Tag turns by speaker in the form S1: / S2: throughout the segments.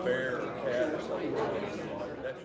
S1: Bear or cat or something. That's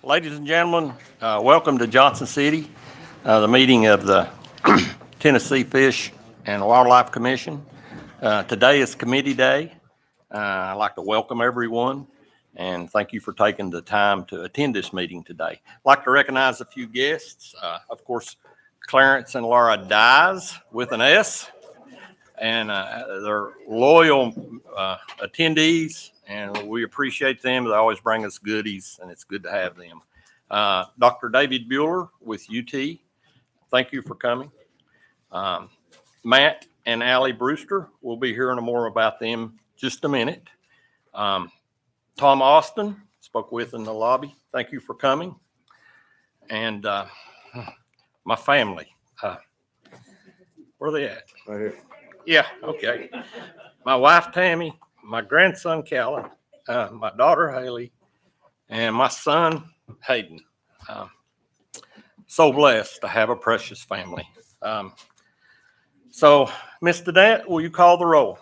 S1: Ladies and gentlemen, welcome to Johnson City, the meeting of the Tennessee Fish and Wildlife Commission. Today is committee day. I'd like to welcome everyone and thank you for taking the time to attend this meeting today. I'd like to recognize a few guests. Of course, Clarence and Laura Dyes with an S, and they're loyal attendees, and we appreciate them. They always bring us goodies, and it's good to have them. Dr. David Bueller with UT, thank you for coming. Matt and Allie Brewster, we'll be hearing more about them just a minute. Tom Austin, spoke with in the lobby, thank you for coming. And my family, where are they at?
S2: Right here.
S1: Yeah, okay. My wife, Tammy, my grandson, Callan, my daughter, Haley, and my son, Hayden. So blessed to have a precious family. So, Ms. Danette, will you call the roll?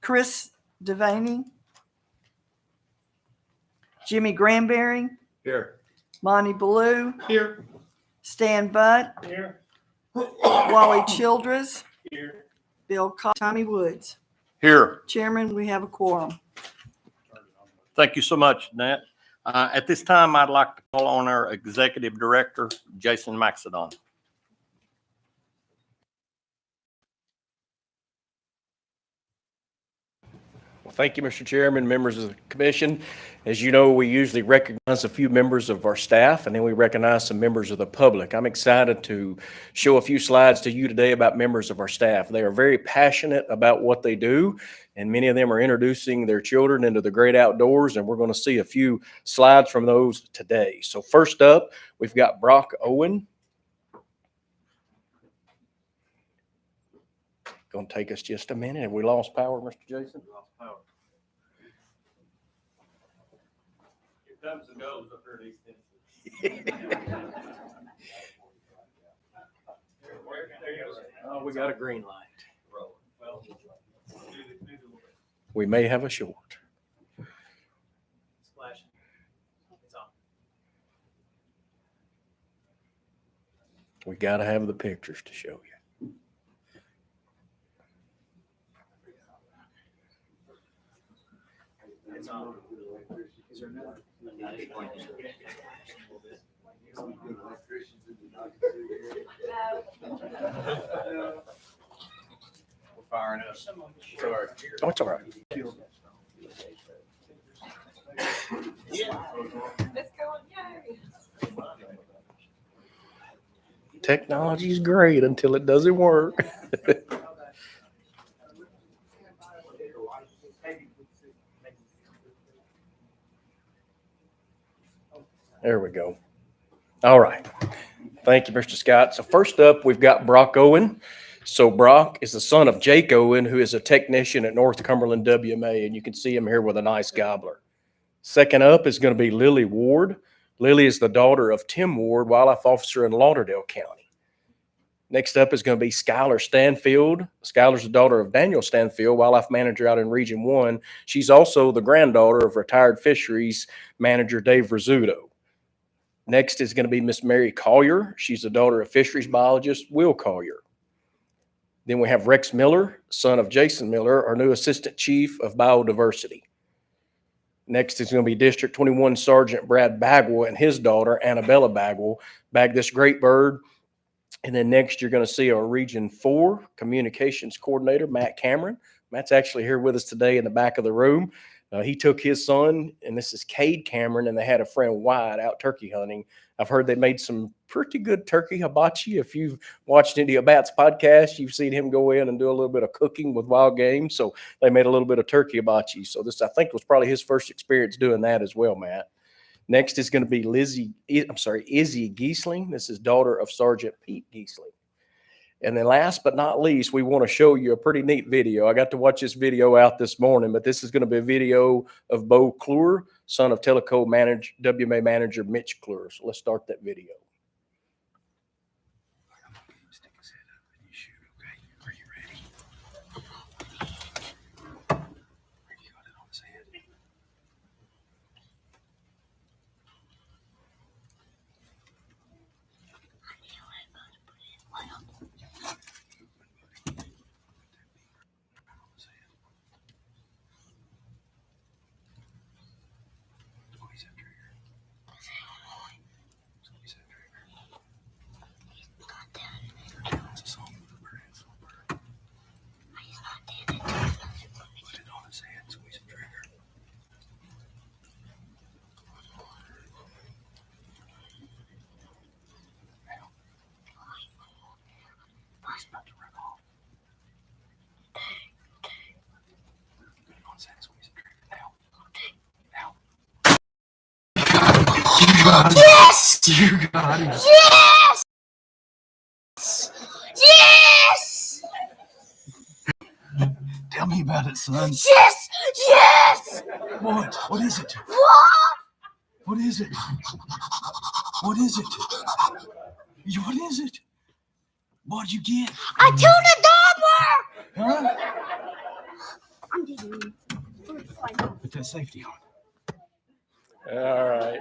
S3: Chris Devaney, Jimmy Granberry,
S1: Here.
S2: Monty Ballou,
S1: Here.
S2: Stan Butt,
S1: Here.
S2: Wally Childress,
S1: Here.
S2: Bill Tommy Woods.
S1: Here.
S2: Chairman, we have a quorum.
S1: Thank you so much, Nat. At this time, I'd like to call on our Executive Director, Jason Maxedon.
S3: Thank you, Mr. Chairman, members of the commission. As you know, we usually recognize a few members of our staff, and then we recognize some members of the public. I'm excited to show a few slides to you today about members of our staff. They are very passionate about what they do, and many of them are introducing their children into the great outdoors, and we're going to see a few slides from those today. So first up, we've got Brock Owen. Going to take us just a minute. Have we lost power, Mr. Jason? Lost power.
S1: Here comes the goes up here at East Tennessee.
S3: Oh, we got a green light. We may have a short. We got to have the pictures to show you.
S4: It's on. Is there another? We're firing up. Sorry.
S3: Oh, it's all right. Technology is great until it doesn't work. There we go. All right. Thank you, Mr. Scott. So first up, we've got Brock Owen. So Brock is the son of Jake Owen, who is a technician at North Cumberland WMA, and you can see him here with a nice gobbler. Second up is going to be Lily Ward. Lily is the daughter of Tim Ward, wildlife officer in Lauderdale County. Next up is going to be Skylar Stanfield. Skylar's the daughter of Daniel Stanfield, wildlife manager out in Region 1. She's also the granddaughter of retired fisheries manager Dave Rizzuto. Next is going to be Miss Mary Collier. She's the daughter of fisheries biologist Will Collier. Then we have Rex Miller, son of Jason Miller, our new assistant chief of biodiversity. Next is going to be District 21 Sergeant Brad Bagwell and his daughter Annabella Bagwell bagged this great bird. And then next you're going to see our Region 4 communications coordinator, Matt Cameron. Matt's actually here with us today in the back of the room. He took his son, and this is Cade Cameron, and they had a friend Wyatt out turkey hunting. I've heard they made some pretty good turkey hibachi. If you've watched any of Matt's podcasts, you've seen him go in and do a little bit of cooking with wild game. So they made a little bit of turkey hibachi. So this, I think, was probably his first experience doing that as well, Matt. Next is going to be Izzy Giesling. This is daughter of Sergeant Pete Giesling. And then last but not least, we want to show you a pretty neat video. I got to watch this video out this morning, but this is going to be a video of Bo Clure, son of Teleco WMA manager Mitch Clure. So let's start that video.
S5: Yes!
S3: You got it.
S5: Yes! Yes!
S3: Tell me about it, son.
S5: Yes! Yes!
S3: What? What is it?
S5: What?
S3: What is it? What is it? What is it? What'd you get?
S5: I tuned a gobbler!
S3: Huh?
S5: I'm getting you.
S3: Put that safety on.
S1: All right.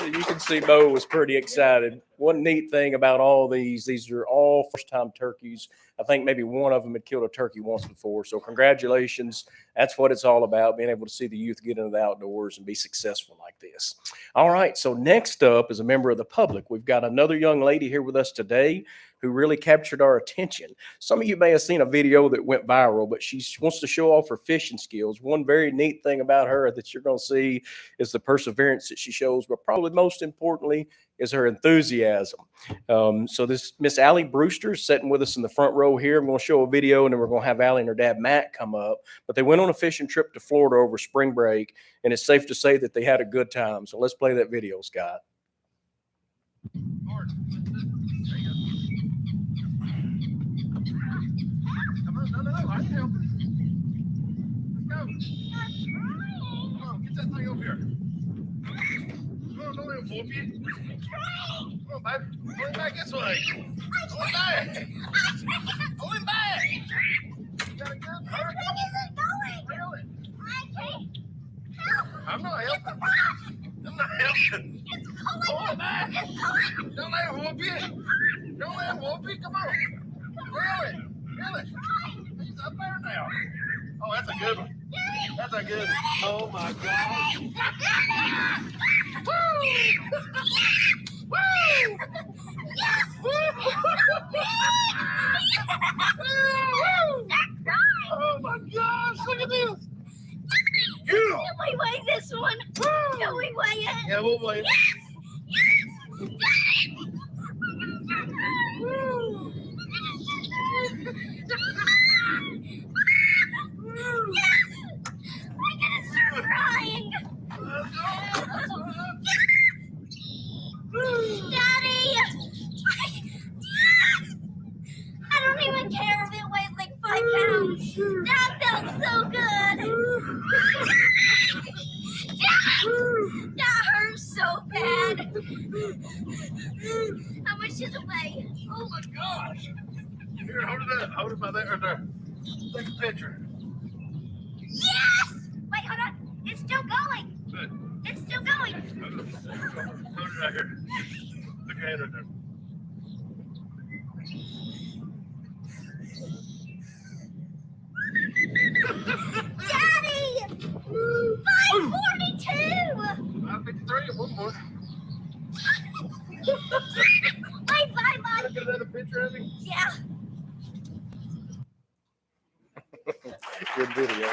S3: You can see Bo was pretty excited. One neat thing about all these are all first-time turkeys. I think maybe one of them had killed a turkey once before. So congratulations. That's what it's all about, being able to see the youth get into the outdoors and be successful like this. All right, so next up is a member of the public. We've got another young lady here with us today who really captured our attention. Some of you may have seen a video that went viral, but she wants to show off her fishing skills. One very neat thing about her that you're going to see is the perseverance that she shows, but probably most importantly is her enthusiasm. So this Miss Allie Brewster is sitting with us in the front row here. I'm going to show a video, and then we're going to have Allie and her dad Matt come up. But they went on a fishing trip to Florida over spring break, and it's safe to say that they had a good time. So let's play that video, Scott.
S6: No, I can help it. Let's go. Come on, get that thing over here. Come on, don't let him whoop you. Come on, baby. Pull him back this way. Pull him back. Pull him back. You got a good hurt? Really? I'm not helping. I'm not helping. Pull him back. Don't let him whoop you. Don't let him whoop you. Come on. Really? He's up there now. Oh, that's a good one. That's a good one. Oh my God. Woo! Woo! Oh my gosh, look at this.
S5: Can we weigh this one? Can we weigh it?
S6: Yeah, we'll weigh it.
S5: I'm gonna start crying. Daddy! I don't even care if it weighs like 5 pounds. That felt so good. That hurts so bad. How much does it weigh?
S6: Oh my gosh. Here, hold it up. Hold it by there. Right there. Take a picture.
S5: Yes! Wait, hold on. It's still going.
S6: Good.
S5: It's still going.
S6: Hold it right here. Look at it right there.
S5: Daddy! 542!
S6: 553 and one more.
S5: Wait, bye.
S6: Get another picture of him.
S5: Yeah.
S3: Good video.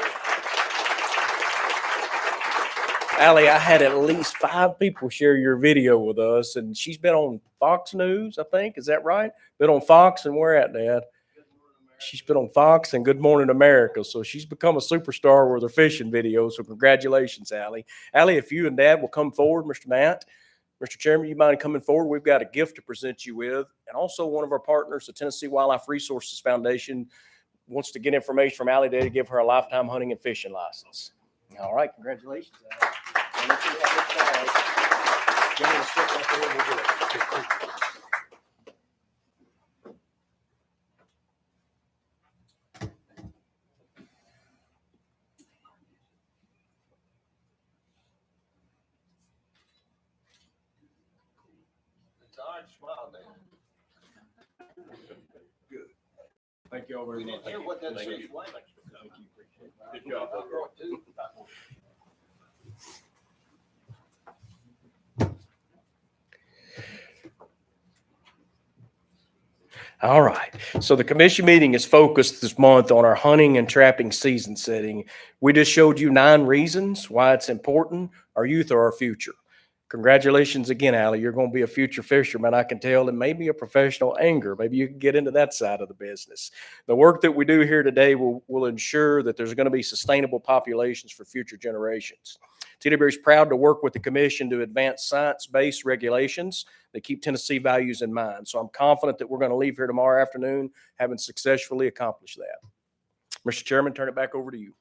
S3: Allie, I had at least 5 people share your video with us, and she's been on Fox News, I think. Is that right? Been on Fox, and where at, Dad? She's been on Fox and Good Morning America, so she's become a superstar with her fishing videos. So congratulations, Allie. Allie, if you and Dad will come forward, Mr. Matt. Mr. Chairman, you mind coming forward? We've got a gift to present you with, and also one of our partners, the Tennessee Wildlife Resources Foundation, wants to get information from Allie Day to give her a lifetime hunting and fishing license. All right, congratulations, Allie. And if you have this bag, give me a stick right there, we'll do it. Good. Thank you all very much. Thank you. Thank you. Good job. All right. So the commission meeting is focused this month on our hunting and trapping season setting. We just showed you 9 reasons why it's important. Our youth are our future. Congratulations again, Allie. You're going to be a future fisherman, I can tell, and maybe a professional angler. Maybe you can get into that side of the business. The work that we do here today will ensure that there's going to be sustainable populations for future generations. TWC is proud to work with the commission to advance science-based regulations that keep Tennessee values in mind. So I'm confident that we're going to leave here tomorrow afternoon having successfully accomplished that. Mr. Chairman, turn it back over to you.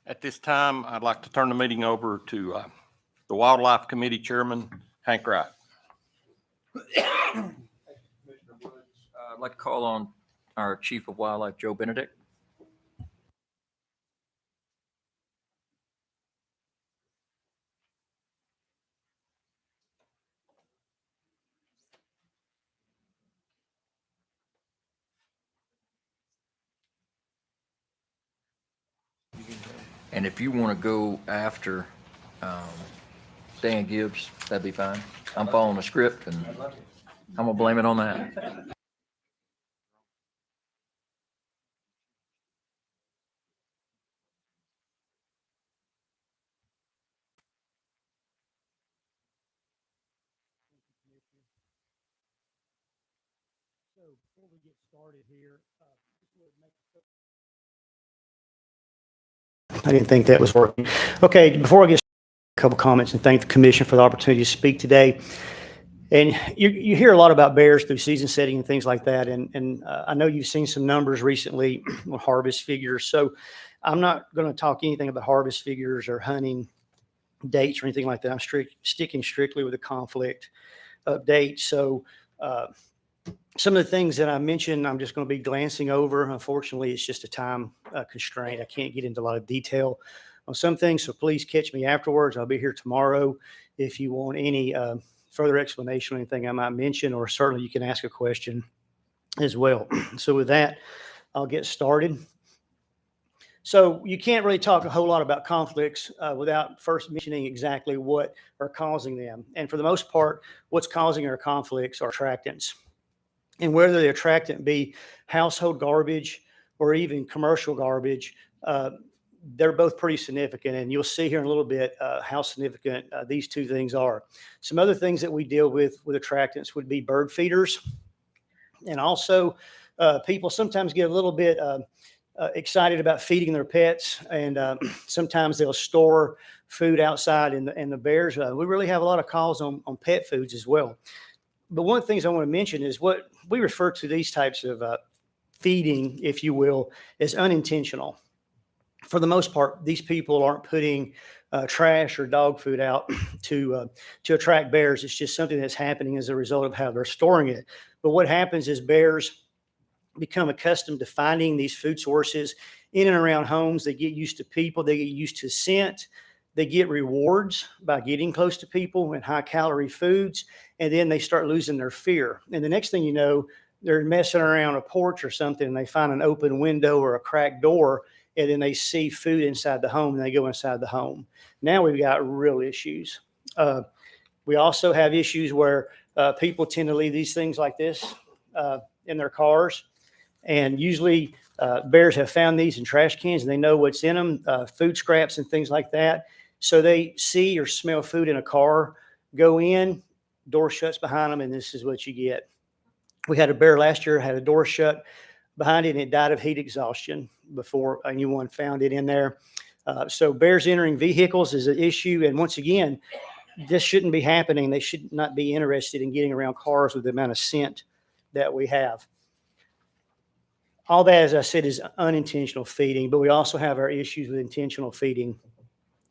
S1: At this time, I'd like to turn the meeting over to the Wildlife Committee Chairman, Hank Wright.
S7: Commissioner Woods, I'd like to call on our Chief of Wildlife, Joe Benedict. And if you want to go after Dan Gibbs, that'd be fine. I'm following the script and I'm gonna blame it on that.
S8: So before we get started here, I didn't think that was working. Okay, before I get started, a couple comments and thank the commission for the opportunity to speak today. And you hear a lot about bears through season setting and things like that. And I know you've seen some numbers recently with harvest figures. So I'm not going to talk anything about harvest figures or hunting dates or anything like that. I'm sticking strictly with the conflict update. So some of the things that I mentioned, I'm just going to be glancing over. Unfortunately, it's just a time constraint. I can't get into a lot of detail on some things. So please catch me afterwards. I'll be here tomorrow if you want any further explanation or anything I might mention, or certainly you can ask a question as well. So with that, I'll get started. So you can't really talk a whole lot about conflicts without first mentioning exactly what are causing them. And for the most part, what's causing our conflicts are attractants. And whether the attractant be household garbage or even commercial garbage, they're both pretty significant. And you'll see here in a little bit how significant these two things are. Some other things that we deal with attractants would be bird feeders. And also people sometimes get a little bit excited about feeding their pets. And sometimes they'll store food outside and the bears. We really have a lot of calls on pet foods as well. But one of the things I want to mention is what we refer to these types of feeding, if you will, as unintentional. For the most part, these people aren't putting trash or dog food out to attract bears. It's just something that's happening as a result of how they're storing it. But what happens is bears become accustomed to finding these food sources in and around homes. They get used to people. They get used to scent. They get rewards by getting close to people and high calorie foods. And then they start losing their fear. And the next thing you know, they're messing around a porch or something and they find an open window or a cracked door. And then they see food inside the home and they go inside the home. Now we've got real issues. We also have issues where people tend to leave these things like this in their cars. And usually bears have found these in trash cans and they know what's in them, food scraps and things like that. So they see or smell food in a car, go in, door shuts behind them, and this is what you get. We had a bear last year, had a door shut behind it, and it died of heat exhaustion before anyone found it in there. So bears entering vehicles is an issue. And once again, this shouldn't be happening. They should not be interested in getting around cars with the amount of scent that we have. All that, as I said, is unintentional feeding, but we also have our issues with intentional feeding.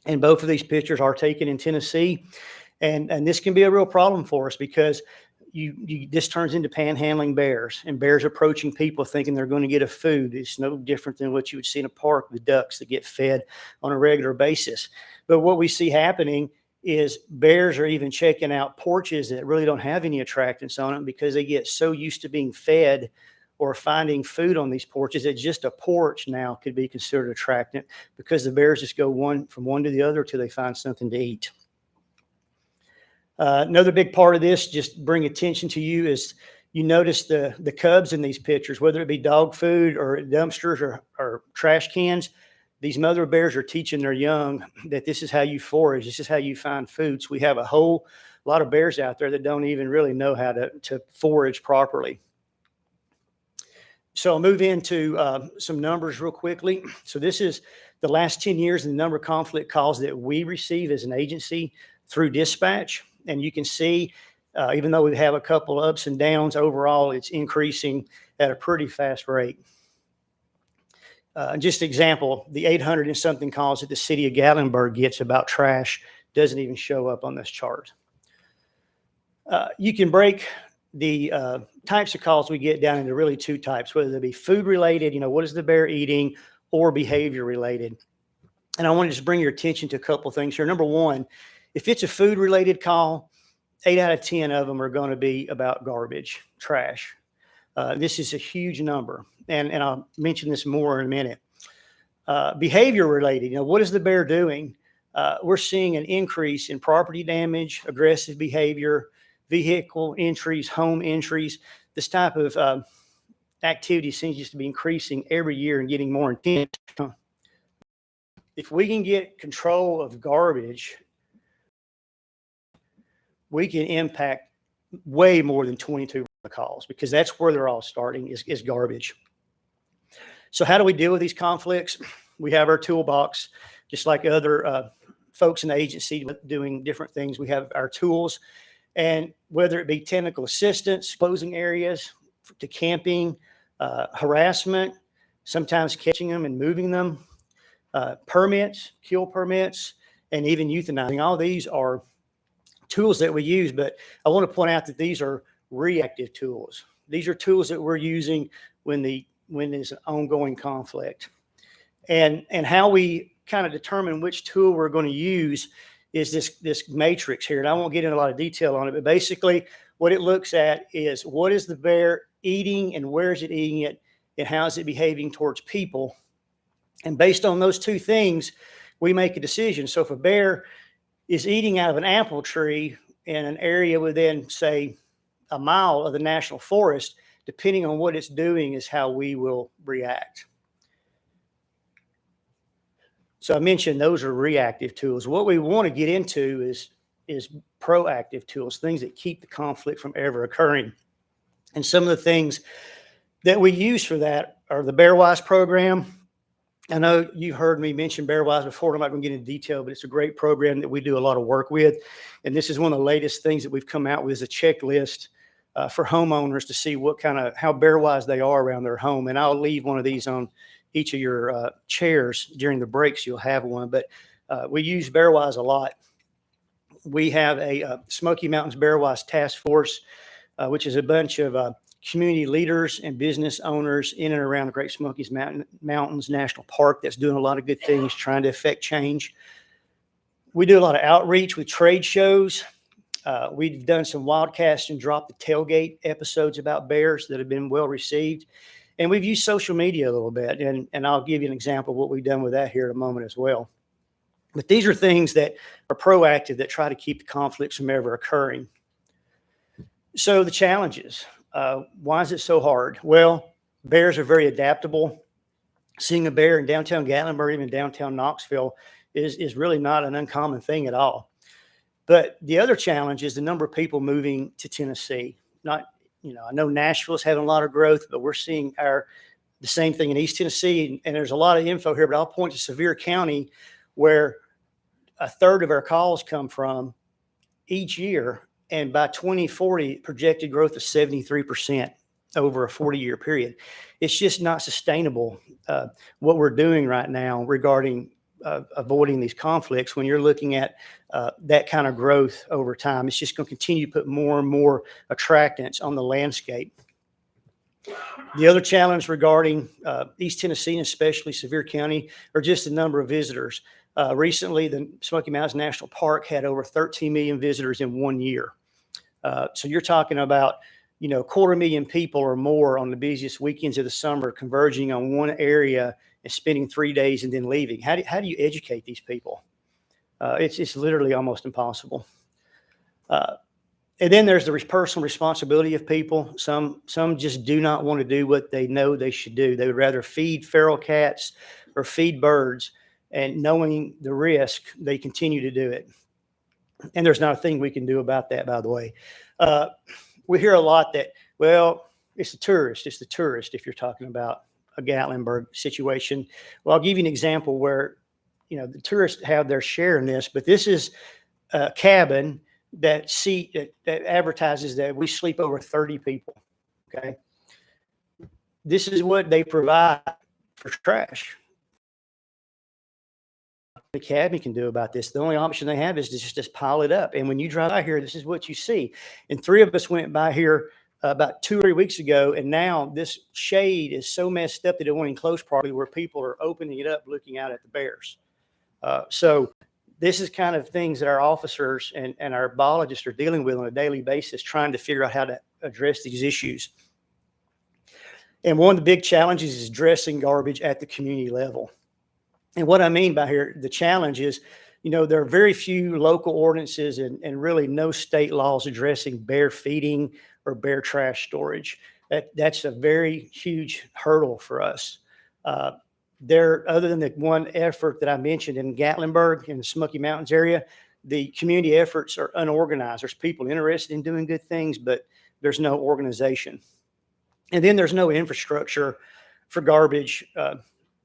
S8: And both of these pictures are taken in Tennessee. And this can be a real problem for us because this turns into panhandling bears and bears approaching people thinking they're going to get a food. It's no different than what you would see in a park with ducks that get fed on a regular basis. But what we see happening is bears are even checking out porches that really don't have any attractants on them because they get so used to being fed or finding food on these porches that just a porch now could be considered attractant because the bears just go from one to the other till they find something to eat. Another big part of this, just bring attention to you, is you notice the cubs in these pictures, whether it be dog food or dumpsters or trash cans. These mother bears are teaching their young that this is how you forage. This is how you find food. So we have a whole lot of bears out there that don't even really know how to forage properly. So I'll move into some numbers real quickly. So this is the last 10 years and the number of conflict calls that we receive as an agency through dispatch. And you can see, even though we have a couple of ups and downs, overall it's increasing at a pretty fast rate. Just example, the 800 and something calls that the city of Gatlinburg gets about trash doesn't even show up on this chart. You can break the types of calls we get down into really two types, whether they be food related, what is the bear eating, or behavior related. And I want to just bring your attention to a couple of things here. Number one, if it's a food related call, 8 out of 10 of them are going to be about garbage, trash. This is a huge number. And I'll mention this more in a minute. Behavior related, what is the bear doing? We're seeing an increase in property damage, aggressive behavior, vehicle entries, home entries. This type of activity seems to be increasing every year and getting more intense. If we can get control of garbage, we can impact way more than 22 calls, because that's where they're all starting is garbage. So how do we deal with these conflicts? We have our toolbox, just like other folks in the agency doing different things. We have our tools, and whether it be technical assistance, closing areas to camping, harassment, sometimes catching them and moving them, permits, kill permits, and even euthanizing. All these are tools that we use, but I want to point out that these are reactive tools. These are tools that we're using when there's an ongoing conflict. And how we kind of determine which tool we're going to use is this matrix here. And I won't get into a lot of detail on it, but basically what it looks at is what is the bear eating and where is it eating it and how is it behaving towards people. And based on those two things, we make a decision. So if a bear is eating out of an apple tree in an area within, say, a mile of the national forest, depending on what it's doing is how we will react. So I mentioned those are reactive tools. What we want to get into is proactive tools, things that keep the conflict from ever occurring. And some of the things that we use for that are the Bearwise program. I know you've heard me mention Bearwise before. I'm not going to get into detail, but it's a great program that we do a lot of work with. And this is one of the latest things that we've come out with is a checklist for homeowners to see how Bearwise they are around their home. And I'll leave one of these on each of your chairs during the breaks. You'll have one, but we use Bearwise a lot. We have a Smoky Mountains Bearwise Task Force, which is a bunch of community leaders and business owners in and around the Great Smokies Mountains National Park that's doing a lot of good things, trying to affect change. We do a lot of outreach with trade shows. We've done some wildcast and drop the tailgate episodes about bears that have been well received. And we've used social media a little bit, and I'll give you an example of what we've done with that here in a moment as well. But these are things that are proactive that try to keep the conflicts from ever occurring. So the challenges, why is it so hard? Well, bears are very adaptable. Seeing a bear in downtown Gatlinburg, even downtown Knoxville, is really not an uncommon thing at all. But the other challenge is the number of people moving to Tennessee. I know Nashville's having a lot of growth, but we're seeing the same thing in East Tennessee. And there's a lot of info here, but I'll point to Sevier County, where a third of our calls come from each year. And by 2040, projected growth of 73% over a 40-year period. It's just not sustainable, what we're doing right now regarding avoiding these conflicts. When you're looking at that kind of growth over time, it's just going to continue to put more and more attractants on the landscape. The other challenge regarding East Tennessee, and especially Sevier County, are just the number of visitors. Recently, the Smoky Mountains National Park had over 13 million visitors in 1 year. So you're talking about, 250,000 people or more on the busiest weekends of the summer converging on one area and spending 3 days and then leaving. How do you educate these people? It's literally almost impossible. And then there's the personal responsibility of people. Some just do not want to do what they know they should do. They would rather feed feral cats or feed birds, and knowing the risk, they continue to do it. And there's not a thing we can do about that, by the way. We hear a lot that, well, it's the tourist if you're talking about a Gatlinburg situation. Well, I'll give you an example where, the tourists have their share in this, but this is a cabin that advertises that we sleep over 30 people. Okay. This is what they provide for trash. The cabin can do about this. The only option they have is to just pile it up. And when you drive by here, this is what you see. And 3 of us went by here about 2 or 3 weeks ago, and now this shade is so messed up that it won't enclose properly, where people are opening it up, looking out at the bears. So this is kind of things that our officers and our biologists are dealing with on a daily basis, trying to figure out how to address these issues. And one of the big challenges is addressing garbage at the community level. And what I mean by here, the challenge is, there are very few local ordinances and really no state laws addressing bear feeding or bear trash storage. That's a very huge hurdle for us. Other than the one effort that I mentioned in Gatlinburg in the Smoky Mountains area, the community efforts are unorganized. There's people interested in doing good things, but there's no organization. And then there's no infrastructure for garbage,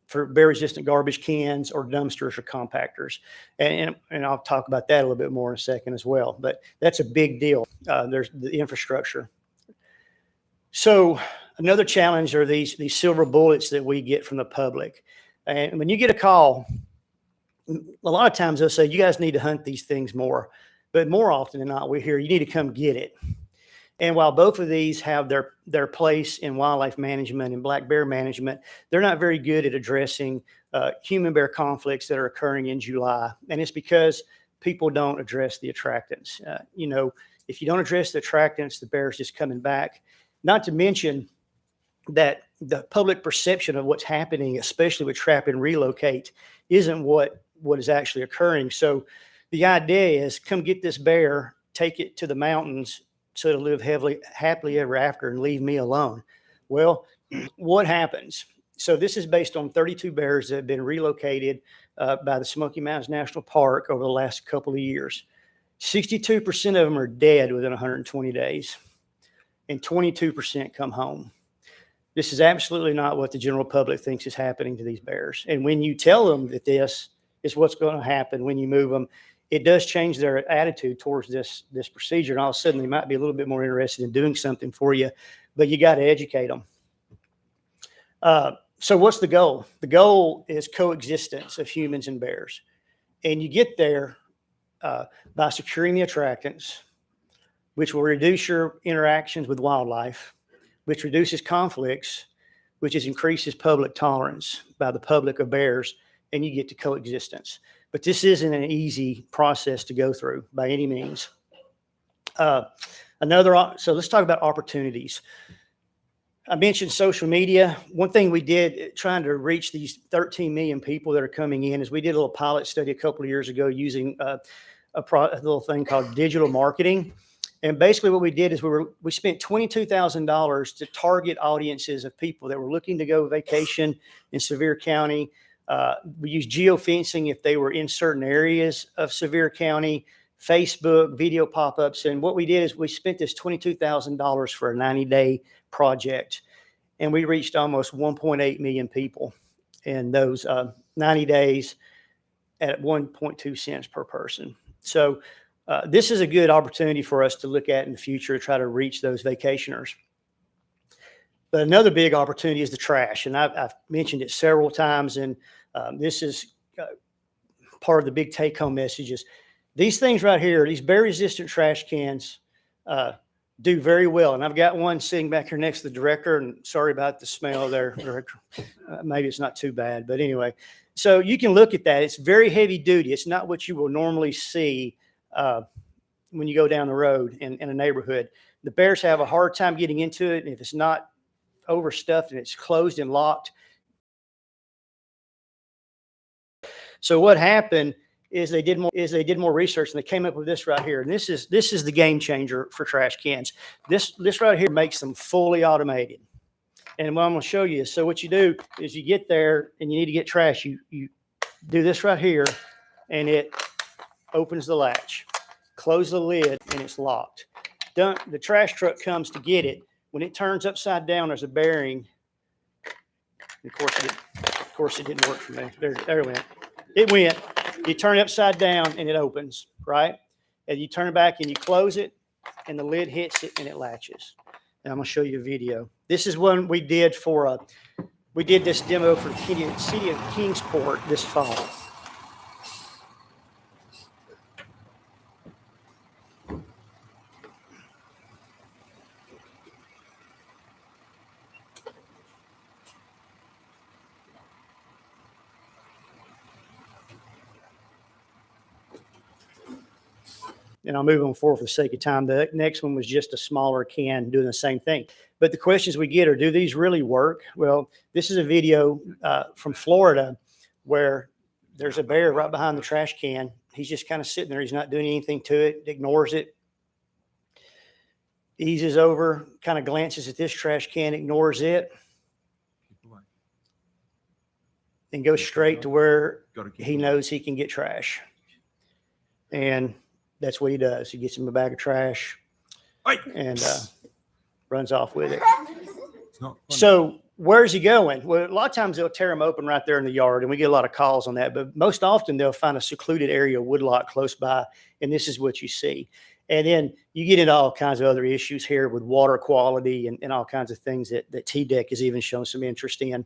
S8: for bear-resistant garbage cans or dumpsters or compactors. And I'll talk about that a little bit more in a second as well. But that's a big deal. There's the infrastructure. So another challenge are these silver bullets that we get from the public. And when you get a call, a lot of times they'll say, you guys need to hunt these things more. But more often than not, we hear, you need to come get it. And while both of these have their place in wildlife management and black bear management, they're not very good at addressing human-bear conflicts that are occurring in July. And it's because people don't address the attractants. If you don't address the attractants, the bear's just coming back. Not to mention that the public perception of what's happening, especially with trap and relocate, isn't what is actually occurring. So the idea is, come get this bear, take it to the mountains, so to live happily ever after and leave me alone. Well, what happens? So this is based on 32 bears that have been relocated by the Smoky Mountains National Park over the last couple of years. 62% of them are dead within 120 days, and 22% come home. This is absolutely not what the general public thinks is happening to these bears. And when you tell them that this is what's going to happen when you move them, it does change their attitude towards this procedure. And all of a sudden, they might be a little bit more interested in doing something for you, but you got to educate them. So what's the goal? The goal is coexistence of humans and bears. And you get there by securing the attractants, which will reduce your interactions with wildlife, which reduces conflicts, which increases public tolerance by the public of bears, and you get to coexistence. But this isn't an easy process to go through by any means. So let's talk about opportunities. I mentioned social media. One thing we did trying to reach these 13 million people that are coming in is we did a little pilot study a couple of years ago using a little thing called digital marketing. And basically what we did is we spent $22,000 to target audiences of people that were looking to go vacation in Sevier County. We used geofencing if they were in certain areas of Sevier County, Facebook, video pop-ups. And what we did is we spent this $22,000 for a 90-day project. And we reached almost 1.8 million people in those 90 days at 1.2 cents per person. So this is a good opportunity for us to look at in the future to try to reach those vacationers. But another big opportunity is the trash. And I've mentioned it several times. And this is part of the big take-home messages. These things right here, these bear-resistant trash cans do very well. And I've got one sitting back here next to the director. And sorry about the smell there, director. Maybe it's not too bad. But anyway, so you can look at that. It's very heavy duty. It's not what you will normally see when you go down the road in a neighborhood. The bears have a hard time getting into it. And if it's not overstuffed and it's closed and locked. So what happened is they did more research and they came up with this right here. And this is the game changer for trash cans. This right here makes them fully automated. And what I'm going to show you is, so what you do is you get there and you need to get trash. You do this right here and it opens the latch, close the lid, and it's locked. Done. The trash truck comes to get it. When it turns upside down, there's a bearing. Of course, it didn't work for me. There it went. It went. You turn it upside down and it opens, right? And you turn it back and you close it and the lid hits it and it latches. And I'm going to show you a video. This is one we did we did this demo for the city of Kingsport this fall. And I'll move on forward for the sake of time. The next one was just a smaller can doing the same thing. But the questions we get are, do these really work? Well, this is a video from Florida where there's a bear right behind the trash can. He's just kind of sitting there. He's not doing anything to it, ignores it, eases over, kind of glances at this trash can, ignores it, and goes straight to where he knows he can get trash. And that's what he does. He gets him a bag of trash and runs off with it. So where's he going? Well, a lot of times they'll tear him open right there in the yard, and we get a lot of calls on that. But most often they'll find a secluded area, woodlot close by, and this is what you see. And then you get into all kinds of other issues here with water quality and all kinds of things that TDEC has even shown some interest in.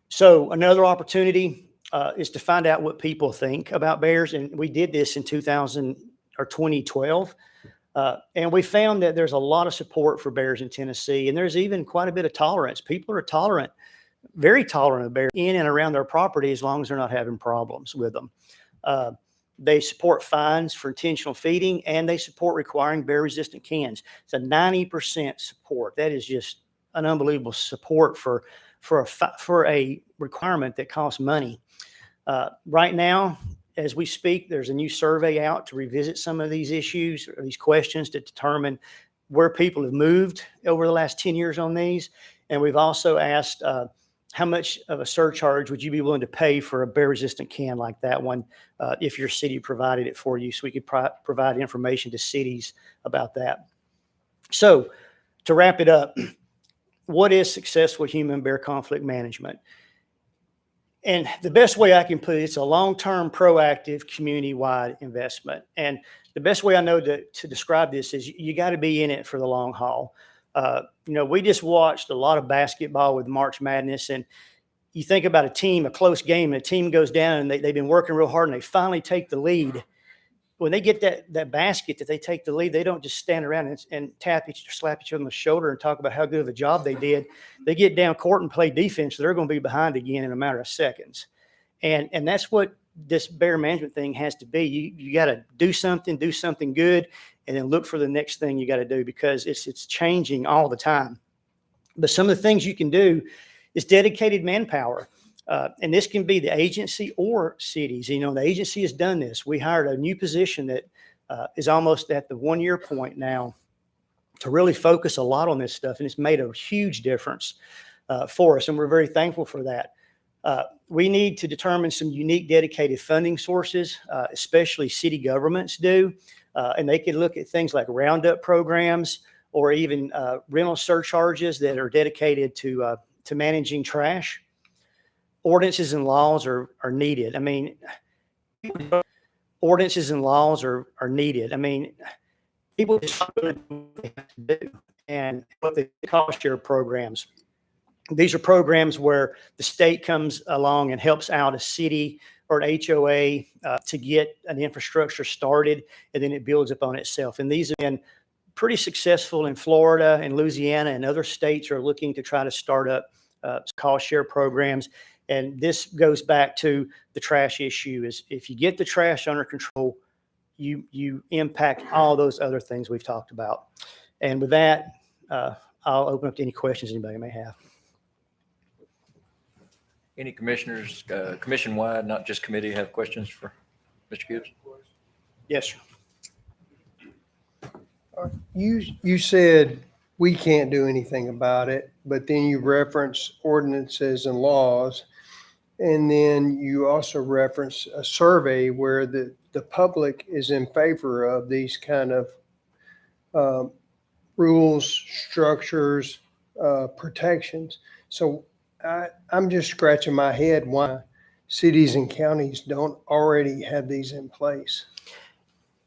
S8: So another opportunity is to find out what people think about bears. And we did this in 2012. And we found that there's a lot of support for bears in Tennessee. And there's even quite a bit of tolerance. People are tolerant, very tolerant of bears in and around their property as long as they're not having problems with them. They support fines for intentional feeding, and they support requiring bear-resistant cans. It's a 90% support. That is just an unbelievable support for a requirement that costs money. Right now, as we speak, there's a new survey out to revisit some of these issues or these questions to determine where people have moved over the last 10 years on these. And we've also asked how much of a surcharge would you be willing to pay for a bear-resistant can like that one if your city provided it for you, so we could provide information to cities about that. So to wrap it up, what is successful human-bear conflict management? And the best way I can put it, it's a long-term, proactive, community-wide investment. And the best way I know to describe this is you got to be in it for the long haul. We just watched a lot of basketball with March Madness, and you think about a team, a close game, and a team goes down and they've been working real hard and they finally take the lead. When they get that basket that they take the lead, they don't just stand around and slap each other on the shoulder and talk about how good of a job they did. They get down court and play defense. So they're going to be behind again in a matter of seconds. And that's what this bear management thing has to be. You got to do something good, and then look for the next thing you got to do, because it's changing all the time. But some of the things you can do is dedicated manpower. And this can be the agency or cities. The agency has done this. We hired a new position that is almost at the 1 year point now to really focus a lot on this stuff. And it's made a huge difference for us. And we're very thankful for that. We need to determine some unique dedicated funding sources, especially city governments do. And they can look at things like roundup programs or even rental surcharges that are dedicated to managing trash. Ordinances and laws are needed. Ordinances and laws are needed. People just don't know what they have to do. And what they cost share programs. These are programs where the state comes along and helps out a city or an HOA to get an infrastructure started, and then it builds upon itself. And these have been pretty successful in Florida and Louisiana, and other states are looking to try to start up cost share programs. And this goes back to the trash issue. Is if you get the trash under control, you impact all those other things we've talked about. And with that, I'll open up to any questions anybody may have.
S7: Any commissioners, commission-wide, not just committee, have questions for Mr. Gibbs?
S8: Yes, sir.
S9: You said we can't do anything about it, but then you reference ordinances and laws. And then you also reference a survey where the public is in favor of these kind of rules, structures, protections. So I'm just scratching my head why cities and counties don't already have these in place.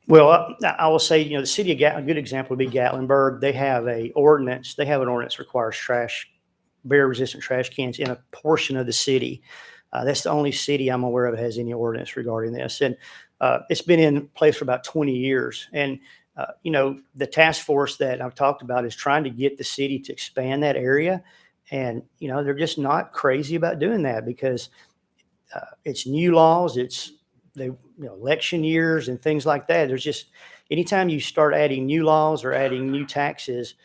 S8: Well, I will say, the city of Gatlinburg, a good example would be Gatlinburg. They have an ordinance that requires bear-resistant trash cans in a portion of the city. That's the only city I'm aware of that has any ordinance regarding this. And it's been in place for about 20 years. And, the task force that I've talked about is trying to get the city to expand that area. And, they're just not crazy about doing that because it's new laws. It's election years and things like that. There's just, anytime you start adding new laws or adding new taxes,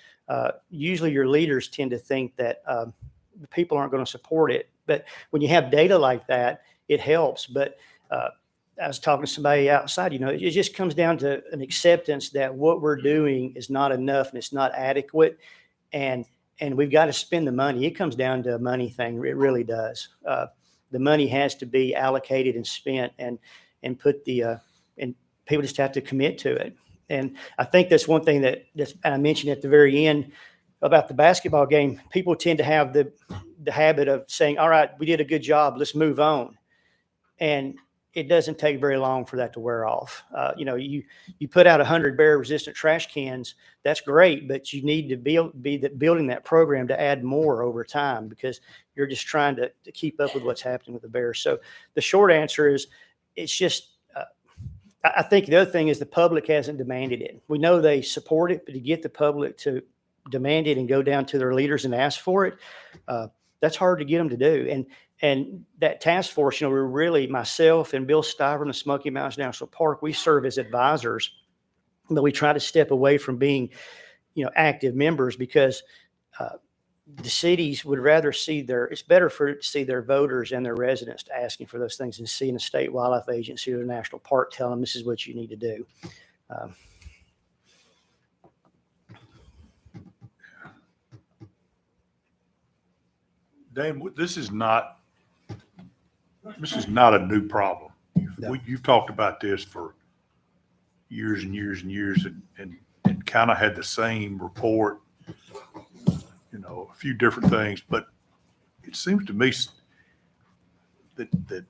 S8: usually your leaders tend to think that the people aren't going to support it. But when you have data like that, it helps. But I was talking to somebody outside, it just comes down to an acceptance that what we're doing is not enough and it's not adequate. And we've got to spend the money. It comes down to a money thing. It really does. The money has to be allocated and spent and put and people just have to commit to it. And I think that's one thing that I mentioned at the very end about the basketball game. People tend to have the habit of saying, all right, we did a good job, let's move on. And it doesn't take very long for that to wear off. You put out 100 bear resistant trash cans, that's great, but you need to be building that program to add more over time, because you're just trying to keep up with what's happening with the bears. So the short answer is, it's just, I think the other thing is the public hasn't demanded it. We know they support it, but to get the public to demand it and go down to their leaders and ask for it, that's hard to get them to do. And that task force, we're really, myself and Bill Stiver in the Smoky Mountains National Park, we serve as advisors, but we try to step away from being, active members, because the cities would rather see it's better to see their voters and their residents asking for those things than seeing a state wildlife agency or the national park telling them this is what you need to do.
S6: Dan, this is not a new problem.
S8: No.
S6: You've talked about this for years and years and years, and kind of had the same report, a few different things, but it seems to me that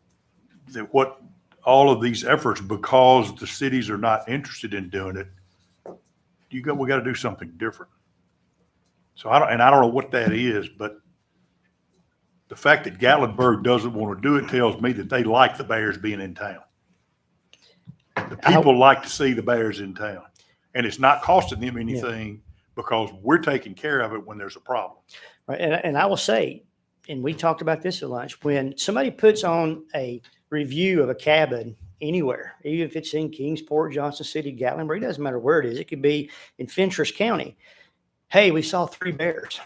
S6: what all of these efforts, because the cities are not interested in doing it, we got to do something different. So I don't know what that is, but the fact that Gatlinburg doesn't want to do it tells me that they like the bears being in town. The people like to see the bears in town, and it's not costing them anything because we're taking care of it when there's a problem.
S8: Right. And I will say, and we talked about this at lunch, when somebody puts on a review of a cabin anywhere, even if it's in Kingsport, Johnson City, Gatlinburg, it doesn't matter where it is. It could be in Fentress County. Hey, we saw 3 bears.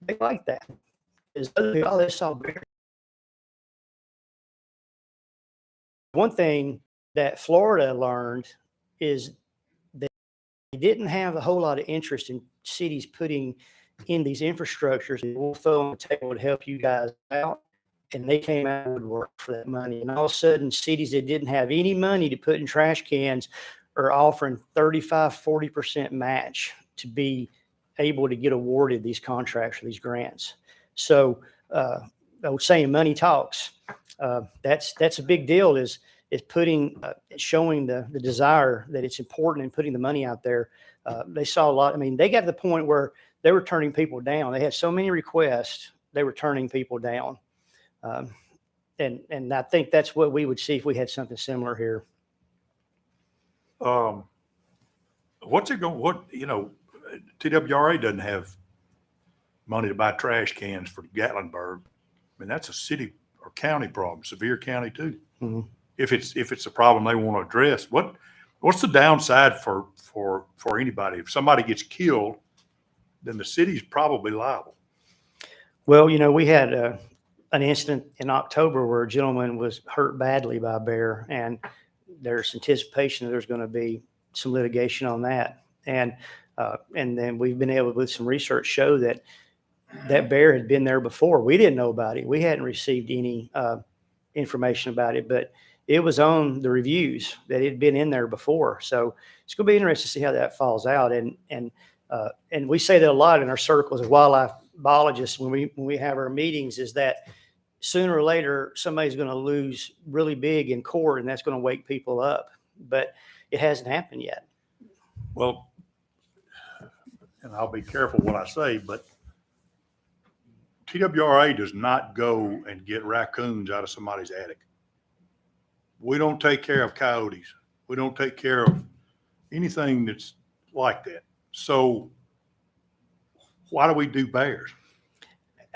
S8: They like that. Because other people, they saw bears. One thing that Florida learned is that they didn't have a whole lot of interest in cities putting in these infrastructures. We'll throw on the table to help you guys out. And they came out and would work for that money. And all of a sudden, cities that didn't have any money to put in trash cans are offering 35-40% match to be able to get awarded these contracts or these grants. So I was saying money talks. That's a big deal, is putting, showing the desire that it's important and putting the money out there. They saw a lot. I mean, they got to the point where they were turning people down. They had so many requests, they were turning people down. And I think that's what we would see if we had something similar here.
S6: TWRA doesn't have money to buy trash cans for Gatlinburg. I mean, that's a city or county problem, Sevier County too.
S8: Mm-hmm.
S6: If it's a problem they want to address, what's the downside for anybody? If somebody gets killed, then the city's probably liable.
S8: Well, we had an incident in October where a gentleman was hurt badly by a bear, and there's anticipation that there's going to be some litigation on that. And then we've been able to, with some research, show that bear had been there before. We didn't know about it. We hadn't received any information about it, but it was on the reviews that it had been in there before. So it's going to be interesting to see how that falls out. And we say that a lot in our circles of wildlife biologists when we have our meetings, is that sooner or later somebody's going to lose really big in court, and that's going to wake people up. But it hasn't happened yet.
S6: Well, and I'll be careful what I say, but TWRA does not go and get raccoons out of somebody's attic. We don't take care of coyotes. We don't take care of anything that's like that. So why do we do bears?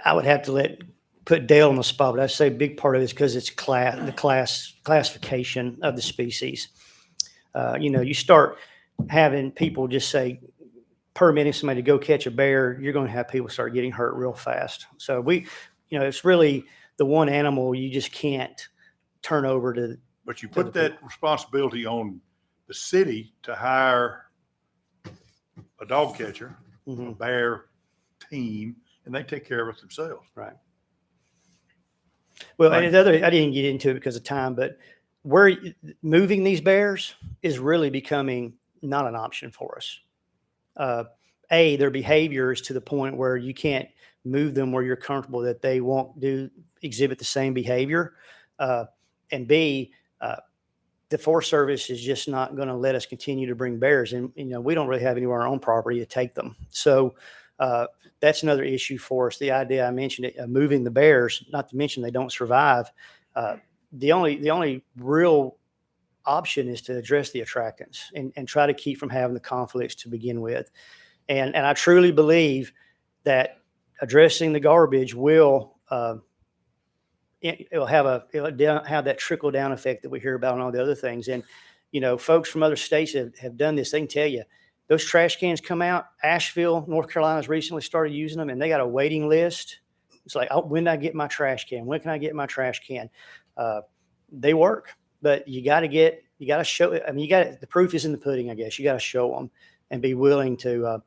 S8: I would have to put Dale on the spot, but I'd say a big part of it is because it's classification of the species. You start having people just say, permitting somebody to go catch a bear, you're going to have people start getting hurt real fast. So it's really the one animal you just can't turn over to.
S10: But you
S8: to
S10: put
S8: the
S10: that responsibility on the city to hire a dog catcher, a
S8: Mhm.
S10: bear team, and they take care of it themselves.
S8: Right. Well,
S10: Right.
S8: and the other, I didn't get into it because of time, but where moving these bears is really becoming not an option for us. Their behavior is to the point where you can't move them where you're comfortable that they won't exhibit the same behavior. And B, the Forest Service is just not going to let us continue to bring bears. And, we don't really have anywhere on our own property to take them. So that's another issue for us. The idea I mentioned, moving the bears, not to mention they don't survive. The only real option is to address the attractants and try to keep from having the conflicts to begin with. And I truly believe that addressing the garbage will it'll have that trickle down effect that we hear about on all the other things. And folks from other states have done this. They can tell you those trash cans come out. Asheville, North Carolina's recently started using them, and they got a waiting list. It's like, oh, when do I get my trash can? When can I get my trash can? They work, but you got to show. I mean, the proof is in the pudding, I guess. You got to show them and be willing to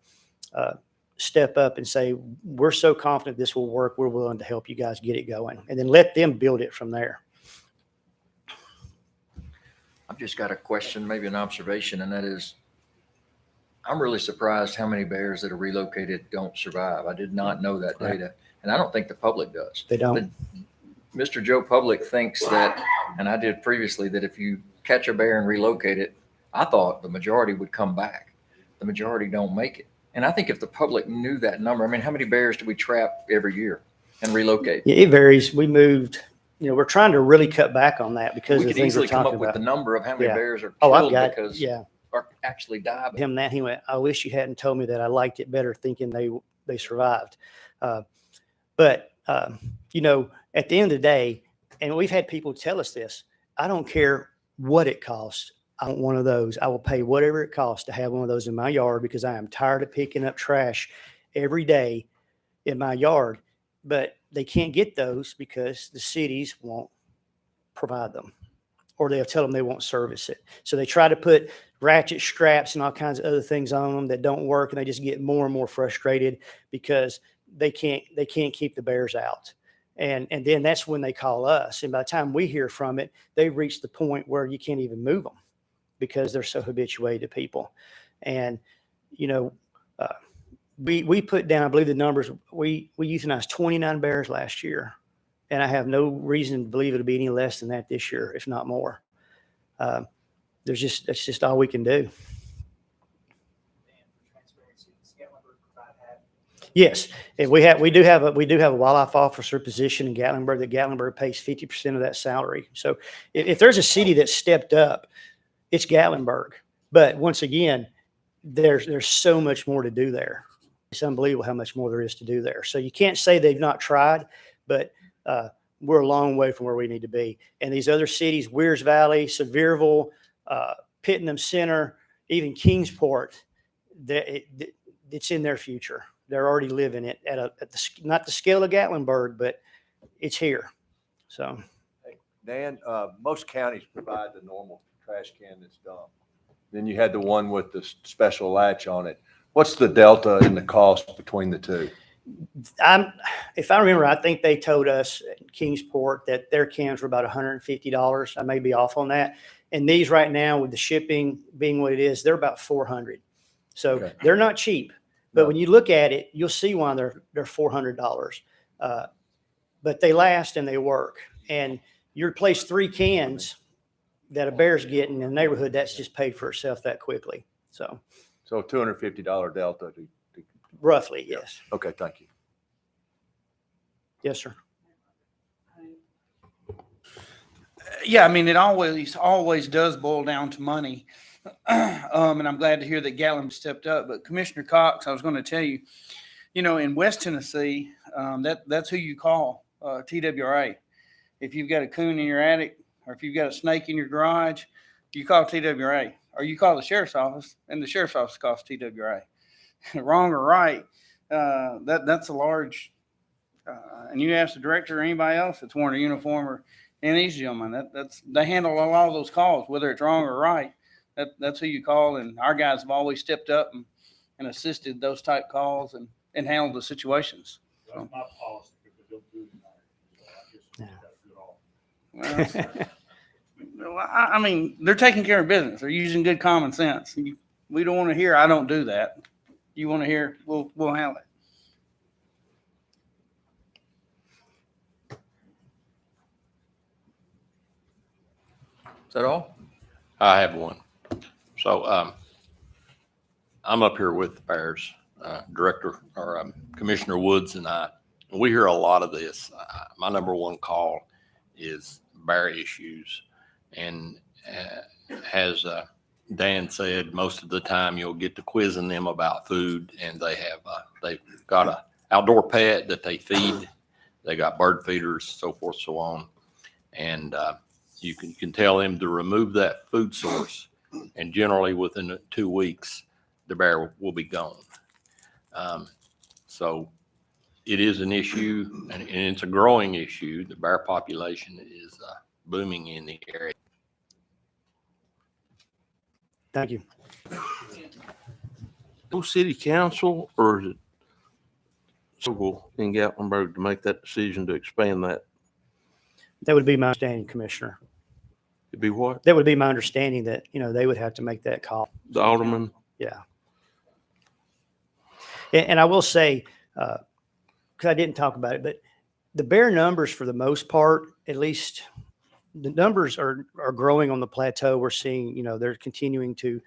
S8: step up and say, we're so confident this will work. We're willing to help you guys get it going, and then let them build it from there.
S7: I've just got a question, maybe an observation, and that is, I'm really surprised how many bears that are relocated don't survive. I did not know that data, and I don't think the public does.
S8: They don't.
S7: Mr. Joe Public thinks that, and I did previously, that if you catch a bear and relocate it, I thought the majority would come back. The majority don't make it. And I think if the public knew that number, I mean, how many bears do we trap every year and relocate?
S8: Yeah, it varies. We moved. We're trying to really cut back on that because
S7: We
S8: of the
S7: could
S8: things we're
S7: easily come
S8: talking
S7: up with
S8: about.
S7: the number of how many
S8: Yeah.
S7: bears are
S8: Oh, I've
S7: killed
S8: got
S7: because
S8: yeah.
S7: or actually die.
S8: Him that he went, I wish you hadn't told me that. I liked it better thinking they survived. But at the end of the day, and we've had people tell us this, I don't care what it costs. I want one of those. I will pay whatever it costs to have one of those in my yard because I am tired of picking up trash every day in my yard. But they can't get those because the cities won't provide them, or they'll tell them they won't service it. So they try to put ratchet straps and all kinds of other things on them that don't work, and they just get more and more frustrated because they can't keep the bears out. And then that's when they call us. And by the time we hear from it, they've reached the point where you can't even move them because they're so habituated to people. And, we put down, I believe the numbers, we euthanized 29 bears last year. And I have no reason to believe it'll be any less than that this year, if not more. That's just all we can do. Yes, and we do have a wildlife officer position in Gatlinburg. That Gatlinburg pays 50% of that salary. So if there's a city that stepped up, it's Gatlinburg. But once again, there's so much more to do there. It's unbelievable how much more there is to do there. So you can't say they've not tried, but we're a long way from where we need to be. And these other cities, Weirs Valley, Sevierville, Pittenham Center, even Kingsport, it's in their future. They're already living it not the scale of Gatlinburg, but it's here. So,
S11: Dan, most counties provide the normal trash can that's dumped. Then you had the one with the special latch on it. What's the delta in the cost between the two?
S8: If I remember, I think they told us at Kingsport that their cans were about $150. I may be off on that. And these right now, with the shipping being what it is, they're about $400. So
S11: Okay.
S8: They're not cheap. But
S11: No.
S8: when you look at it, you'll see why they're $400. But they last and they work. And you replace 3 cans that a bear's getting in the neighborhood, that's just paid for itself that quickly. So
S11: So $250 delta.
S8: roughly, yes.
S11: Okay, thank you.
S8: Yes, sir.
S12: Yeah, I mean, it always does boil down to money. And I'm glad to hear that Gatlin stepped up. But Commissioner Cox, I was going to tell you, in West Tennessee, that's who you call TWRA. If you've got a coon in your attic or if you've got a snake in your garage, you call TWRA, or you call the sheriff's office, and the sheriff's office calls TWRA. Wrong or right, that's a large And you ask the director or anybody else that's worn a uniform or any of these gentlemen, they handle a lot of those calls, whether it's wrong or right. That's who you call. And our guys have always stepped up and assisted those type calls and handled the situations.
S10: That's my policy, because they don't do it now. So I guess we got to do it all.
S12: Well, I mean, they're taking care of business. They're using good common sense. We don't want to hear, I don't do that. You want to hear, we'll handle it.
S7: Is that all?
S1: I have one. So I'm up here with the Bears Director, or Commissioner Woods and I. We hear a lot of this. My number one call is bear issues. And as Dan said, most of the time you'll get to quizzing them about food, and they've got a outdoor pet that they feed. They got bird feeders, so forth, so on. And you can tell them to remove that food source, and generally within 2 weeks, the bear will be gone. So it is an issue, and it's a growing issue. The bear population is booming in the area.
S8: Thank you.
S13: No city council, or is it civil in Gatlinburg to make that decision to expand that?
S8: That would be my understanding, Commissioner.
S13: It'd be what?
S8: That would be my understanding that, they would have to make that call.
S13: The alderman?
S8: Yeah. And I will say, because I didn't talk about it, but the bear numbers for the most part, at least the numbers are growing on the plateau. We're seeing, they're continuing to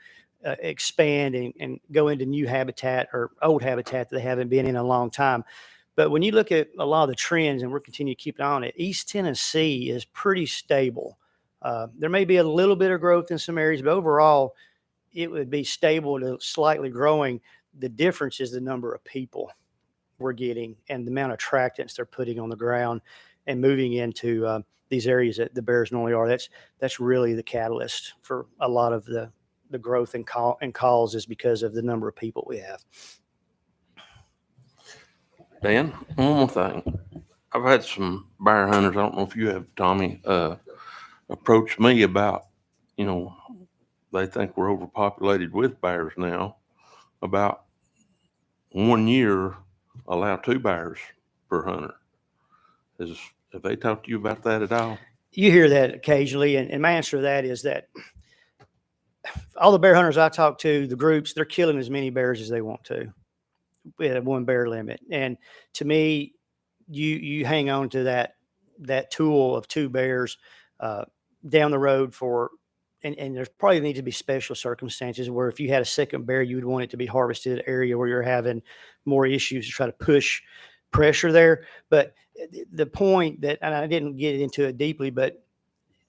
S8: expand and go into new habitat or old habitat that they haven't been in a long time. But when you look at a lot of the trends, and we're continuing to keep an eye on it, East Tennessee is pretty stable. There may be a little bit of growth in some areas, but overall, it would be stable to slightly growing. The difference is the number of people we're getting and the amount of attractants they're putting on the ground and moving into these areas that the bears normally are. That's really the catalyst for a lot of the growth and calls, is because of the number of people we have.
S13: Dan, one more thing. I've had some bear hunters, I don't know if you have, Tommy, approach me about, they think we're overpopulated with bears now. About 1 year, allow 2 bears per hunter. Have they talked to you about that at all?
S8: You hear that occasionally, and my answer to that is that all the bear hunters I talk to, the groups, they're killing as many bears as they want to. We have 1 bear limit. And to me, you hang on to that tool of 2 bears down the road and there's probably need to be special circumstances where if you had a second bear, you would want it to be harvested in an area where you're having more issues to try to push pressure there. But the point that, and I didn't get into it deeply, but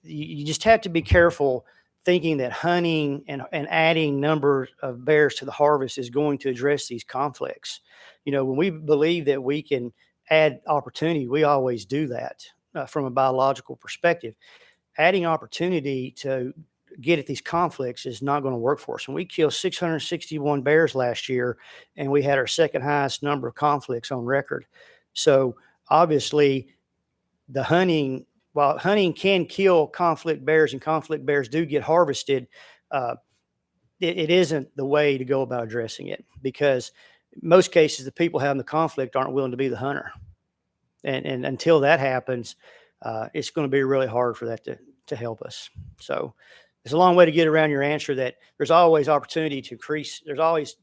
S8: you just have to be careful thinking that hunting and adding number of bears to the harvest is going to address these conflicts. When we believe that we can add opportunity, we always do that from a biological perspective. Adding opportunity to get at these conflicts is not going to work for us. When we killed 661 bears last year, and we had our second highest number of conflicts on record. So obviously while hunting can kill conflict bears and conflict bears do get harvested, it isn't the way to go about addressing it, because in most cases, the people having the conflict aren't willing to be the hunter. And until that happens, it's going to be really hard for that to help us. So it's a long way to get around your answer that there's always opportunity to increase. There's always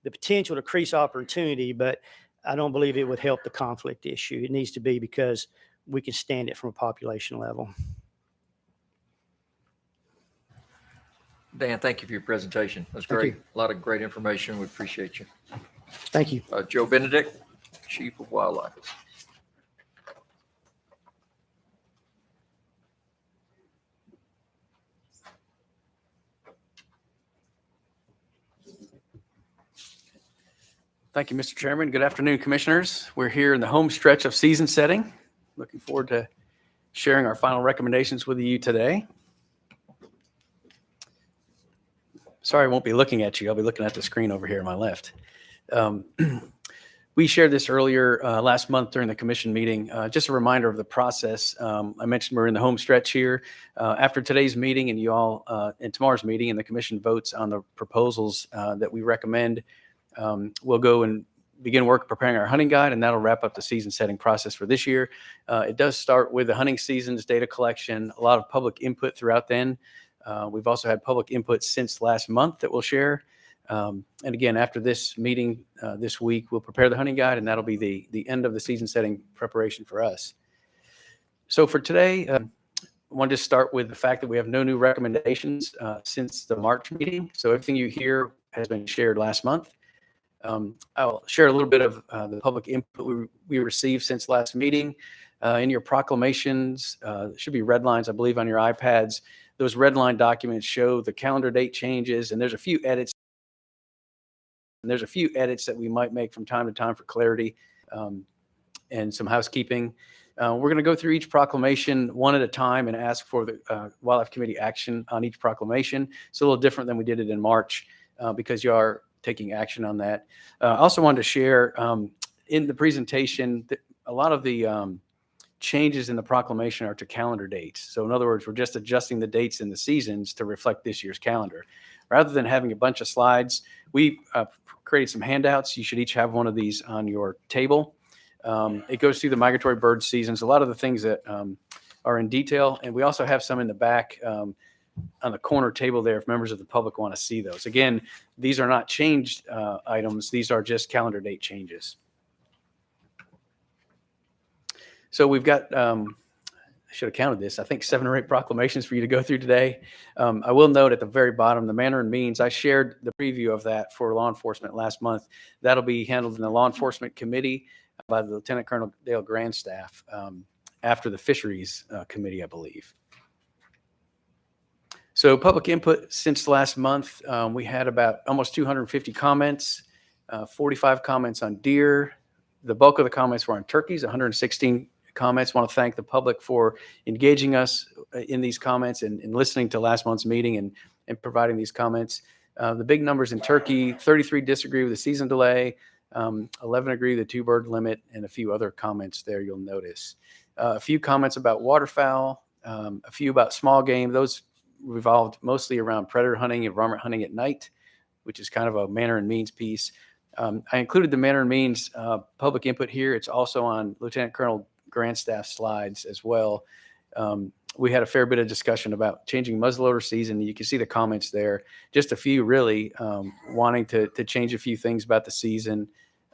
S8: the potential to increase opportunity, but I don't believe it would help the conflict issue. It needs to be because we can stand it from a population level.
S7: Dan, thank you for your presentation. That's
S8: Thank
S7: great.
S8: you.
S7: A lot of great information. We appreciate you.
S8: Thank you.
S7: Joe Benedict, Chief of Wildlife.
S14: Thank you, Mr. Chairman. Good afternoon, Commissioners. We're here in the home stretch of season setting. Looking forward to sharing our final recommendations with you today. Sorry, I won't be looking at you. I'll be looking at the screen over here on my left. We shared this earlier last month during the commission meeting. Just a reminder of the process. I mentioned we're in the home stretch here. After today's meeting and and tomorrow's meeting, and the commission votes on the proposals that we recommend, we'll go and begin work preparing our hunting guide, and that'll wrap up the season setting process for this year. It does start with the hunting seasons, data collection, a lot of public input throughout then. We've also had public input since last month that we'll share. And again, after this meeting this week, we'll prepare the hunting guide, and that'll be the end of the season setting preparation for us. So for today, I want to just start with the fact that we have no new recommendations since the March meeting. So everything you hear has been shared last month. I'll share a little bit of the public input we received since last meeting. In your proclamations, there should be red lines, I believe, on your iPads. Those red line documents show the calendar date changes, and there's a few edits. And there's a few edits that we might make from time to time for clarity and some housekeeping. We're going to go through each proclamation one at a time and ask for the Wildlife Committee action on each proclamation. It's a little different than we did it in March because you are taking action on that. I also wanted to share in the presentation that a lot of the changes in the proclamation are to calendar dates. So in other words, we're just adjusting the dates in the seasons to reflect this year's calendar. Rather than having a bunch of slides, we created some handouts. You should each have one of these on your table. It goes through the migratory bird seasons, a lot of the things that are in detail. And we also have some in the back on the corner table there if members of the public want to see those. Again, these are not changed items. These are just calendar date changes. So we've got, I should have counted this, I think 7 or 8 proclamations for you to go through today. I will note at the very bottom, the manner and means. I shared the preview of that for law enforcement last month. That'll be handled in the Law Enforcement Committee by the Lieutenant Colonel Dale Grandstaff after the Fisheries Committee, I believe. So public input since last month, we had about almost 250 comments, 45 comments on deer. The bulk of the comments were on turkeys, 116 comments. Want to thank the public for engaging us in these comments and listening to last month's meeting and providing these comments. The big numbers in turkey: 33 disagree with the season delay, 11 agree with the 2-bird limit, and a few other comments there you'll notice. A few comments about waterfowl, a few about small game. Those revolved mostly around predator hunting and varmint hunting at night, which is kind of a manner and means piece. I included the manner and means public input here. It's also on Lieutenant Colonel Grandstaff slides as well. We had a fair bit of discussion about changing muzzleloader season. You can see the comments there. Just a few really wanting to change a few things about the season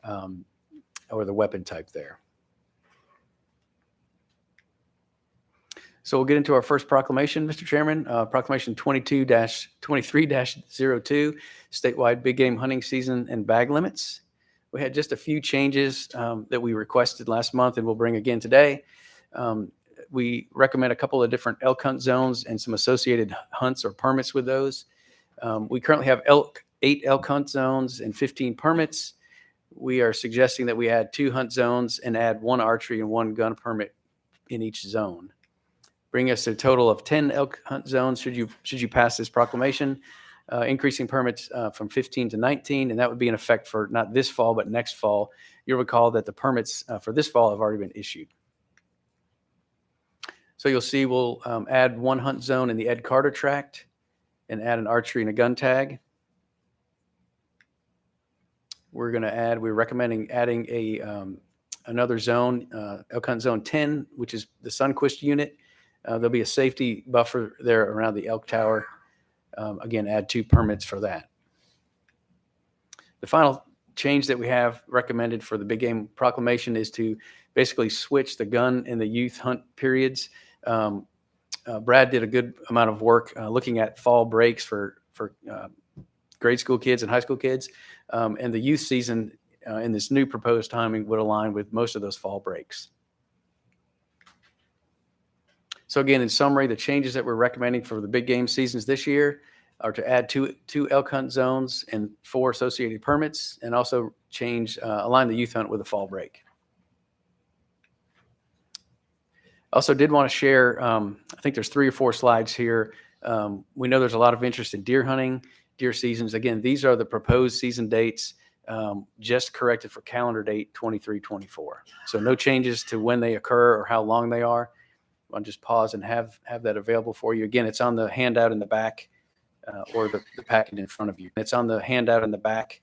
S14: or the weapon type there. So we'll get into our first proclamation, Mr. Chairman. Proclamation 22-23-02, statewide big game hunting season and bag limits. We had just a few changes that we requested last month and we'll bring again today. We recommend a couple of different elk hunt zones and some associated hunts or permits with those. We currently have 8 elk hunt zones and 15 permits. We are suggesting that we add 2 hunt zones and add 1 archery and 1 gun permit in each zone. Bring us to a total of 10 elk hunt zones should you pass this proclamation, increasing permits from 15 to 19, and that would be in effect for not this fall, but next fall. You'll recall that the permits for this fall have already been issued. So you'll see we'll add 1 hunt zone in the Ed Carter tract and add an archery and a gun tag. We're recommending adding another zone, elk hunt zone 10, which is the Sunquist unit. There'll be a safety buffer there around the elk tower. Again, add 2 permits for that. The final change that we have recommended for the big game proclamation is to basically switch the gun and the youth hunt periods. Brad did a good amount of work looking at fall breaks for grade school kids and high school kids. And the youth season in this new proposed timing would align with most of those fall breaks. So again, in summary, the changes that we're recommending for the big game seasons this year are to add two elk hunt zones and 4 associated permits, and also align the youth hunt with a fall break. Also did want to share, I think there's 3 or 4 slides here. We know there's a lot of interest in deer hunting, deer seasons. Again, these are the proposed season dates. just corrected for calendar date 23-24. So no changes to when they occur or how long they are. I'll just pause and have that available for you. Again, it's on the handout in the back or the packet in front of you. It's on the handout in the back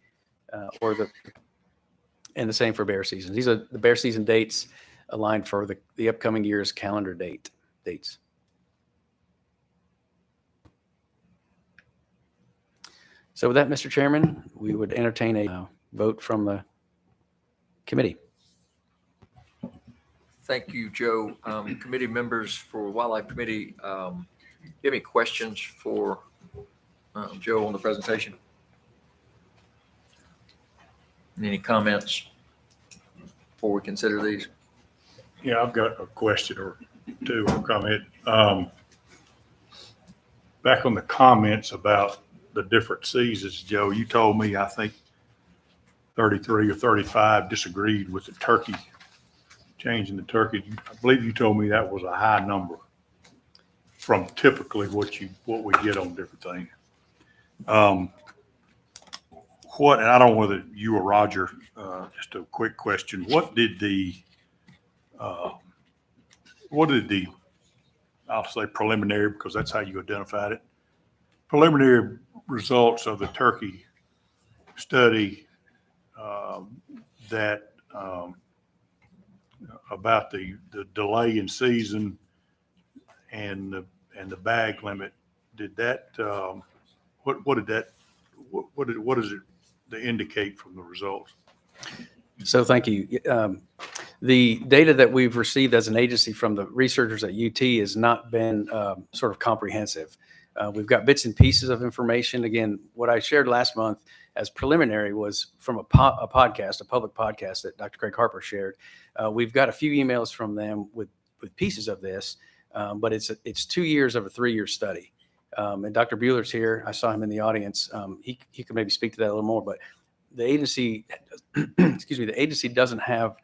S14: and the same for bear seasons. These are the bear season dates aligned for the upcoming year's calendar dates. So with that, Mr. Chairman, we would entertain a vote from the committee.
S7: Thank you, Joe. Committee members for Wildlife Committee, do you have any questions for Joe on the presentation? Any comments before we consider these?
S10: Yeah, I've got a question or two or comment. Back on the comments about the different seasons, Joe, you told me, I think 33 or 35 disagreed with the turkey, changing the turkey. I believe you told me that was a high number from typically what we get on different things. And I don't know whether you or Roger, just a quick question. What did the I'll say preliminary, because that's how you identified it, preliminary results of the turkey study that about the delay in season and the bag limit, did that what does it indicate from the results?
S14: So thank you. The data that we've received as an agency from the researchers at UT has not been sort of comprehensive. We've got bits and pieces of information. Again, what I shared last month as preliminary was from a podcast, a public podcast that Dr. Craig Harper shared. We've got a few emails from them with pieces of this, but it's 2 years of a 3-year study. And Dr. Bueller's here. I saw him in the audience. He could maybe speak to that a little more, but the agency, the agency doesn't have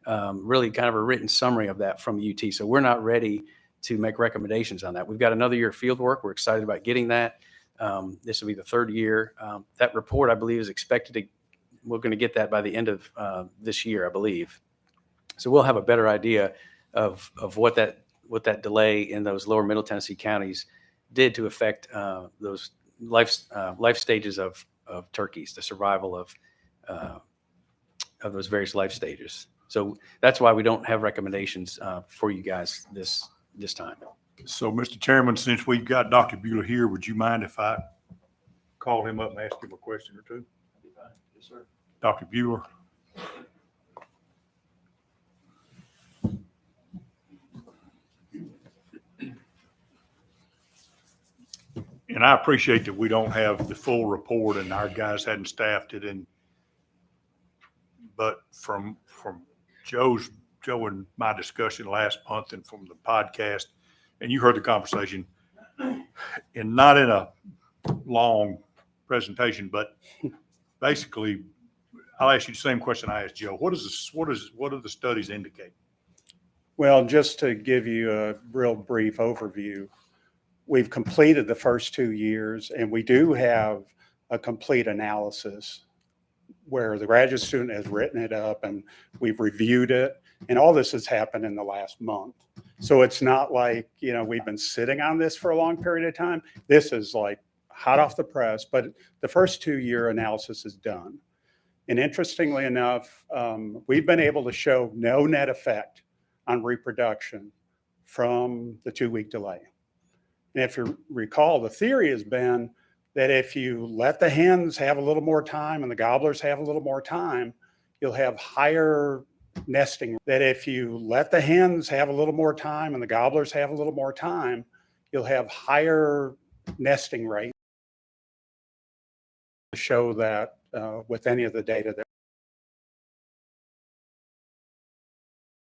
S14: really kind of a written summary of that from UT. So we're not ready to make recommendations on that. We've got another year of field work. We're excited about getting that. This will be the 3rd year. That report, I believe, is expected we're going to get that by the end of this year, I believe. So we'll have a better idea of what that delay in those lower Middle Tennessee counties did to affect those life stages of turkeys, the survival of those various life stages. So that's why we don't have recommendations for you guys this time.
S10: So, Mr. Chairman, since we've got Dr. Bueller here, would you mind if I call him up and ask him a question or two?
S7: Yes, sir.
S10: Dr. Bueller. And I appreciate that we don't have the full report and our guys hadn't staffed it. But from Joe and my discussion last month and from the podcast, and you heard the conversation, and not in a long presentation, but basically, I'll ask you the same question I asked Joe. What do the studies indicate?
S15: Well, just to give you a real brief overview, we've completed the first 2 years, and we do have a complete analysis where the graduate student has written it up and we've reviewed it. And all this has happened in the last month. So it's not like, we've been sitting on this for a long period of time. This is like hot off the press, but the first 2-year analysis is done. And interestingly enough, we've been able to show no net effect on reproduction from the 2-week delay. And if you recall, the theory has been that if you let the hens have a little more time and the gobblers have a little more time, you'll have higher nesting. That if you let the hens have a little more time and the gobblers have a little more time, you'll have higher nesting rate. To show that with any of the data that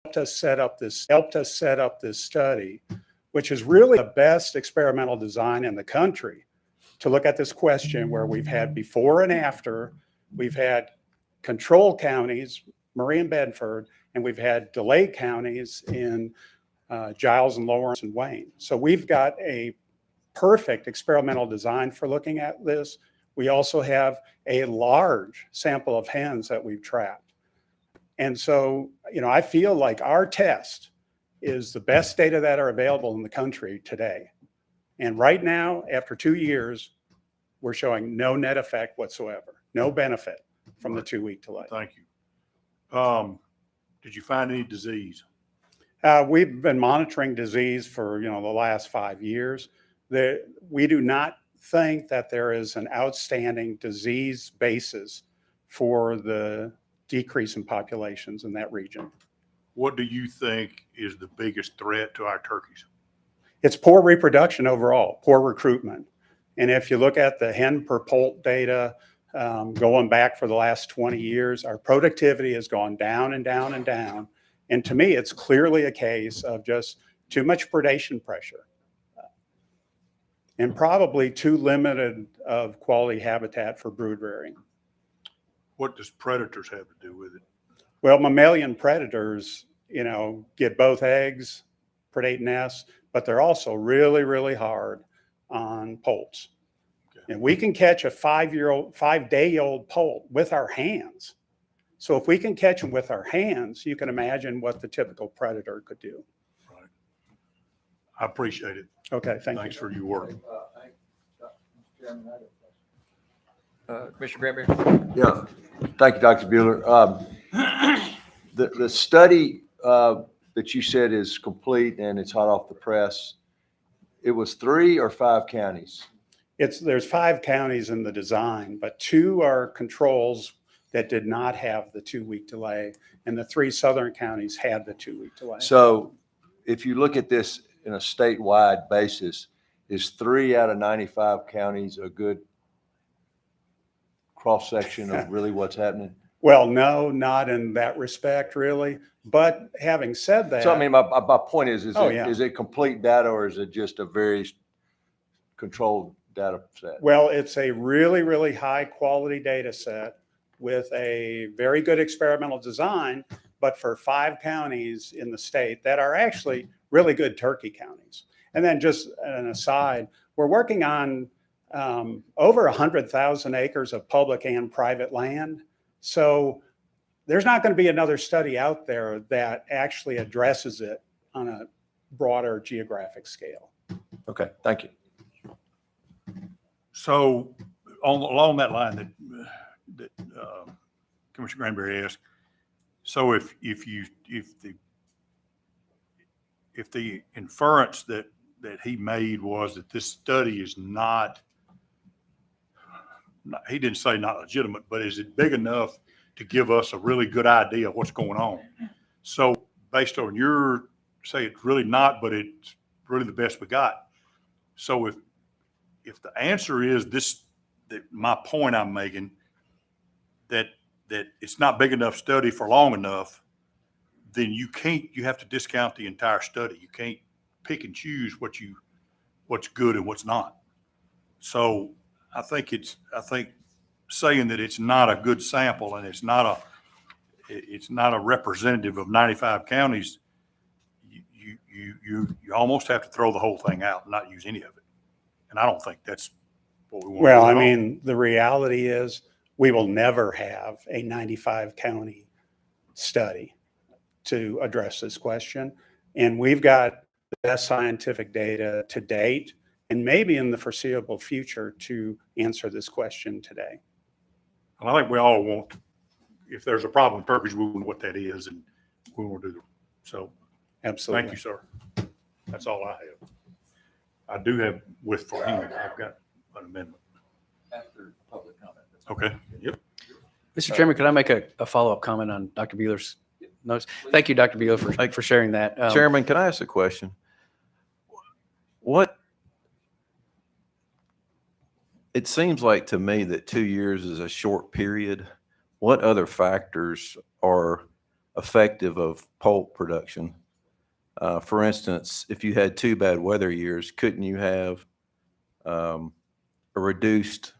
S15: helped us set up this study, which is really the best experimental design in the country to look at this question, where we've had before and after, we've had control counties, Murray and Bedford, and we've had delay counties in Giles and Lawrence and Wayne. So we've got a perfect experimental design for looking at this. We also have a large sample of hens that we've trapped. And so, I feel like our test is the best data that are available in the country today. And right now, after 2 years, we're showing no net effect whatsoever, no benefit from the 2-week delay.
S10: Thank you. Did you find any disease?
S15: We've been monitoring disease for, the last 5 years. We do not think that there is an outstanding disease basis for the decrease in populations in that region.
S10: What do you think is the biggest threat to our turkeys?
S15: It's poor reproduction overall, poor recruitment. And if you look at the hen per poult data, going back for the last 20 years, our productivity has gone down and down and down. And to me, it's clearly a case of just too much predation pressure and probably too limited of quality habitat for brood rearing.
S10: What does predators have to do with it?
S15: Well, mammalian predators, get both eggs, predate nests, but they're also really, really hard on poults. Okay. And we can catch a 5-day-old poult with our hands. So if we can catch them with our hands, you can imagine what the typical predator could do.
S10: Right. I appreciate it.
S15: Okay,
S10: Thanks for your work.
S7: Commissioner Granberry?
S11: Yeah, thank you, Dr. Bueller. The study that you said is complete and it's hot off the press, it was 3 or 5 counties?
S15: There's 5 counties in the design, but 2 are controls that did not have the 2-week delay, and the 3 southern counties had the 2-week delay.
S11: So if you look at this in a statewide basis, is 3 out of 95 counties a good cross-section of really what's happening?
S15: Well, no, not in that respect, really. But having said that.
S11: So, I mean, my point is
S15: yeah.
S11: Is it complete data or is it just a very controlled data set?
S15: Well, it's a really, really high quality data set with a very good experimental design, but for 5 counties in the state that are actually really good turkey counties. And then just an aside, we're working on over 100,000 acres of public and private land. So there's not going to be another study out there that actually addresses it on a broader geographic scale.
S11: Okay, thank you.
S10: So along that line that Commissioner Granberry asked, so if the inference that he made was that this study is not, he didn't say not legitimate, but is it big enough to give us a really good idea of what's going on? So based on your say it's really not, but it's really the best we got. So if the answer is this, that my point I'm making, that it's not big enough study for long enough, then you have to discount the entire study. You can't pick and choose what's good and what's not. So I think saying that it's not a good sample and it's not a representative of 95 counties, you almost have to throw the whole thing out and not use any of it. And I don't think that's what we want.
S15: Well, I mean, the reality is we will never have a 95 county study to address this question. And we've got the best scientific data to date and maybe in the foreseeable future to answer this question today.
S10: Well, I think we all want, if there's a problem with turkeys, we want what that is and we want to do it. So
S15: absolutely.
S10: Thank you, sir. That's all I have. I do have for him, I've got an amendment.
S7: After public comment.
S10: Okay. Yep.
S14: Mr. Chairman, could I make a follow-up comment on Dr. Bueller's notes? Thank you, Dr. Bueller, for sharing that.
S16: Chairman, can I ask a question? It seems like to me that 2 years is a short period. What other factors are effective of poult production? For instance, if you had 2 bad weather years, couldn't you have a reduced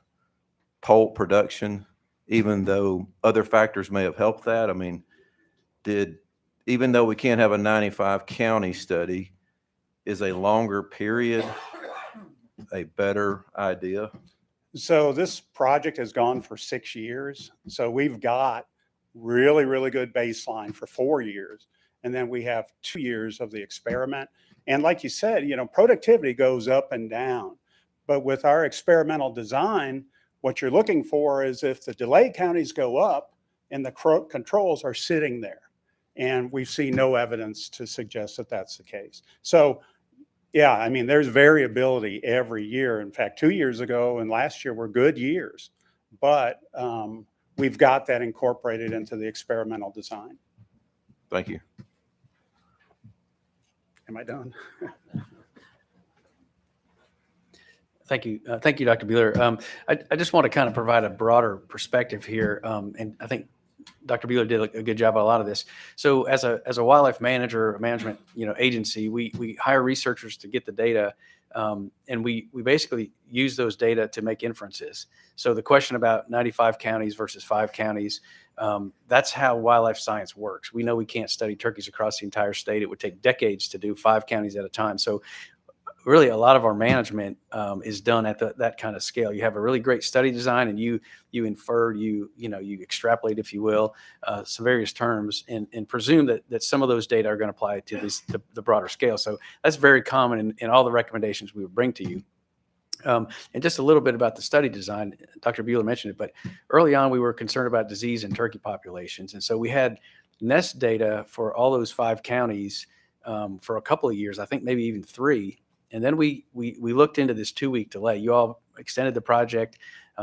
S16: poult production, even though other factors may have helped that? I mean, even though we can't have a 95 county study, is a longer period a better idea?
S15: So this project has gone for 6 years. So we've got really, really good baseline for 4 years. And then we have 2 years of the experiment. And like you said, productivity goes up and down. But with our experimental design, what you're looking for is if the delay counties go up and the controls are sitting there. And we've seen no evidence to suggest that that's the case. So yeah, I mean, there's variability every year. In fact, 2 years ago and last year were good years, but we've got that incorporated into the experimental design.
S16: Thank you.
S15: Am I done?
S14: Thank you. Thank you, Dr. Bueller. I just want to kind of provide a broader perspective here. And I think Dr. Bueller did a good job on a lot of this. So as a wildlife manager, management, agency, we hire researchers to get the data. And we basically use those data to make inferences. So the question about 95 counties versus 5 counties, that's how wildlife science works. We know we can't study turkeys across the entire state. It would take decades to do 5 counties at a time. So really a lot of our management is done at that kind of scale. You have a really great study design and you infer, you extrapolate, if you will, some various terms and presume that some of those data are going to apply to the broader scale. So that's very common in all the recommendations we would bring to you. And just a little bit about the study design, Dr. Bueller mentioned it, but early on we were concerned about disease in turkey populations. And so we had nest data for all those 5 counties for a couple of years, I think maybe even 3. And then we looked into this 2-week delay. You all extended the project.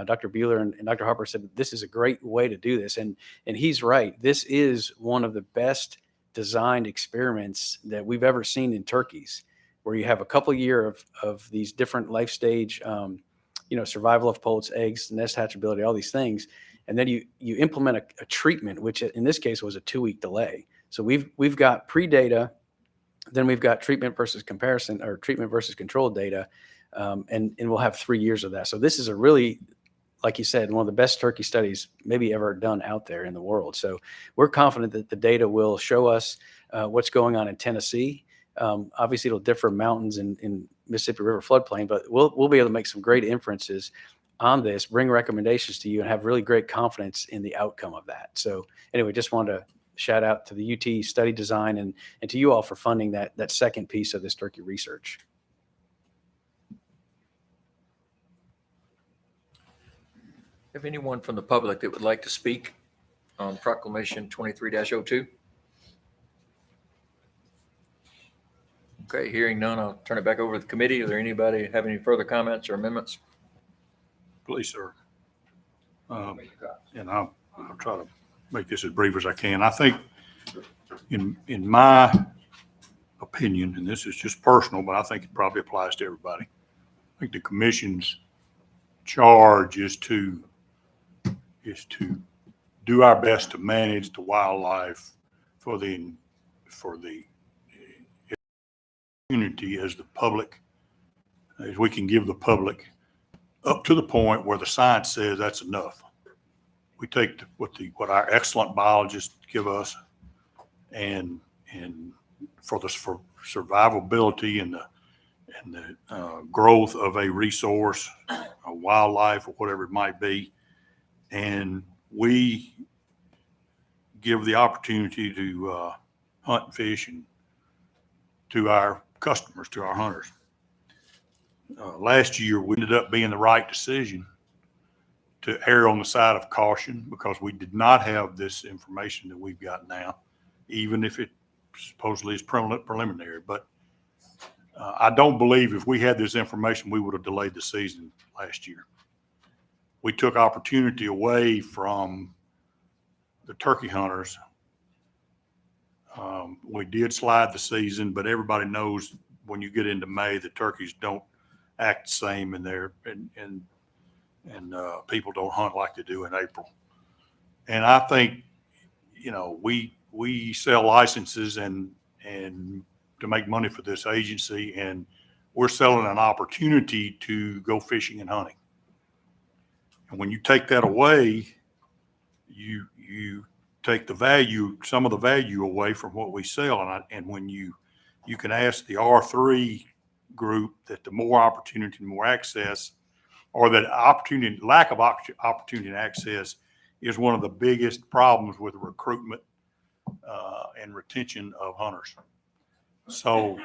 S14: Dr. Bueller and Dr. Harper said, this is a great way to do this. And he's right. This is one of the best designed experiments that we've ever seen in turkeys, where you have a couple year of these different life stage, survival of poults, eggs, nest hatchability, all these things. And then you implement a treatment, which in this case was a 2-week delay. So we've got pre-data. Then we've got treatment versus comparison or treatment versus control data, and we'll have 3 years of that. So this is a really, like you said, one of the best turkey studies maybe ever done out there in the world. So we're confident that the data will show us what's going on in Tennessee. Obviously, it'll differ mountains in Mississippi River floodplain, but we'll be able to make some great inferences on this, bring recommendations to you, and have really great confidence in the outcome of that. So anyway, just wanted to shout out to the UT study design and to you all for funding that second piece of this turkey research.
S7: Have anyone from the public that would like to speak on Proclamation 23-02? Okay, hearing none, I'll turn it back over to the committee. Is there anybody have any further comments or amendments?
S10: Please, sir. And I'll try to make this as brief as I can. I think in my opinion, and this is just personal, but I think it probably applies to everybody. I think the commission's charge is to do our best to manage the wildlife for the community as the public, as we can give the public up to the point where the science says that's enough. We take what our excellent biologists give us, and for survivability and the growth of a resource, a wildlife, or whatever it might be, and we give the opportunity to hunt and fish and to our customers, to our hunters. Last year, we ended up being the right decision to err on the side of caution because we did not have this information that we've got now, even if it supposedly is preliminary. But I don't believe if we had this information, we would have delayed the season last year. We took opportunity away from the turkey hunters. We did slide the season, but everybody knows when you get into May, the turkeys don't act the same in there, and people don't hunt like they do in April. And I think, we sell licenses and to make money for this agency, and we're selling an opportunity to go fishing and hunting. And when you take that away, you take the value, some of the value away from what we sell. And when you can ask the R3 group that the more opportunity, the more access, or that lack of opportunity and access is one of the biggest problems with recruitment and retention of hunters. So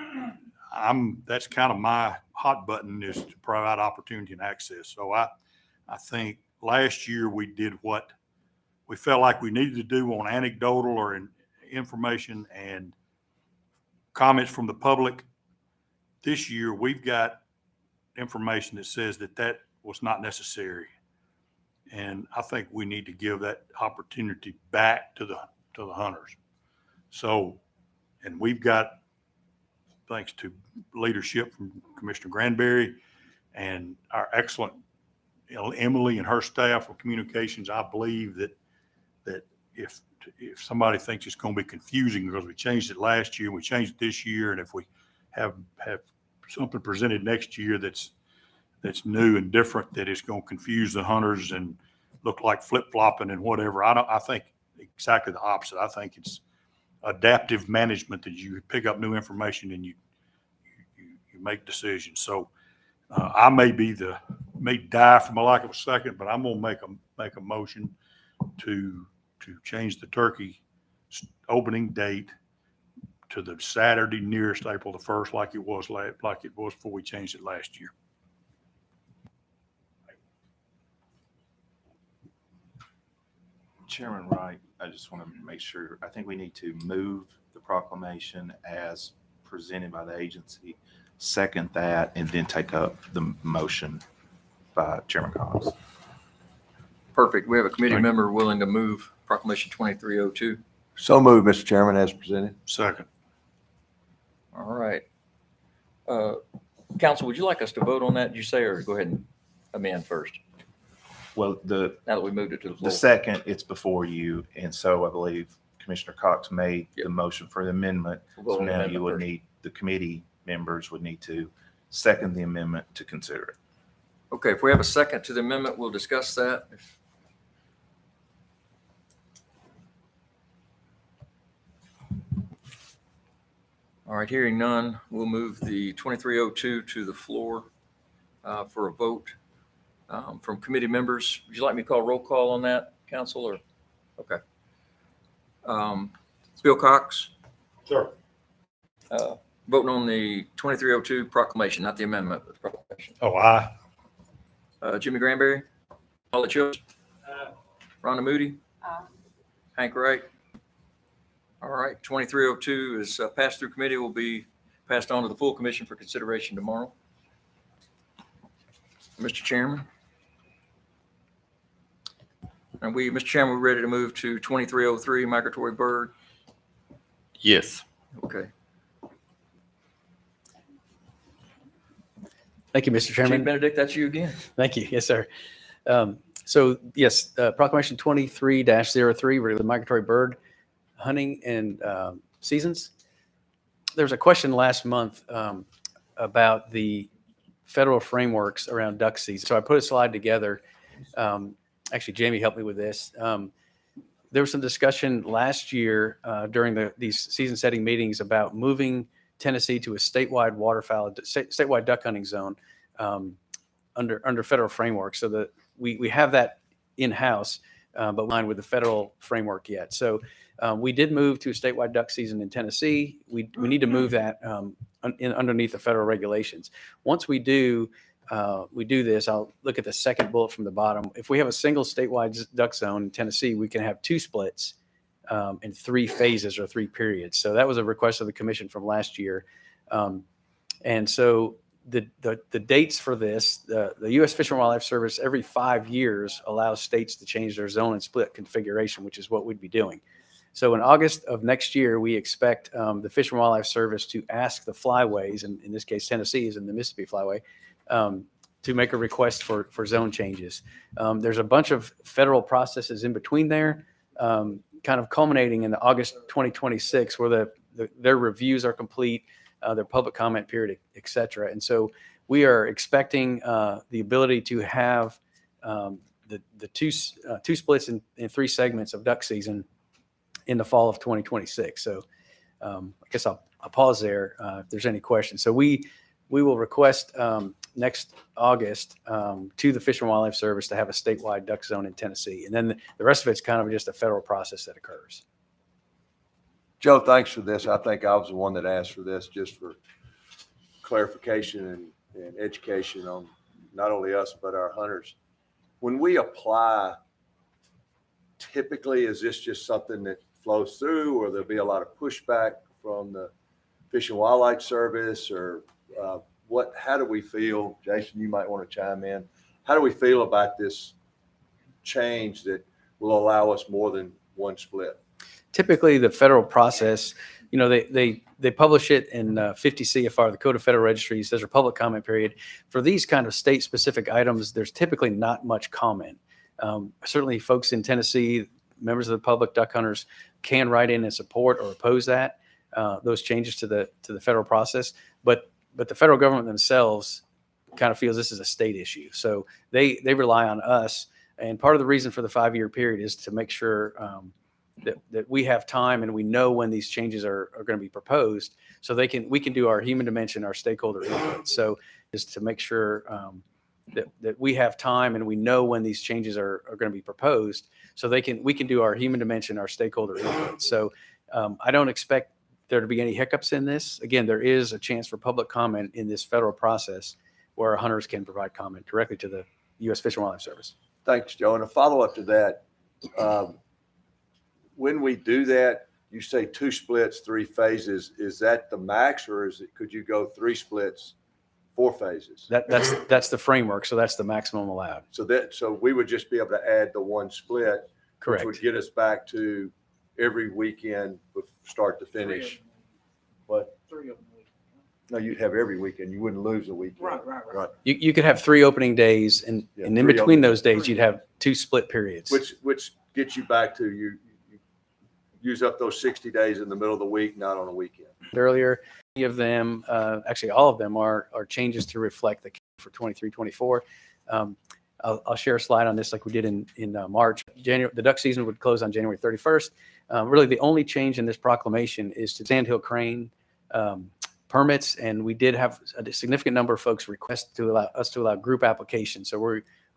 S10: that's kind of my hot button, is to provide opportunity and access. So I think last year we did what we felt like we needed to do on anecdotal or information and comments from the public. This year we've got information that says that was not necessary. And I think we need to give that opportunity back to the hunters. So, and we've got, thanks to leadership from Commissioner Granberry and our excellent Emily and her staff of communications, I believe that if somebody thinks it's going to be confusing because we changed it last year, we changed it this year, and if we have something presented next year that's new and different, that is going to confuse the hunters and look like flip-flopping and whatever, I think exactly the opposite. I think it's adaptive management, that you pick up new information and you make decisions. So I may die for my lack of a second, but I'm going to make a motion to change the turkey opening date to the Saturday nearest April the 1st, like it was before we changed it last year.
S17: Chairman Wright, I just want to make sure, I think we need to move the proclamation as presented by the agency, second that, and then take up the motion by Chairman Cox.
S7: Perfect. We have a committee member willing to move Proclamation 2302.
S11: So moved, Mr. Chairman, as presented.
S10: Second.
S7: All right. Council, would you like us to vote on that, did you say, or go ahead and amend first?
S17: Well,
S7: now that we moved it to the floor.
S17: The second, it's before you, and so I believe Commissioner Cox made the motion for the amendment. So now you would need, the committee members would need to second the amendment to consider it.
S7: Okay, if we have a second to the amendment, we'll discuss that. All right, hearing none, we'll move the 2302 to the floor for a vote from committee members. Would you like me to call roll call on that, Council, or? Okay. Bill Cox?
S10: Sure.
S7: Voting on the 2302 proclamation, not the amendment, but the proclamation.
S10: Oh, aye.
S7: Jimmy Granberry? Paula Childs? Rhonda Moody? Hank Wright? All right, 2302 is passed through committee, will be passed on to the full commission for consideration tomorrow. Mr. Chairman. And Mr. Chairman, we're ready to move to 2303, migratory bird.
S1: Yes.
S7: Okay.
S14: Thank you, Mr. Chairman.
S7: Chief Benedict, that's you again.
S14: Thank you. Yes, sir. So yes, Proclamation 23-03, the migratory bird hunting and seasons. There was a question last month about the federal frameworks around duck season. So I put a slide together. Actually, Jamie helped me with this. There was some discussion last year during these season setting meetings about moving Tennessee to a statewide statewide duck hunting zone under federal framework, so that we have that in-house, but aligned with the federal framework yet. So we did move to a statewide duck season in Tennessee. We need to move that underneath the federal regulations. Once we do this, I'll look at the second bullet from the bottom. If we have a single statewide duck zone in Tennessee, we can have 2 splits in 3 phases or 3 periods. So that was a request of the commission from last year. And so the dates for this, the U.S. Fish and Wildlife Service every 5 years allows states to change their zone and split configuration, which is what we'd be doing. So in August of next year, we expect the Fish and Wildlife Service to ask the flyways, and in this case, Tennessee is in the Mississippi Flyway, to make a request for zone changes. There's a bunch of federal processes in between there, kind of culminating in the August 2026, where their reviews are complete, their public comment period, et cetera. And so we are expecting the ability to have the two splits in 3 segments of duck season in the fall of 2026. So I guess I'll pause there if there's any questions. So we will request next August to the Fish and Wildlife Service to have a statewide duck zone in Tennessee. And then the rest of it's kind of just a federal process that occurs.
S11: Joe, thanks for this. I think I was the one that asked for this just for clarification and education on not only us, but our hunters. When we apply, typically, is this just something that flows through, or there'll be a lot of pushback from the Fish and Wildlife Service, or how do we feel? Jason, you might want to chime in. How do we feel about this change that will allow us more than one split?
S14: Typically, the federal process, they publish it in 50 CFR, the Code of Federal Registries. There's a public comment period. For these kind of state-specific items, there's typically not much comment. Certainly, folks in Tennessee, members of the public, duck hunters, can write in and support or oppose that, those changes to the federal process. But the federal government themselves kind of feels this is a state issue. So they rely on us. And part of the reason for the 5-year period is to make sure that we have time and we know when these changes are going to be proposed, so we can do our human dimension, our stakeholder input. So is to make sure that we have time and we know when these changes are going to be proposed, so we can do our human dimension, our stakeholder input. So I don't expect there to be any hiccups in this. Again, there is a chance for public comment in this federal process where our hunters can provide comment directly to the U.S. Fish and Wildlife Service.
S11: Thanks, Joe. And a follow-up to that, when we do that, you say 2 splits, 3 phases. Is that the max, or could you go 3 splits, 4 phases?
S14: That's the framework. So that's the maximum allowed.
S11: So we would just be able to add the 1 split,
S14: Correct.
S11: which would get us back to every weekend with start to finish. What?
S12: 3 of them.
S11: No, you'd have every weekend. You wouldn't lose a weekend. Right.
S14: You could have 3 opening days, and in
S11: 3
S14: between
S11: opening
S14: those days, you'd have 2 split periods.
S11: Which gets you back to you use up those 60 days in the middle of the week, not on a weekend.
S14: Earlier, many of them, actually all of them are changes to reflect the for 23-24. I'll share a slide on this like we did in March. The duck season would close on January 31st. Really, the only change in this proclamation is to sandhill crane permits, and we did have a significant number of folks request to allow group applications. So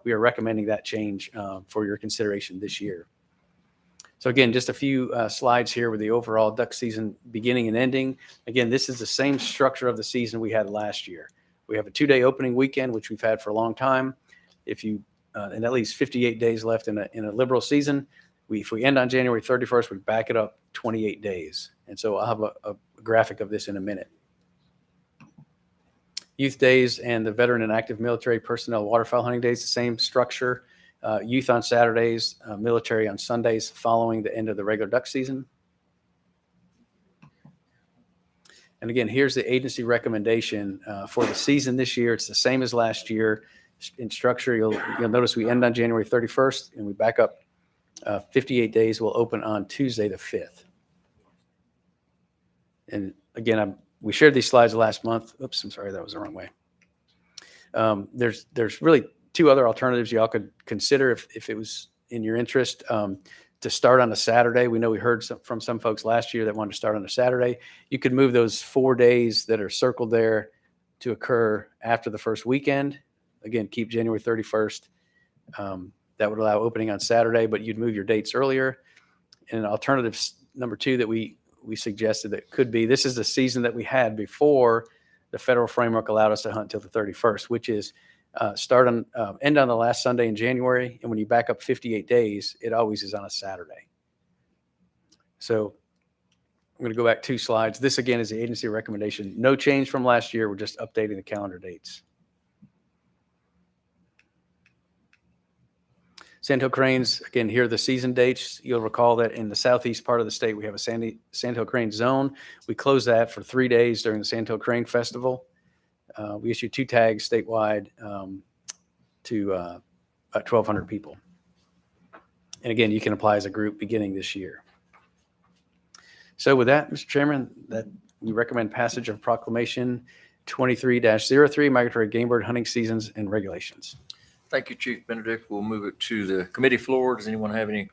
S14: we are recommending that change for your consideration this year. So again, just a few slides here with the overall duck season beginning and ending. Again, this is the same structure of the season we had last year. We have a 2-day opening weekend, which we've had for a long time. And at least 58 days left in a liberal season. If we end on January 31st, we back it up 28 days. And so I'll have a graphic of this in a minute. Youth days and the veteran and active military personnel waterfowl hunting days, the same structure. Youth on Saturdays, military on Sundays following the end of the regular duck season. And again, here's the agency recommendation for the season this year. It's the same as last year. In structure, you'll notice we end on January 31st and we back up 58 days. We'll open on Tuesday the 5th. And again, we shared these slides last month. Oops, I'm sorry, that was the wrong way. There's really 2 other alternatives y'all could consider if it was in your interest. To start on a Saturday. We know we heard from some folks last year that wanted to start on a Saturday. You could move those 4 days that are circled there to occur after the first weekend. Again, keep January 31st. That would allow opening on Saturday, but you'd move your dates earlier. And alternative number 2 that we suggested that could be, this is the season that we had before the federal framework allowed us to hunt till the 31st, which is end on the last Sunday in January. And when you back up 58 days, it always is on a Saturday. So I'm going to go back 2 slides. This again is the agency recommendation. No change from last year. We're just updating the calendar dates. Sandhill cranes, again, here are the season dates. You'll recall that in the southeast part of the state, we have a Sandhill crane zone. We close that for 3 days during the Sandhill Crane Festival. We issue 2 tags statewide to about 1,200 people. And again, you can apply as a group beginning this year. So with that, Mr. Chairman, that we recommend passage of Proclamation 23-03, Migratory Game Bird Hunting Seasons and Regulations.
S7: Thank you, Chief Benedict. We'll move it to the committee floor. Does anyone have any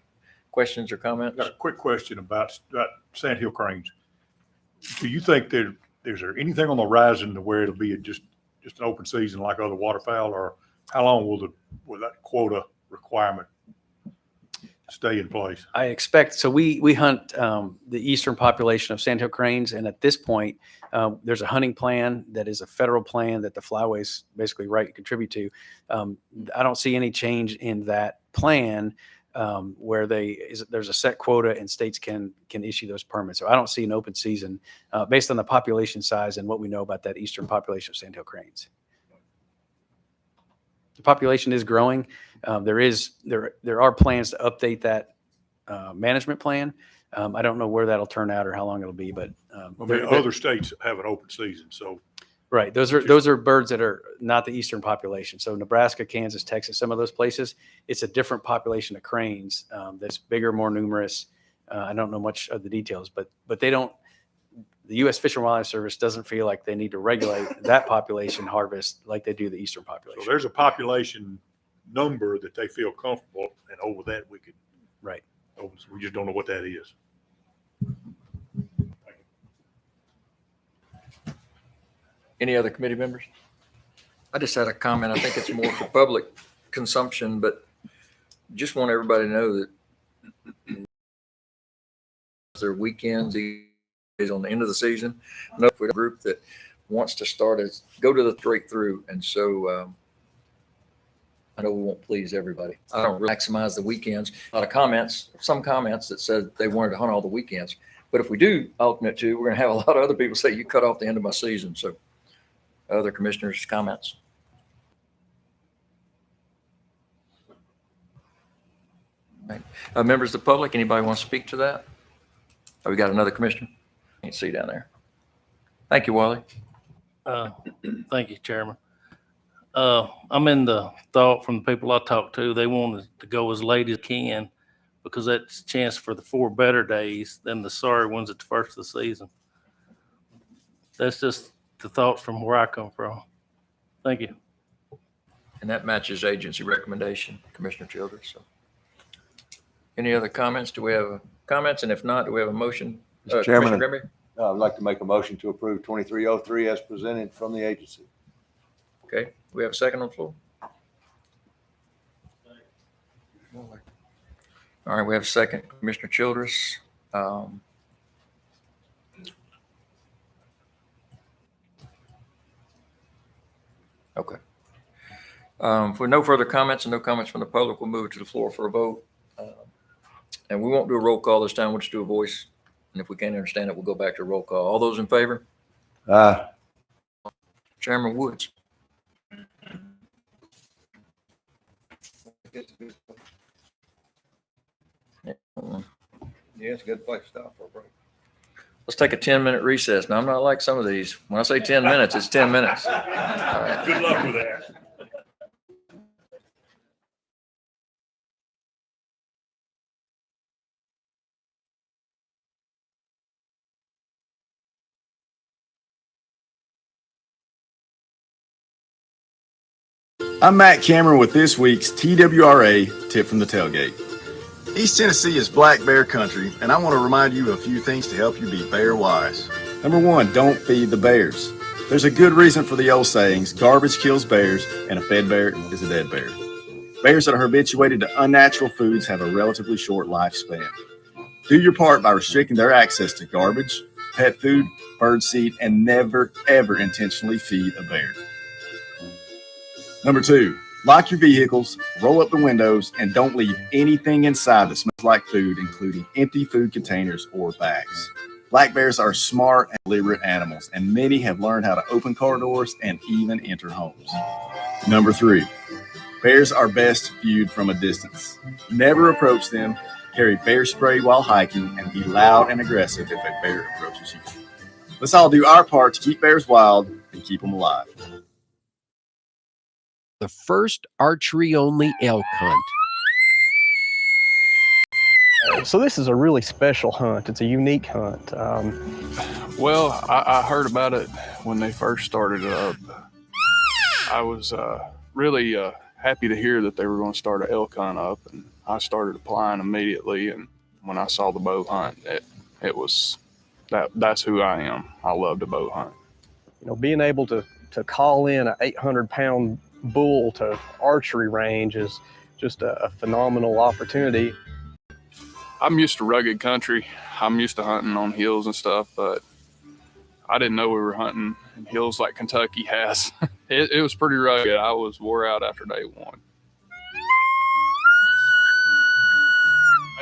S7: questions or comments?
S10: Got a quick question about sandhill cranes. Do you think is there anything on the horizon to where it'll be just just an open season like other waterfowl, or how long will that quota requirement stay in place?
S14: I expect, so we hunt the eastern population of sandhill cranes, and at this point, there's a hunting plan that is a federal plan that the flyways basically contribute to. I don't see any change in that plan where there's a set quota and states can issue those permits. So I don't see an open season based on the population size and what we know about that eastern population of sandhill cranes. The population is growing. There are plans to update that management plan. I don't know where that'll turn out or how long it'll be, but
S10: other states have an open season, so.
S14: Right. Those are birds that are not the eastern population. So Nebraska, Kansas, Texas, some of those places, it's a different population of cranes that's bigger, more numerous. I don't know much of the details, but they don't. The U.S. Fish and Wildlife Service doesn't feel like they need to regulate that population harvest like they do the eastern population.
S10: So there's a population number that they feel comfortable, and over that we could.
S14: Right.
S10: We just don't know what that is.
S7: Any other committee members? I just had a comment. I think it's more for public consumption, but just want everybody to know that their weekends is on the end of the season. I know we have a group that wants to go to the straight through. And so I know we won't please everybody. I don't really maximize the weekends. A lot of comments, some comments that said they wanted to hunt all the weekends. But if we do alternate two, we're going to have a lot of other people say you cut off the end of my season. So other commissioners' comments. Right. Members of the public, anybody want to speak to that? Oh, we got another commissioner. You can see down there. Thank you, Wally.
S18: Thank you, Chairman. I'm in the thought from the people I talked to, they wanted to go as late as can because that's a chance for the 4 better days than the sorry ones at the first of the season. That's just the thoughts from where I come from. Thank you.
S7: And that matches agency recommendation, Commissioner Childers. So, any other comments? Do we have comments? And if not, do we have a motion?
S11: Mr. Chairman,
S7: Commissioner Grimby?
S11: I'd like to make a motion to approve 2303 as presented from the agency.
S7: Okay, we have a second on the floor. All right, we have a second, Commissioner Childers. Okay. For no further comments and no comments from the public, we'll move to the floor for a vote. And we won't do a roll call this time. We'll just do a voice. And if we can't understand it, we'll go back to a roll call. All those in favor?
S11: Aye.
S7: Chairman Woods.
S11: Yeah, it's a good place to stop for a break.
S7: Let's take a 10-minute recess. Now, I'm not like some of these. When I say 10 minutes, it's 10 minutes. All right.
S10: Good luck with that.
S19: I'm Matt Cameron with this week's TWRA Tip from the Tailgate. East Tennessee is black bear country, and I want to remind you of a few things to help you be bear wise. Number 1, don't feed the bears. There's a good reason for the old sayings, garbage kills bears, and a fed bear is a dead bear. Bears that are habituated to unnatural foods have a relatively short lifespan. Do your part by restricting their access to garbage, pet food, birdseed, and never, ever intentionally feed a bear. Number 2, lock your vehicles, roll up the windows, and don't leave anything inside that smells like food, including empty food containers or bags. Black bears are smart and deliberate animals, and many have learned how to open car doors and even enter homes. Number 3, bears are best viewed from a distance. Never approach them, carry bear spray while hiking, and be loud and aggressive if a bear approaches you. Let's all do our part to keep bears wild and keep them alive.
S20: The first archery-only elk hunt.
S3: So this is a really special hunt. It's a unique hunt.
S21: Well, I heard about it when they first started it up. I was really happy to hear that they were going to start an elk hunt up, and I started applying immediately. And when I saw the bow hunt, it was that's who I am. I love to bow hunt.
S3: You know, being able to to call in a 800-pound bull to archery range is just a phenomenal opportunity.
S21: I'm used to rugged country. I'm used to hunting on hills and stuff, but I didn't know we were hunting in hills like Kentucky has. It was pretty rugged. I was wore out after day one.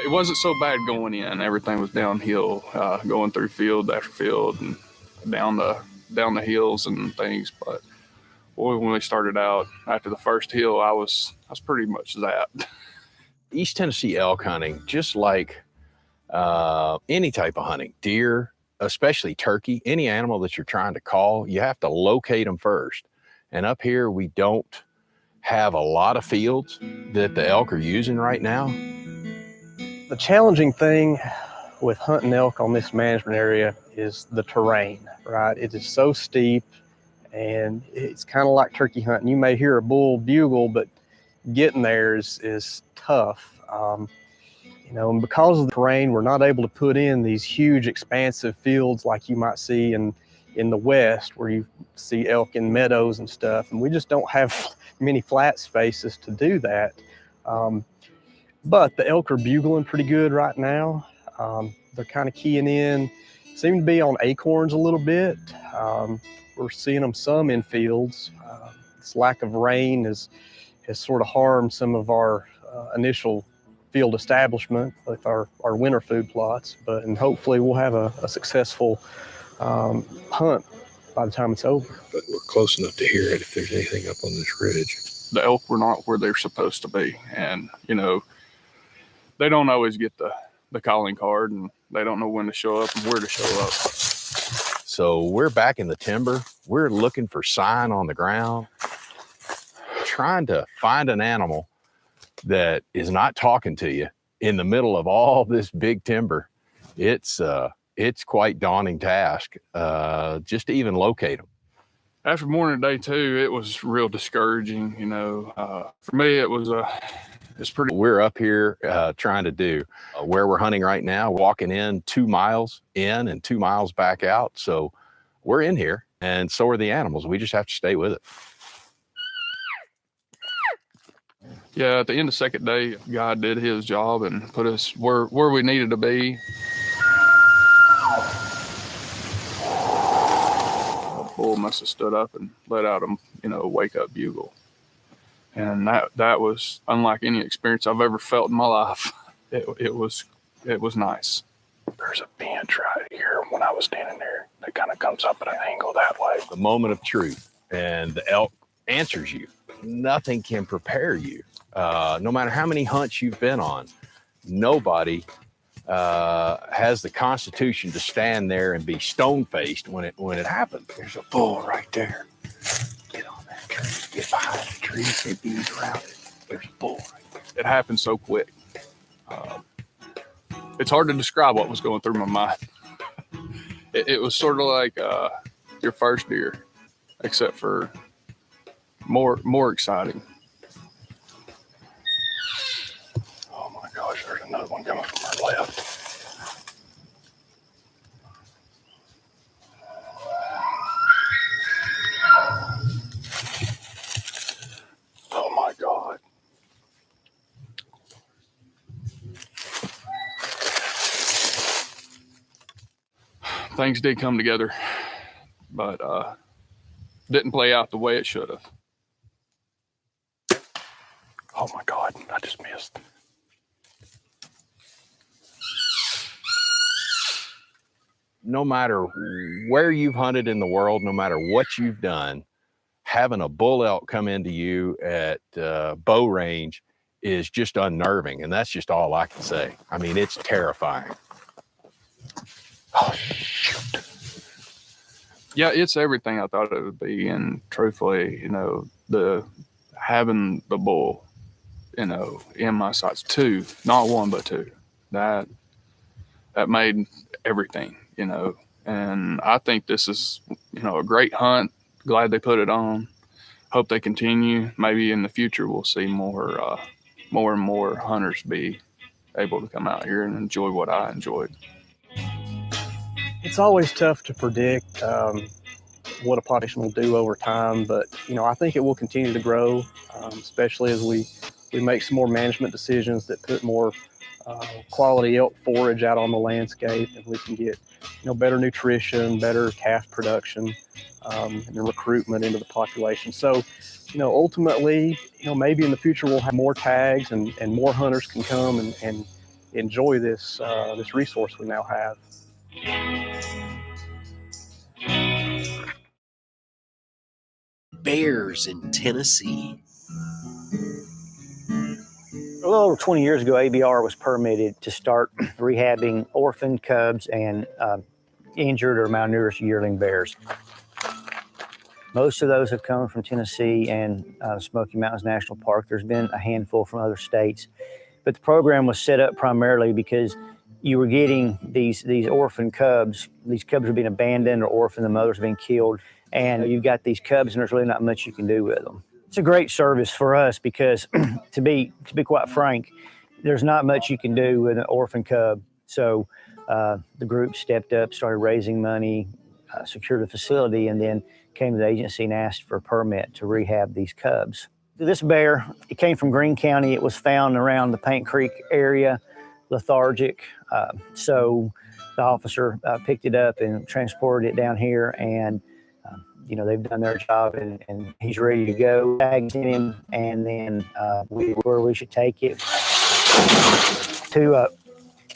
S21: It wasn't so bad going in. Everything was downhill, going through field after field and down the hills and things. But boy, when we started out after the first hill, I was pretty much zapped.
S2: East Tennessee elk hunting, just like any type of hunting, deer, especially turkey, any animal that you're trying to call, you have to locate them first. And up here, we don't have a lot of fields that the elk are using right now.
S3: The challenging thing with hunting elk on this management area is the terrain, right? It is so steep and it's kind of like turkey hunting. You may hear a bull bugle, but getting there is tough. And because of the terrain, we're not able to put in these huge expansive fields like you might see in the West, where you see elk in meadows and stuff. And we just don't have many flat spaces to do that. But the elk are bugling pretty good right now. They're kind of keying in, seem to be on acorns a little bit. We're seeing them some in fields. This lack of rain has sort of harmed some of our initial field establishment with our winter food plots, and hopefully we'll have a successful hunt by the time it's over.
S2: But we're close enough to hear it if there's anything up on this ridge.
S21: The elk were not where they're supposed to be. And, they don't always get the calling card, and they don't know when to show up and where to show up.
S2: So we're back in the timber. We're looking for sign on the ground, trying to find an animal that is not talking to you in the middle of all this big timber. It's quite daunting task just to even locate them.
S21: After morning day two, it was real discouraging. For me, it's pretty.
S2: We're up here trying to do where we're hunting right now, walking in 2 miles in and 2 miles back out. So we're in here, and so are the animals. We just have to stay with it.
S21: Yeah, at the end of second day, God did his job and put us where we needed to be. The bull must have stood up and let out a wake up bugle. And that was unlike any experience I've ever felt in my life. It was nice.
S2: There's a bench right here when I was standing there that kind of comes up at an angle that way. The moment of truth, and the elk answers you. Nothing can prepare you. No matter how many hunts you've been on, nobody has the constitution to stand there and be stone-faced when it happens. There's a bull right there. Get on that tree. Get behind the tree. They beat around it. There's a bull right there.
S21: It happened so quick. It's hard to describe what was going through my mind. It was sort of like your first deer, except for more exciting.
S2: Oh my gosh, there's another one coming from our left. Oh my God.
S21: Things did come together, but didn't play out the way it should have.
S2: Oh my God, I just missed. No matter where you've hunted in the world, no matter what you've done, having a bull elk come into you at bow range is just unnerving. And that's just all I can say. I mean, it's terrifying. Oh, shoot.
S21: Yeah, it's everything I thought it would be. And truthfully, having the bull, in my sights, 2, not 1, but 2, that made everything, and I think this is, a great hunt. Glad they put it on. Hope they continue. Maybe in the future, we'll see more and more hunters be able to come out here and enjoy what I enjoyed.
S3: It's always tough to predict
S4: what a population will do over time. But, I think it will continue to grow, especially as we make some more management decisions that put more quality elk forage out on the landscape, and we can get, better nutrition, better calf production, and then recruitment into the population. So, ultimately, maybe in the future we'll have more tags and more hunters can come and enjoy this resource we now have.
S20: Bears in Tennessee.
S8: A little over 20 years ago, ABR was permitted to start rehabbing orphaned cubs and injured or malnourished yearling bears. Most of those have come from Tennessee and Smoky Mountains National Park. There's been a handful from other states. But the program was set up primarily because you were getting these orphan cubs. These cubs were being abandoned or orphaned, the mothers being killed. And you've got these cubs and there's really not much you can do with them. It's a great service for us because to be quite frank, there's not much you can do with an orphan cub. So the group stepped up, started raising money, secured a facility, and then came to the agency and asked for a permit to rehab these cubs. This bear, it came from Greene County. It was found around the Paint Creek area, lethargic. So the officer picked it up and transported it down here, and they've done their job, and he's ready to go. Tags in him, and then where we should take it to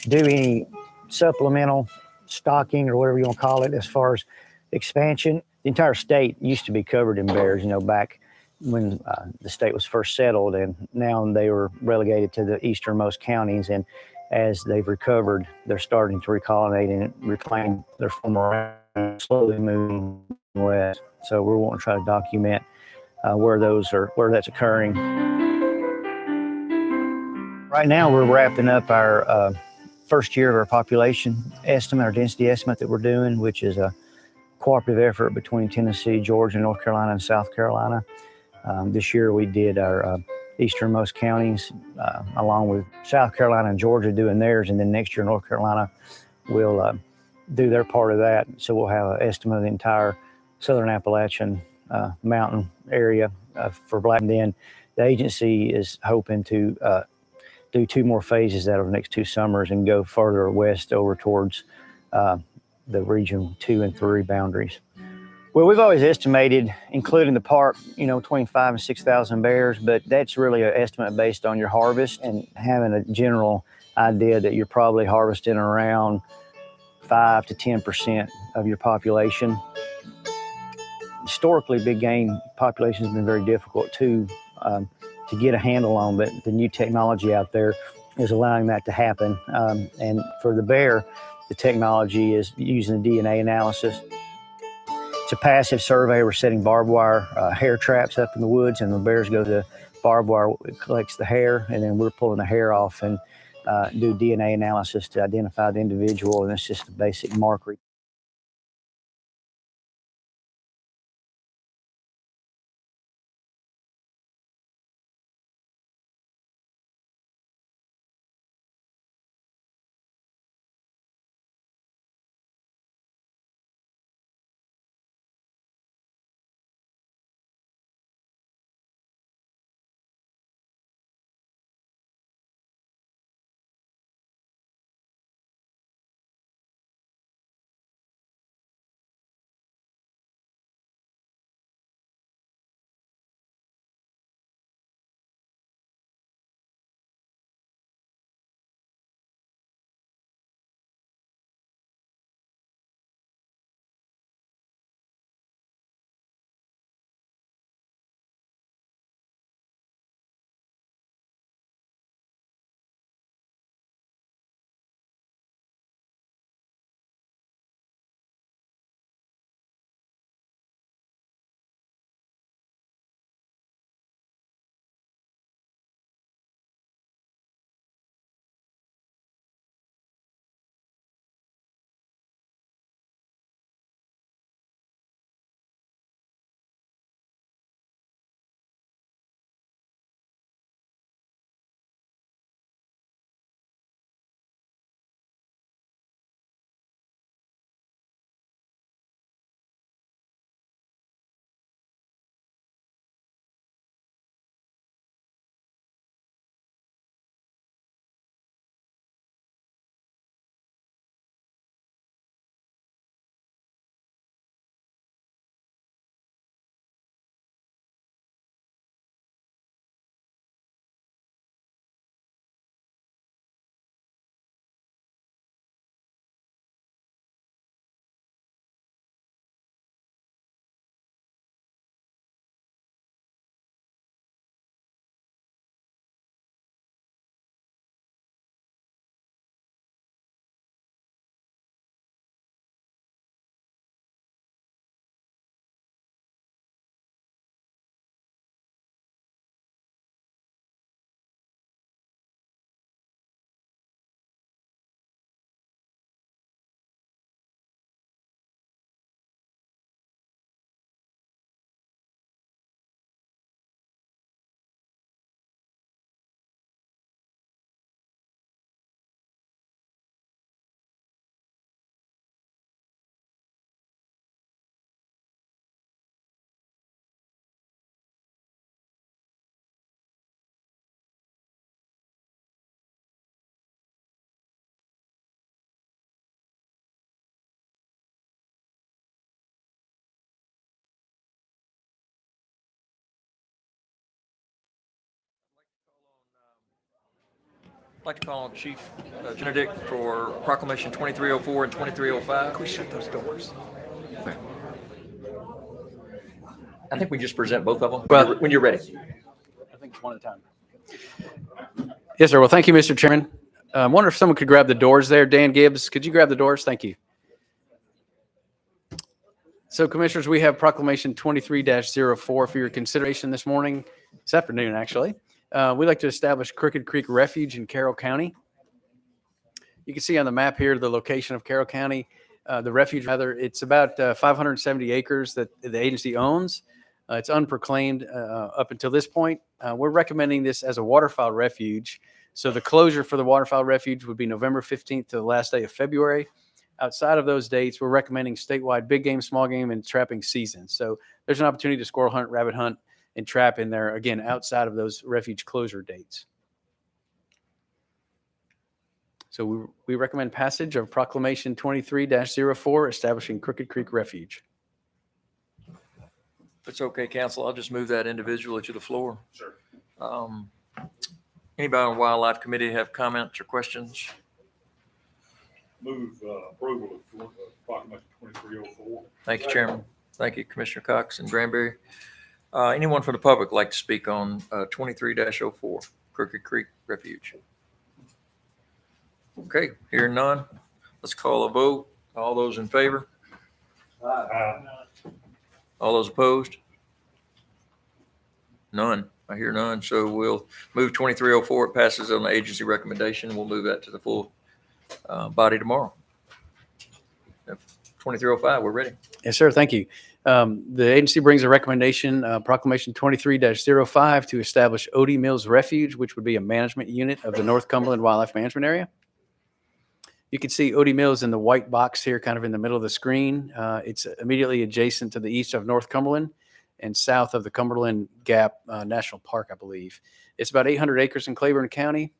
S8: do any supplemental stocking or whatever you want to call it as far as expansion. The entire state used to be covered in bears, back when the state was first settled, and now they were relegated to the easternmost counties. And as they've recovered, they're starting to recolonate and reclaim their former land, slowly moving west. So we're wanting to try to document where that's occurring. Right now, we're wrapping up our first year of our population estimate, our density estimate that we're doing, which is a cooperative effort between Tennessee, Georgia, North Carolina, and South Carolina. This year we did our easternmost counties, along with South Carolina and Georgia doing theirs, and then next year North Carolina will do their part of that. So we'll have an estimate of the entire southern Appalachian mountain area for black. And then the agency is hoping to do 2 more phases out over the next 2 summers and go further west over towards the region 2 and 3 boundaries. Well, we've always estimated, including the park, between 5,000 and 6,000 bears, but that's really an estimate based on your harvest and having a general idea that you're probably harvesting around 5 to 10% of your population. Historically, big game population has been very difficult to get a handle on, but the new technology out there is allowing that to happen. And for the bear, the technology is using the DNA analysis. It's a passive survey. We're setting barbed wire hair traps up in the woods, and the bears go to the barbed wire, it collects the hair, and then we're pulling the hair off and do DNA analysis to identify the individual, and it's just a basic marker.
S7: I'd like to call on Chief Benedict for Proclamation 2304 and 2305.
S3: Can we shut those doors?
S7: I think we just present both of them
S14: Well-
S7: when you're ready.
S14: I think it's one at a time. Yes, sir. Well, thank you, Mr. Chairman. I wonder if someone could grab the doors there. Dan Gibbs, could you grab the doors? Thank you. So, Commissioners, we have Proclamation 23-04 for your consideration this morning, this afternoon, actually. We'd like to establish Crooked Creek Refuge in Carroll County. You can see on the map here the location of Carroll County, the refuge, rather. It's about 570 acres that the agency owns. It's unproclaimed up until this point. We're recommending this as a waterfowl refuge. So the closure for the waterfowl refuge would be November 15th to the last day of February. Outside of those dates, we're recommending statewide big game, small game, and trapping season. So there's an opportunity to squirrel hunt, rabbit hunt, and trap in there, again, outside of those refuge closure dates. So we recommend passage of Proclamation 23-04, establishing Crooked Creek Refuge.
S7: If it's okay, Council, I'll just move that individually to the floor.
S10: Sure.
S7: Anybody on Wildlife Committee have comments or questions?
S10: Move approval of Proclamation 2304.
S7: Thank you, Chairman. Thank you, Commissioner Cox and Granberry. Anyone from the public like to speak on 23-04, Crooked Creek Refuge? Okay, hearing none, let's call a vote. All those in favor? All those opposed? None. I hear none. So we'll move 2304. It passes on the agency recommendation. We'll move that to the full body tomorrow. 2305, we're ready.
S14: Yes, sir. Thank you. The agency brings a recommendation, Proclamation 23-05, to establish Otey Mills Refuge, which would be a management unit of the North Cumberland Wildlife Management Area. You can see Otey Mills in the white box here, kind of in the middle of the screen. It's immediately adjacent to the east of North Cumberland and south of the Cumberland Gap National Park, I believe. It's about 800 acres in Claiborne County.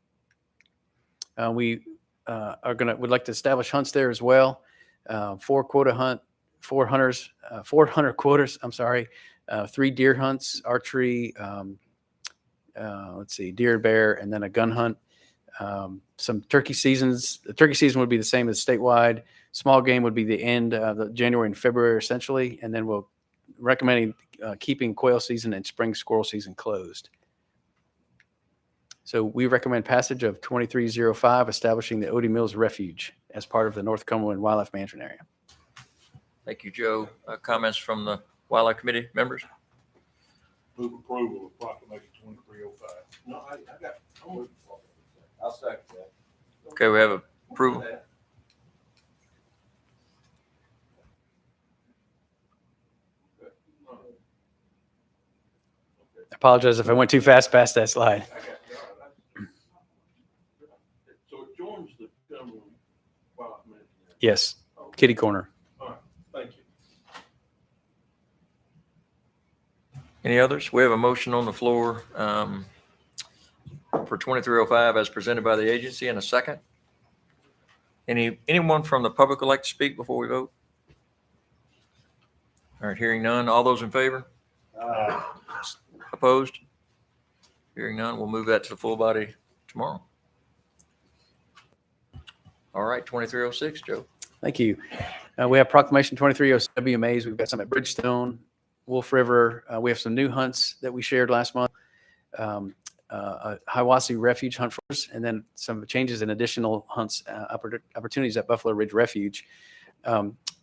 S14: We would like to establish hunts there as well. 400 quotas, 3 deer hunts, archery, deer and bear, and then a gun hunt. Some turkey seasons. The turkey season would be the same as statewide. Small game would be the end of the January and February, essentially. And then we'll recommending keeping quail season and spring squirrel season closed. So we recommend passage of 2305, establishing the Otey Mills Refuge as part of the North Cumberland Wildlife Management Area.
S7: Thank you, Joe. Comments from the Wildlife Committee members?
S10: Move approval of Proclamation 2305. No,
S11: I'll second that.
S7: Okay, we have approval.
S14: I apologize if I went too fast past that slide.
S10: So it joins the Cumberland Wildlife Management Area.
S14: Yes, kitty corner.
S10: All right, thank you.
S7: Any others? We have a motion on the floor for 2305 as presented by the agency, and a second. Anyone from the public would like to speak before we vote? All right, hearing none. All those in favor? Opposed? Hearing none, we'll move that to the full body tomorrow. All right, 2306, Joe.
S14: Thank you. We have Proclamation 2306 WMAs. We've got some at Bridgestone, Wolf River. We have some new hunts that we shared last month. Hiwassee Refuge hunt for us, and then some changes in additional hunts, opportunities at Buffalo Ridge Refuge.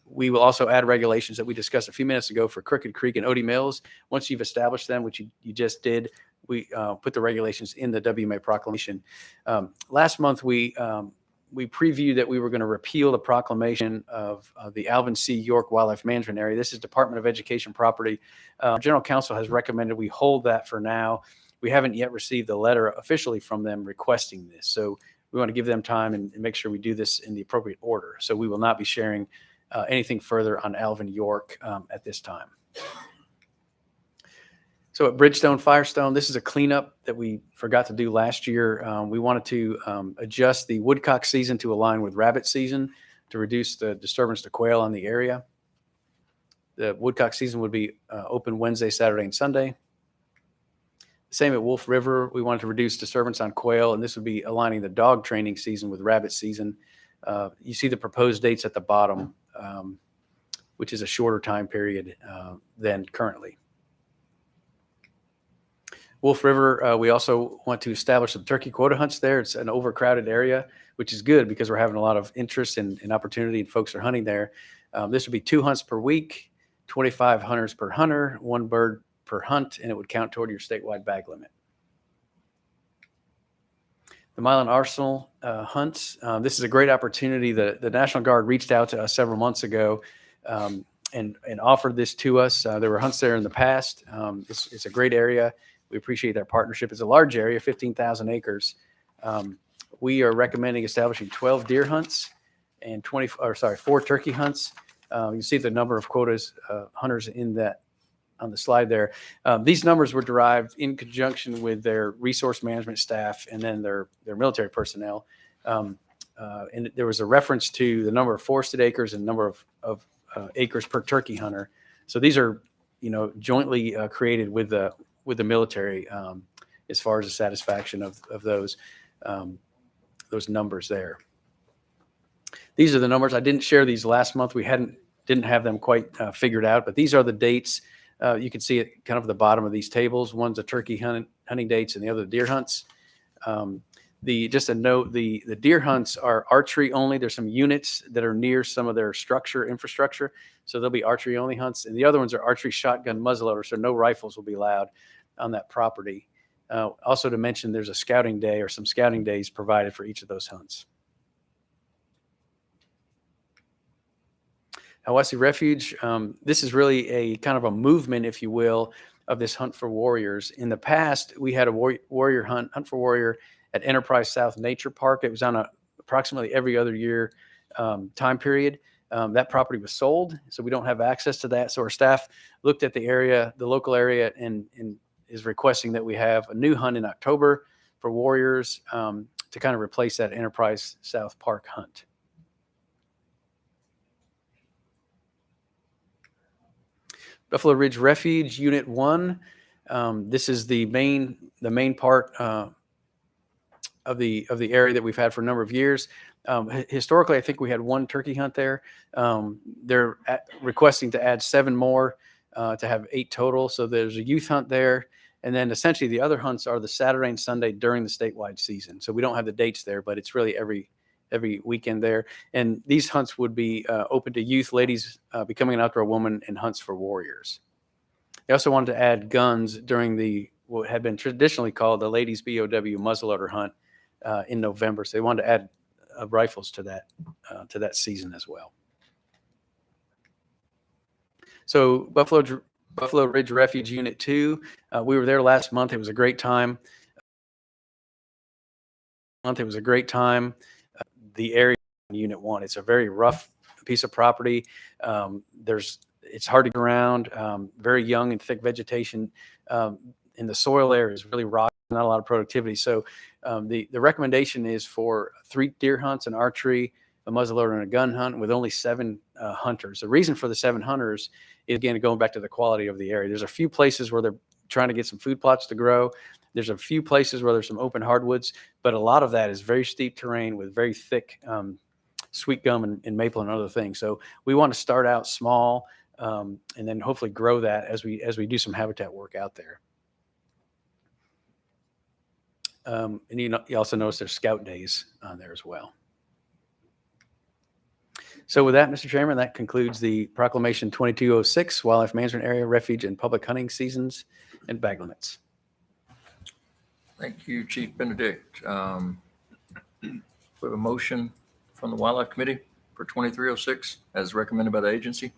S14: We will also add regulations that we discussed a few minutes ago for Crooked Creek and Otey Mills. Once you've established them, which you just did, we put the regulations in the WMA proclamation. Last month, we previewed that we were going to repeal the proclamation of the Alvin C. York Wildlife Management Area. This is Department of Education property. General Counsel has recommended we hold that for now. We haven't yet received a letter officially from them requesting this. So we want to give them time and make sure we do this in the appropriate order. So we will not be sharing anything further on Alvin York at this time. So at Bridgestone Firestone, this is a cleanup that we forgot to do last year. We wanted to adjust the woodcock season to align with rabbit season to reduce the disturbance to quail on the area. The woodcock season would be open Wednesday, Saturday, and Sunday. Same at Wolf River. We wanted to reduce disturbance on quail, and this would be aligning the dog training season with rabbit season. You see the proposed dates at the bottom, which is a shorter time period than currently. Wolf River, we also want to establish some turkey quota hunts there. It's an overcrowded area, which is good because we're having a lot of interest and opportunity, and folks are hunting there. This would be 2 hunts per week, 25 hunters per hunter, 1 bird per hunt, and it would count toward your statewide bag limit. The Milan Arsenal hunts. This is a great opportunity. The National Guard reached out to us several months ago and offered this to us. There were hunts there in the past. It's a great area. We appreciate their partnership. It's a large area, 15,000 acres. We are recommending establishing 12 deer hunts and 4 turkey hunts. You see the number of quotas, hunters in that on the slide there. These numbers were derived in conjunction with their resource management staff and then their military personnel. And there was a reference to the number of forested acres and number of acres per turkey hunter. So these are, jointly created with the military as far as the satisfaction of those numbers there. These are the numbers. I didn't share these last month. We didn't have them quite figured out, but these are the dates. You can see it kind of at the bottom of these tables. One's a turkey hunting dates and the other deer hunts. Just a note, the deer hunts are archery only. There's some units that are near some of their infrastructure. So there'll be archery only hunts. And the other ones are archery shotgun muzzleloader. So no rifles will be allowed on that property. Also to mention, there's a scouting day or some scouting days provided for each of those hunts. Hiwassee Refuge, this is really a kind of a movement, if you will, of this Hunt for Warriors. In the past, we had a warrior hunt for warrior at Enterprise South Nature Park. It was on approximately every other year time period. That property was sold, so we don't have access to that. So our staff looked at the local area, and is requesting that we have a new hunt in October for warriors to kind of replace that Enterprise South Park hunt. Buffalo Ridge Refuge Unit 1. This is the main part of the area that we've had for a number of years. Historically, I think we had 1 turkey hunt there. They're requesting to add 7 more to have 8 total. So there's a youth hunt there. And then essentially the other hunts are the Saturday and Sunday during the statewide season. So we don't have the dates there, but it's really every weekend there. And these hunts would be open to youth, ladies becoming an outdoor woman, and hunts for warriors. They also wanted to add guns during what had been traditionally called the Ladies BOW muzzleloader hunt in November. So they wanted to add rifles to that season as well. So Buffalo Ridge Refuge Unit 2, we were there last month. It was a great time. The area in Unit 1, it's a very rough piece of property. It's hard to get around, very young and thick vegetation. And the soil there is really rocky, not a lot of productivity. So the recommendation is for 3 deer hunts, an archery, a muzzleloader, and a gun hunt with only 7 hunters. The reason for the 7 hunters is, again, going back to the quality of the area. There's a few places where they're trying to get some food plots to grow. There's a few places where there's some open hardwoods, but a lot of that is very steep terrain with very thick sweet gum and maple and other things. So we want to start out small and then hopefully grow that as we do some habitat work out there. And you also notice there's scout days on there as well. So with that, Mr. Chairman, that concludes the Proclamation 2206, Wildlife Management Area, Refuge, and Public Hunting Seasons and Bag Limits.
S7: Thank you, Chief Benedict. We have a motion from the Wildlife Committee for 2306 as recommended by the agency.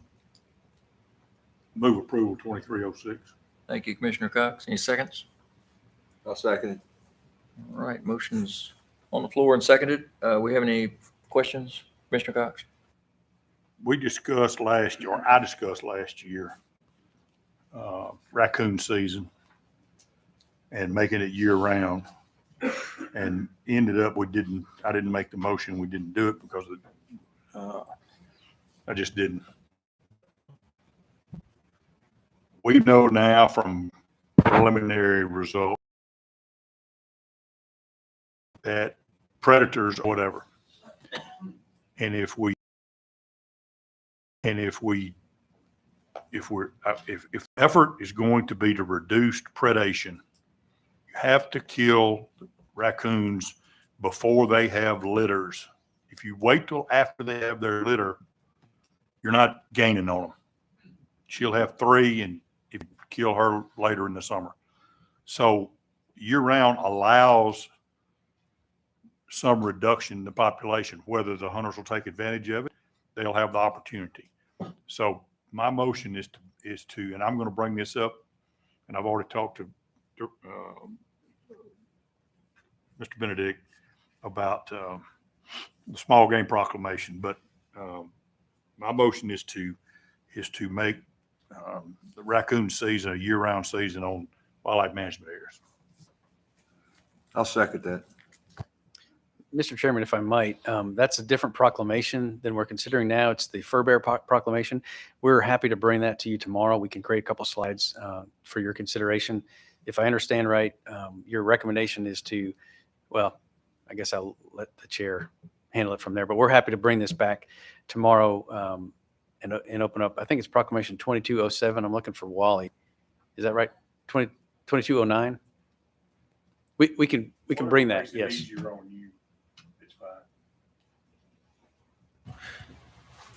S10: Move approval 2306.
S7: Thank you, Commissioner Cox. Any seconds?
S11: I'll second it.
S7: All right, motion's on the floor and seconded. We have any questions, Commissioner Cox?
S10: I discussed last year, raccoon season and making it year round, and ended up I didn't make the motion. We didn't do it because I just didn't. We know now from preliminary results at predators or whatever. And if effort is going to be to reduce predation, you have to kill raccoons before they have litters. If you wait till after they have their litter, you're not gaining on them. She'll have 3 and if you kill her later in the summer. So year round allows some reduction in the population. Whether the hunters will take advantage of it, they'll have the opportunity. So my motion is to, and I'm going to bring this up, and I've already talked to Mr. Benedict about the small game proclamation, but my motion is to make the raccoon season a year-round season on wildlife management areas.
S11: I'll second that.
S14: Mr. Chairman, if I might, that's a different proclamation than we're considering now. It's the Fur Bear Proclamation. We're happy to bring that to you tomorrow. We can create a couple slides for your consideration. If I understand right, your recommendation is to, well, I guess I'll let the chair handle it from there, but we're happy to bring this back tomorrow and open up. I think it's Proclamation 2207. I'm looking for Wally. Is that right? 2209? We can bring that, yes.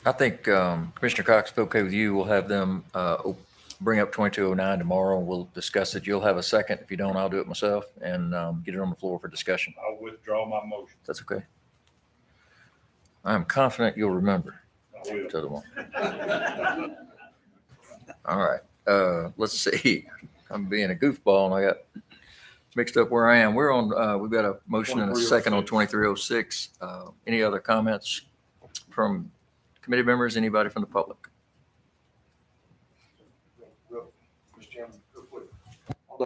S7: I think Commissioner Cox, if okay with you, we'll have them bring up 2209 tomorrow. We'll discuss it. You'll have a second. If you don't, I'll do it myself and get it on the floor for discussion.
S10: I'll withdraw my motion.
S7: That's okay. I'm confident you'll remember.
S10: I will.
S7: To the one. All right. Let's see. I'm being a goofball and I got mixed up where I am. We're on, we've got a motion and a second on 2306. Any other comments from committee members, anybody from the public?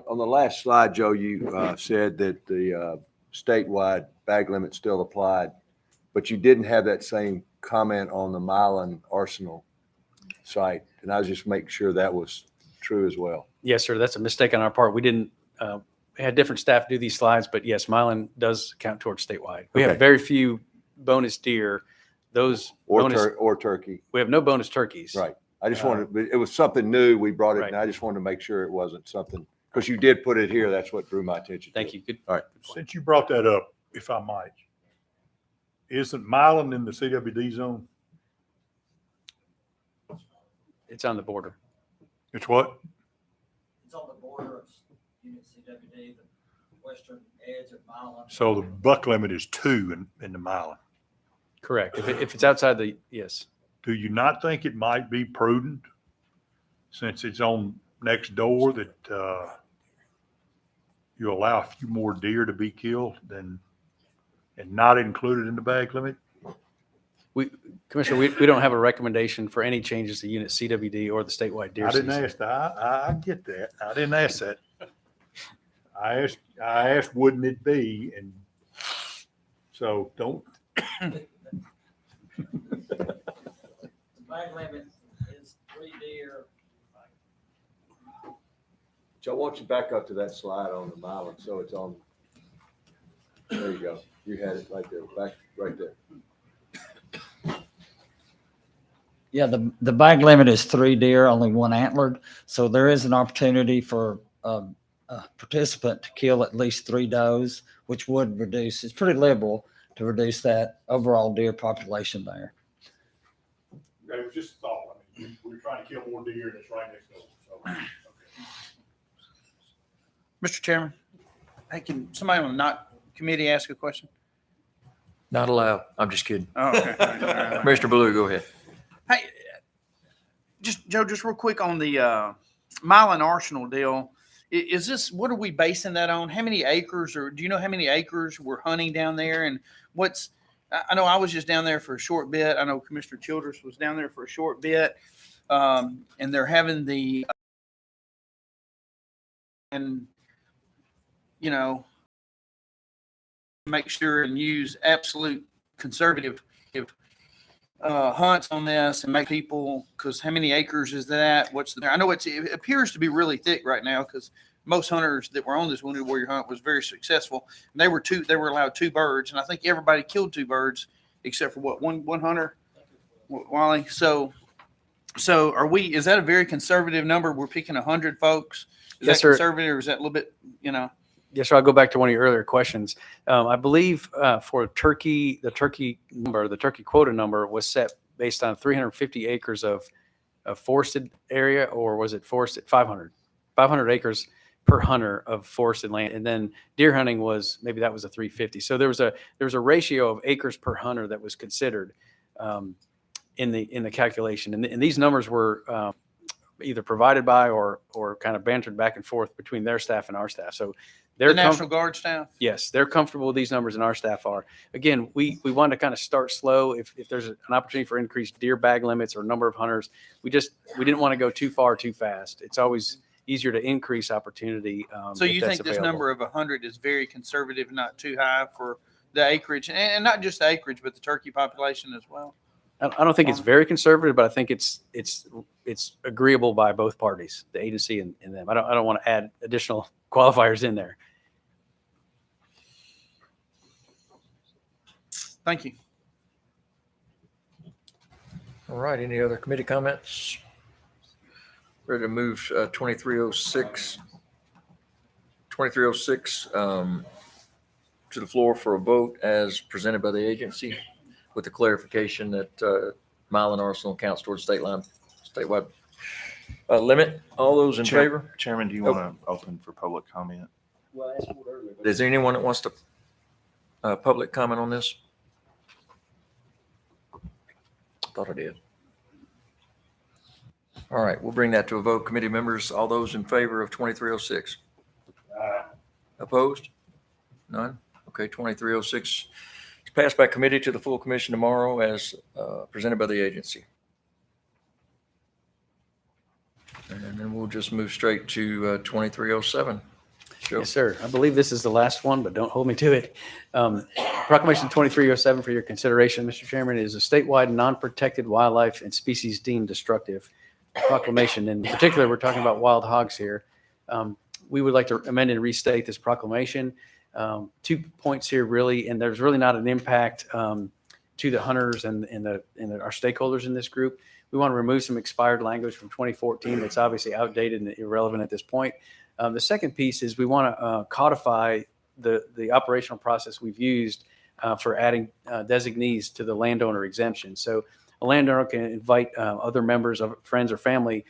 S11: On the last slide, Joe, you said that the statewide bag limit still applied, but you didn't have that same comment on the Milan Arsenal site. And I was just making sure that was true as well.
S14: Yes, sir. That's a mistake on our part. We didn't, we had different staff do these slides, but yes, Milan does count towards statewide. We have very few bonus deer. Those
S11: or turkey.
S14: We have no bonus turkeys.
S11: Right. I just wanted, it was something new. We brought it, and I just wanted to make sure it wasn't something, because you did put it here. That's what drew my attention.
S14: Thank you. Good.
S11: All right.
S10: Since you brought that up, if I might, isn't Milan in the CWD zone?
S14: It's on the border.
S10: It's what?
S5: It's on the border of Unit CWD, the western edge of Milan.
S10: So the buck limit is 2 in the Milan.
S14: Correct. If it's outside the, yes.
S10: Do you not think it might be prudent, since it's on next door, that you allow a few more deer to be killed and not included in the bag limit?
S14: Commissioner, we don't have a recommendation for any changes to Unit CWD or the statewide deer
S10: I didn't
S14: season.
S10: ask that. I get that. I didn't ask that. I asked, wouldn't it be? And so don't.
S5: The bag limit is 3 deer.
S11: Joe, why don't you back up to that slide on the Milan? So it's on. There you go. You had it right there. Back right there.
S5: Yeah, the bag limit is 3 deer, only 1 antlered. So there is an opportunity for a participant to kill at least 3 does, which would reduce, it's pretty liberal to reduce that overall deer population there.
S10: It was just a thought. I mean, we're trying to kill more deer and it's right next door. So, okay.
S12: Mr. Chairman, hey, can somebody on the not committee ask a question?
S7: Not allowed. I'm just kidding.
S12: Oh, okay. All right.
S7: Commissioner Blue, go ahead.
S12: Hey, Joe, just real quick on the Milan Arsenal deal. Is this, what are we basing that on? How many acres, or do you know how many acres we're hunting down there? And what's, I know I was just down there for a short bit. I know Commissioner Childress was down there for a short bit. And they're having the, and, you know, make sure and use absolute conservative hunts on this and make people, because how many acres is that? What's there? I know it appears to be really thick right now because most hunters that were on this Wounded Warrior hunt was very successful. And they were allowed 2 birds, and I think everybody killed 2 birds except for one hunter, Wally. So is that a very conservative number? We're picking 100 folks. Is
S14: Yes,
S12: that
S14: sir.
S12: conservative, or is that a little bit,
S14: Yes, sir. I'll go back to one of your earlier questions. I believe for turkey, the turkey quota number was set based on 350 acres of forested area, or was it forested 500 acres per hunter of forested land, and then deer hunting was maybe that was a 350. So there was a ratio of acres per hunter that was considered in the calculation, and these numbers were either provided by or kind of bantered back and forth between their staff and our staff. So
S12: the National Guard staff?
S14: Yes, they're comfortable with these numbers, and our staff are. Again, we want to kind of start slow. If there's an opportunity for increased deer bag limits or number of hunters, we didn't want to go too far too fast. It's always easier to increase opportunity.
S12: So you think this number of 100 is very conservative, not too high for the acreage, and not just the acreage, but the turkey population as well?
S14: I don't think it's very conservative, but I think it's agreeable by both parties, the agency and them. I don't want to add additional qualifiers in there.
S12: Thank you.
S7: All right. Any other committee comments? Ready to move 2306 to the floor for a vote as presented by the agency, with the clarification that mile and arsenal counts towards statewide limit. All those in favor?
S17: Chairman, do you want to open for public comment?
S7: Is there anyone that wants to public comment on this? Thought I did. All right, we'll bring that to a vote. Committee members, all those in favor of 2306? Opposed? None? Okay, 2306 is passed by committee to the full commission tomorrow as presented by the agency. And then we'll just move straight to 2307. Joe.
S14: Yes, sir. I believe this is the last one, but don't hold me to it. Proclamation 2307 for your consideration, Mr. Chairman, is a statewide non-protected wildlife and species deemed destructive proclamation. In particular, we're talking about wild hogs here. We would like to amend and restate this proclamation. 2 points here, really, and there's really not an impact to the hunters and our stakeholders in this group. We want to remove some expired language from 2014 that's obviously outdated and irrelevant at this point. The second piece is we want to codify the operational process we've used for adding designees to the landowner exemption. So a landowner can invite other members of friends or family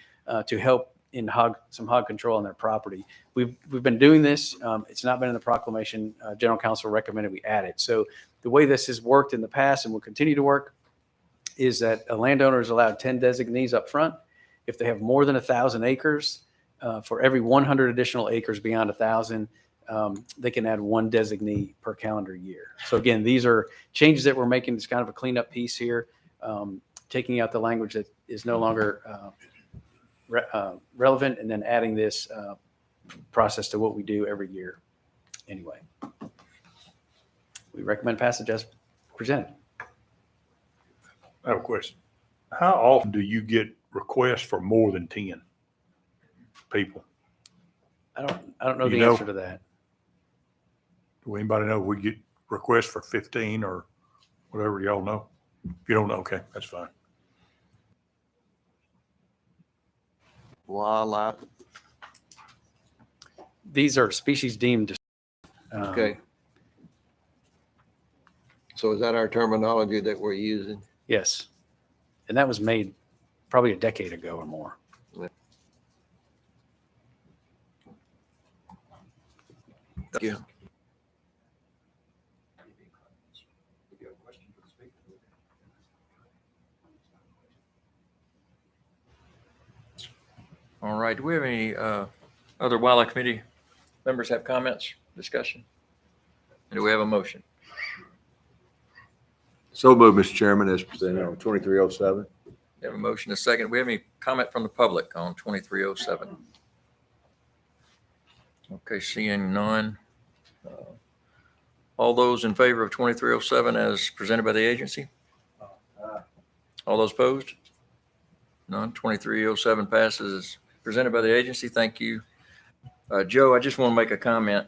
S14: to help in some hog control on their property. We've been doing this. It's not been in the proclamation. General Counsel recommended we add it. So the way this has worked in the past and will continue to work is that a landowner is allowed 10 designees up front. If they have more than 1,000 acres, for every 100 additional acres beyond 1,000, they can add 1 designee per calendar year. So again, these are changes that we're making. It's kind of a cleanup piece here, taking out the language that is no longer relevant, and then adding this process to what we do every year. Anyway, we recommend passage as presented.
S10: I have a question. How often do you get requests for more than 10 people?
S14: I don't know the answer to that.
S10: Do anybody know if we get requests for 15 or whatever? Y'all know? If you don't know, okay, that's fine.
S7: Wildlife.
S14: These are species deemed.
S9: Okay. So is that our terminology that we're using?
S14: Yes. And that was made probably a decade ago or more.
S7: Thank you. All right. Do we have any other wildlife committee members have comments, discussion? And do we have a motion?
S11: So moved, Mr. Chairman, as presented on 2307.
S7: We have a motion, a second. Do we have any comment from the public on 2307? Okay, seeing none. All those in favor of 2307 as presented by the agency? All those opposed? None. 2307 passes as presented by the agency. Thank you. Joe, I just want to make a comment.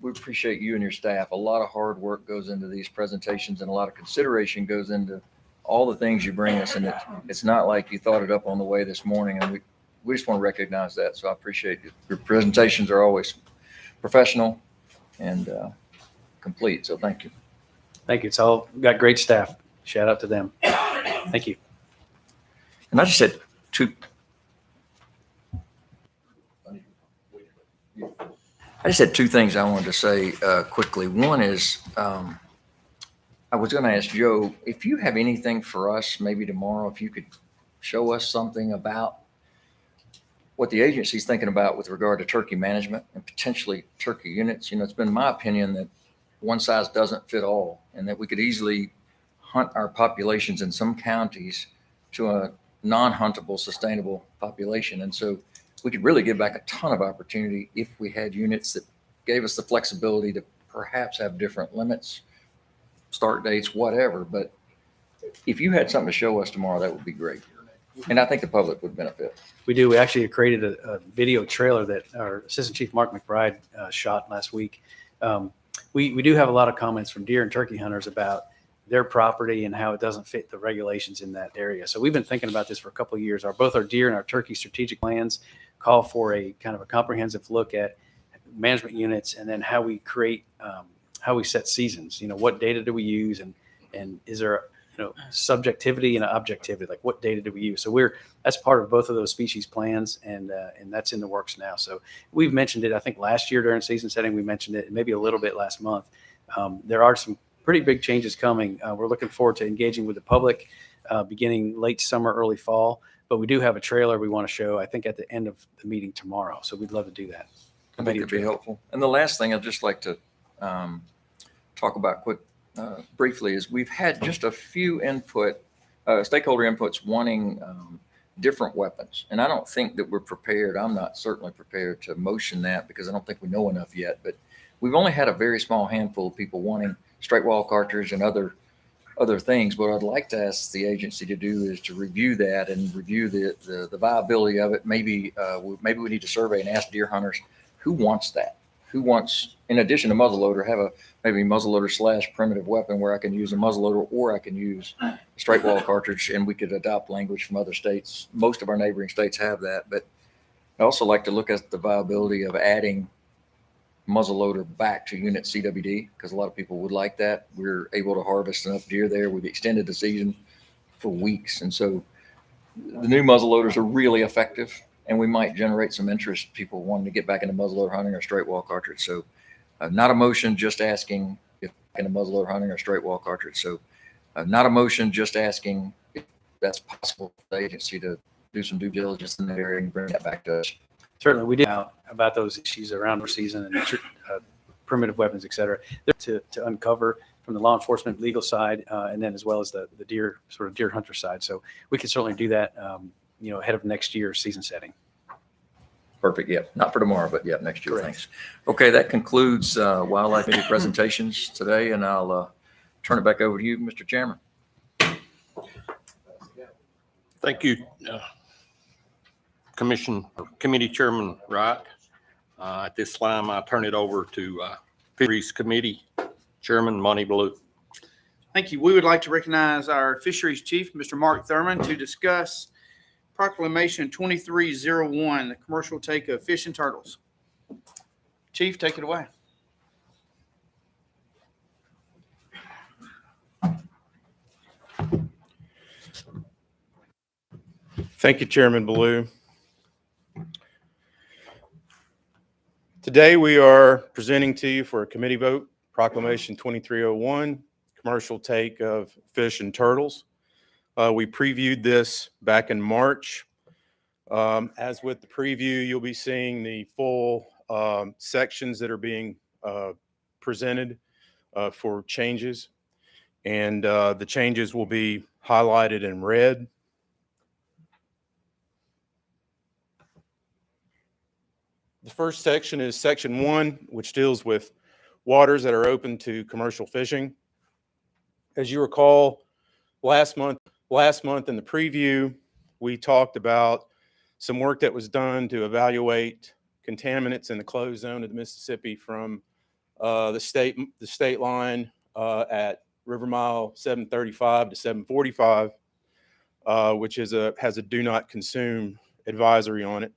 S7: We appreciate you and your staff. A lot of hard work goes into these presentations and a lot of consideration goes into all the things you bring us. And it's not like you thought it up on the way this morning. And we just want to recognize that. So I appreciate it. Your presentations are always professional and complete. So thank you.
S14: Thank you. It's all got great staff. Shout out to them. Thank you.
S7: And I just said two. I just had two things I wanted to say quickly. One is I was going to ask Joe, if you have anything for us, maybe tomorrow, if you could show us something about what the agency's thinking about with regard to turkey management and potentially turkey units. You know, it's been my opinion that one size doesn't fit all and that we could easily hunt our populations in some counties to a non-huntable, sustainable population. And so we could really give back a ton of opportunity if we had units that gave us the flexibility to perhaps have different limits, start dates, whatever. But if you had something to show us tomorrow, that would be great. And I think the public would benefit.
S14: We do. We actually created a video trailer that our Assistant Chief Mark McBride shot last week. We do have a lot of comments from deer and turkey hunters about their property and how it doesn't fit the regulations in that area. So we've been thinking about this for a couple of years. Both our deer and our turkey strategic plans call for a kind of a comprehensive look at management units and then how we create, how we set seasons. You know, what data do we use, and is there subjectivity and objectivity? Like, what data do we use? So that's part of both of those species plans, and that's in the works now. So we've mentioned it. I think last year during season setting we mentioned it, maybe a little bit last month. There are some pretty big changes coming. We're looking forward to engaging with the public beginning late summer, early fall. But we do have a trailer we want to show, I think, at the end of the meeting tomorrow. So we'd love to do that.
S7: I think it'd be helpful. And the last thing I'd just like to talk about briefly is we've had just a few stakeholder inputs wanting different weapons. And I don't think that we're prepared. I'm not certainly prepared to motion that because I don't think we know enough yet. But we've only had a very small handful of people wanting straight wall cartridge and other things. What I'd like to ask the agency to do is to review that and review the viability of it. Maybe we need to survey and ask deer hunters who wants that. Who wants, in addition to muzzleloader, have a maybe muzzleloader / primitive weapon where I can use a muzzleloader or I can use a straight wall cartridge, and we could adopt language from other states. Most of our neighboring states have that, but I also like to look at the viability of adding muzzleloader back to unit CWD because a lot of people would like that. We're able to harvest enough deer there. We've extended the season for weeks, and so the new muzzleloaders are really effective. And we might generate some interest, people wanting to get back into muzzleloader hunting or straight wall cartridge. So not a motion, just asking if back into muzzleloader hunting or straight wall cartridge. So not a motion, just asking if that's possible for the agency to do some due diligence in that area and bring that back to us.
S14: Certainly, we did about those issues around our season and primitive weapons, et cetera, to uncover from the law enforcement legal side, and then as well as the deer hunter side. So we can certainly do that, ahead of next year's season setting.
S7: Perfect. Yeah. Not for tomorrow, but yeah, next year. Correct. Thanks. Okay. That concludes wildlife media presentations today, and I'll turn it back over to you, Mr. Chairman.
S1: Thank you, Committee Chairman Wright. At this time, I turn it over to Fisheries Committee Chairman Monty Blue.
S12: Thank you. We would like to recognize our Fisheries Chief, Mr. Mark Thurman, to discuss Proclamation 2301, the commercial take of fish and turtles. Chief, take it away.
S6: Thank you, Chairman Blue. Today we are presenting to you for a committee vote, Proclamation 2301, commercial take of fish and turtles. We previewed this back in March. As with the preview, you'll be seeing the full sections that are being presented for changes. And the changes will be highlighted in red. The first section is Section 1, which deals with waters that are open to commercial fishing. As you recall, last month in the preview, we talked about some work that was done to evaluate contaminants in the closed zone of the Mississippi from the state line at River Mile 735 to 745, which has a do not consume advisory on it.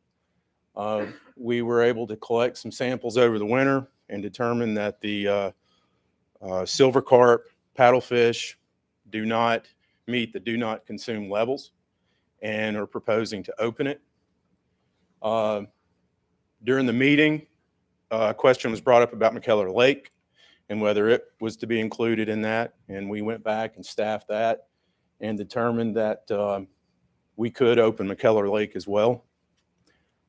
S6: We were able to collect some samples over the winter and determine that the silver carp, paddlefish do not meet the do not consume levels and are proposing to open it. During the meeting, a question was brought up about McKellar Lake and whether it was to be included in that. And we went back and staffed that and determined that we could open McKellar Lake as well,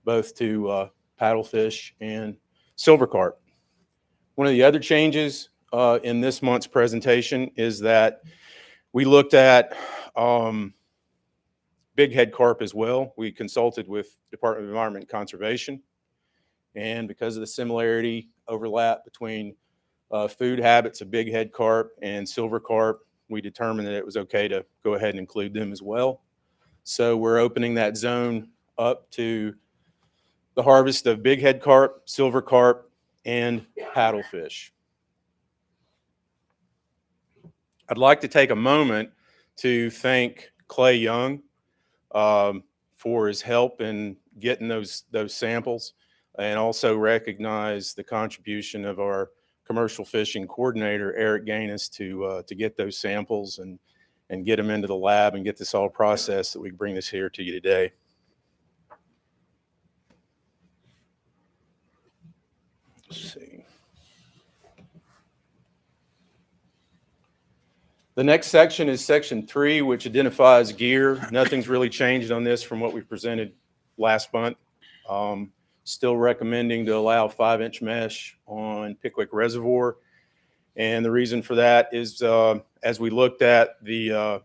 S6: both to paddlefish and silver carp. One of the other changes in this month's presentation is that we looked at big head carp as well. We consulted with Department of Environment and Conservation, and because of the similarity overlap between food habits of big head carp and silver carp, we determined that it was okay to go ahead and include them as well. So we're opening that zone up to the harvest of big head carp, silver carp, and paddlefish. I'd like to take a moment to thank Clay Young for his help in getting those samples, and also recognize the contribution of our commercial fishing coordinator, Eric Gaines, to get those samples and get them into the lab and get this all processed so we can bring this here to you today. Let's see. The next section is section 3, which identifies gear. Nothing's really changed on this from what we presented last month. Still recommending to allow 5-inch mesh on Pickwick Reservoir. And the reason for that is as we looked at the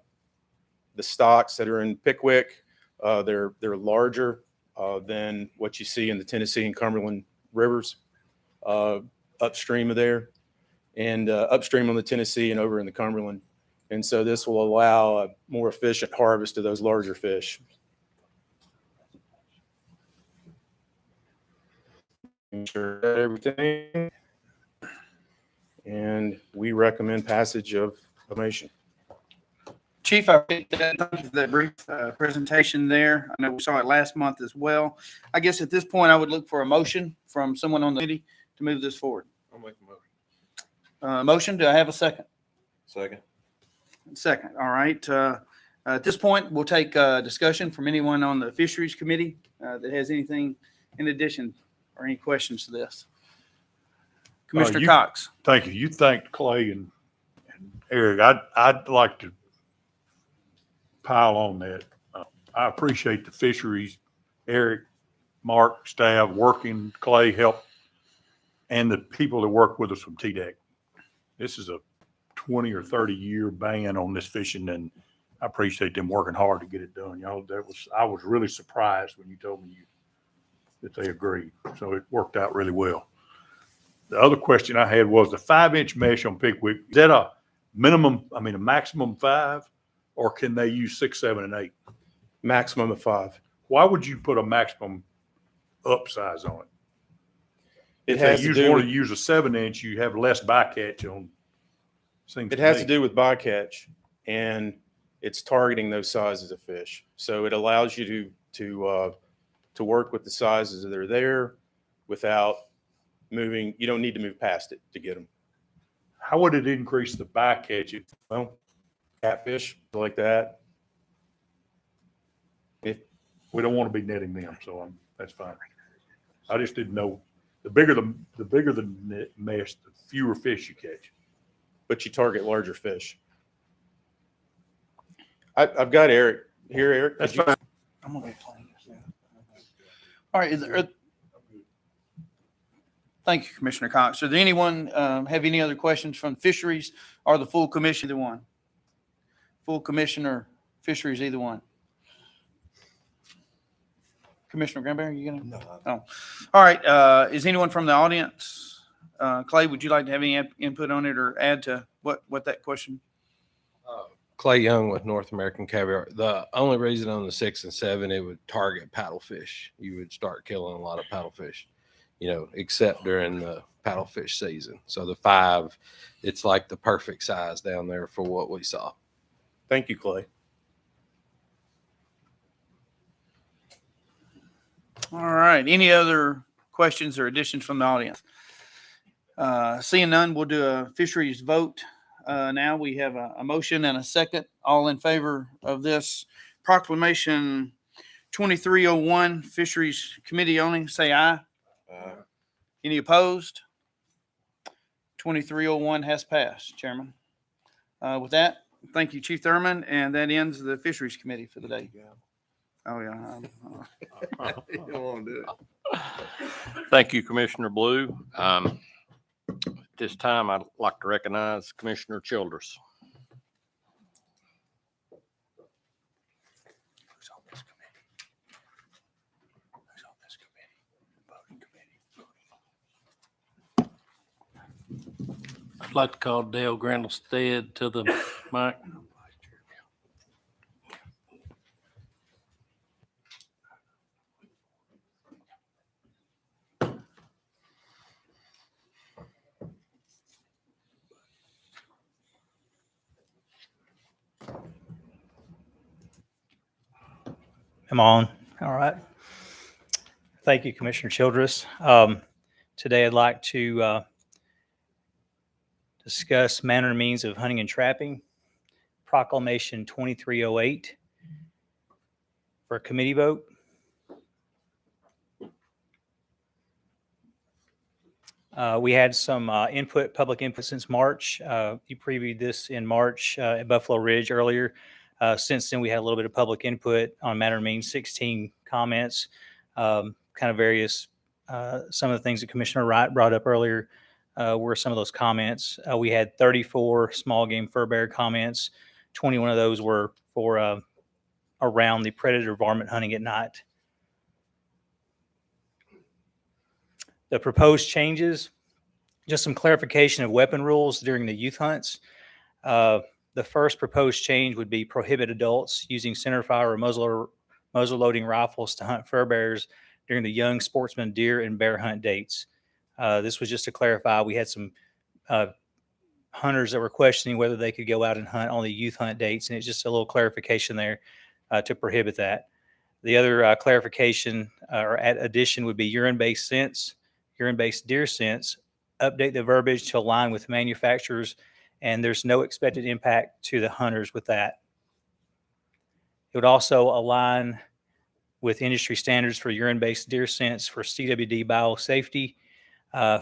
S6: stocks that are in Pickwick, they're larger than what you see in the Tennessee and Cumberland rivers upstream of there, and upstream on the Tennessee and over in the Cumberland. And so this will allow a more efficient harvest of those larger fish. Ensure that everything, and we recommend passage of Proclamation.
S12: Chief, I think thank you for that brief presentation there. I know we saw it last month as well. I guess at this point, I would look for a motion from someone on the committee to move this forward.
S16: I'll make a motion.
S12: Motion, do I have a second?
S16: Second.
S12: Second, all right. At this point, we'll take discussion from anyone on the Fisheries Committee that has anything in addition or any questions to this. Commissioner Cox.
S10: Thank you. You thanked Clay and Eric. I'd like to pile on that. I appreciate the fisheries, Eric, Mark, staff working, Clay help, and the people that work with us from TDEC. This is a 20 or 30 year ban on this fishing, and I appreciate them working hard to get it done. Y'all, I was really surprised when you told me that they agreed. So it worked out really well. The other question I had was the 5-inch mesh on Pickwick. Is that a minimum, a maximum 5, or can they use 6, 7, and 8?
S6: Maximum of 5.
S10: Why would you put a maximum upsize on it?
S6: It has
S10: If
S6: to
S10: you
S6: do
S10: want
S6: with,
S10: to use a 7-inch, you have less bycatch on.
S6: it has to do with bycatch, and it's targeting those sizes of fish. So it allows you to work with the sizes that are there without moving. You don't need to move past it to get them.
S10: How would it increase the bycatch?
S6: Well, catfish like that.
S10: We don't want to be netting them, so that's fine. I just didn't know. The bigger the mesh, the fewer fish you catch.
S6: But you target larger fish. I've got Eric here. Eric,
S10: that's fine.
S12: I'm gonna be playing this. All right. Thank you, Commissioner Cox. Does anyone have any other questions from fisheries or the full commission? Either one. Full commission or fisheries, either one. Commissioner Granberry, you gonna? No. Oh, all right. Is anyone from the audience? Clay, would you like to have any input on it or add to what that question?
S13: Clay Young with North American Caviar. The only reason on the 6 and 7, it would target paddlefish. You would start killing a lot of paddlefish. except during the paddlefish season. So the 5, it's like the perfect size down there for what we saw.
S6: Thank you, Clay.
S12: All right. Any other questions or additions from the audience? Seeing none, we'll do a fisheries vote. Now we have a motion and a second. All in favor of this proclamation 2301, Fisheries Committee only, say aye. Any opposed? 2301 has passed, Chairman. With that, thank you, Chief Thurman, and that ends the Fisheries Committee for the day. Oh, yeah.
S9: You don't want to do it.
S1: Thank you, Commissioner Blue. At this time, I'd like to recognize Commissioner Childress.
S18: I'd like to call Dale Grandstead to the mic.
S15: I'm on. All right. Thank you, Commissioner Childress. Today I'd like to discuss manner and means of hunting and trapping, Proclamation 2308 for a committee vote. We had some public input since March. You previewed this in March at Buffalo Ridge earlier. Since then, we had a little bit of public input on manner and means, 16 comments, kind of various, some of the things that Commissioner Wright brought up earlier were some of those comments. We had 34 small game fur bear comments. 21 of those were for around the predator varmint hunting at night. The proposed changes, just some clarification of weapon rules during the youth hunts. The first proposed change would be prohibit adults using centerfire or muzzle loading rifles to hunt fur bears during the young sportsman deer and bear hunt dates. This was just to clarify. We had some hunters that were questioning whether they could go out and hunt on the youth hunt dates, and it's just a little clarification there to prohibit that. The other clarification or addition would be urine-based scents, urine-based deer scents. Update the verbiage to align with manufacturers, and there's no expected impact to the hunters with that. It would also align with industry standards for urine-based deer scents for CWD biosafety.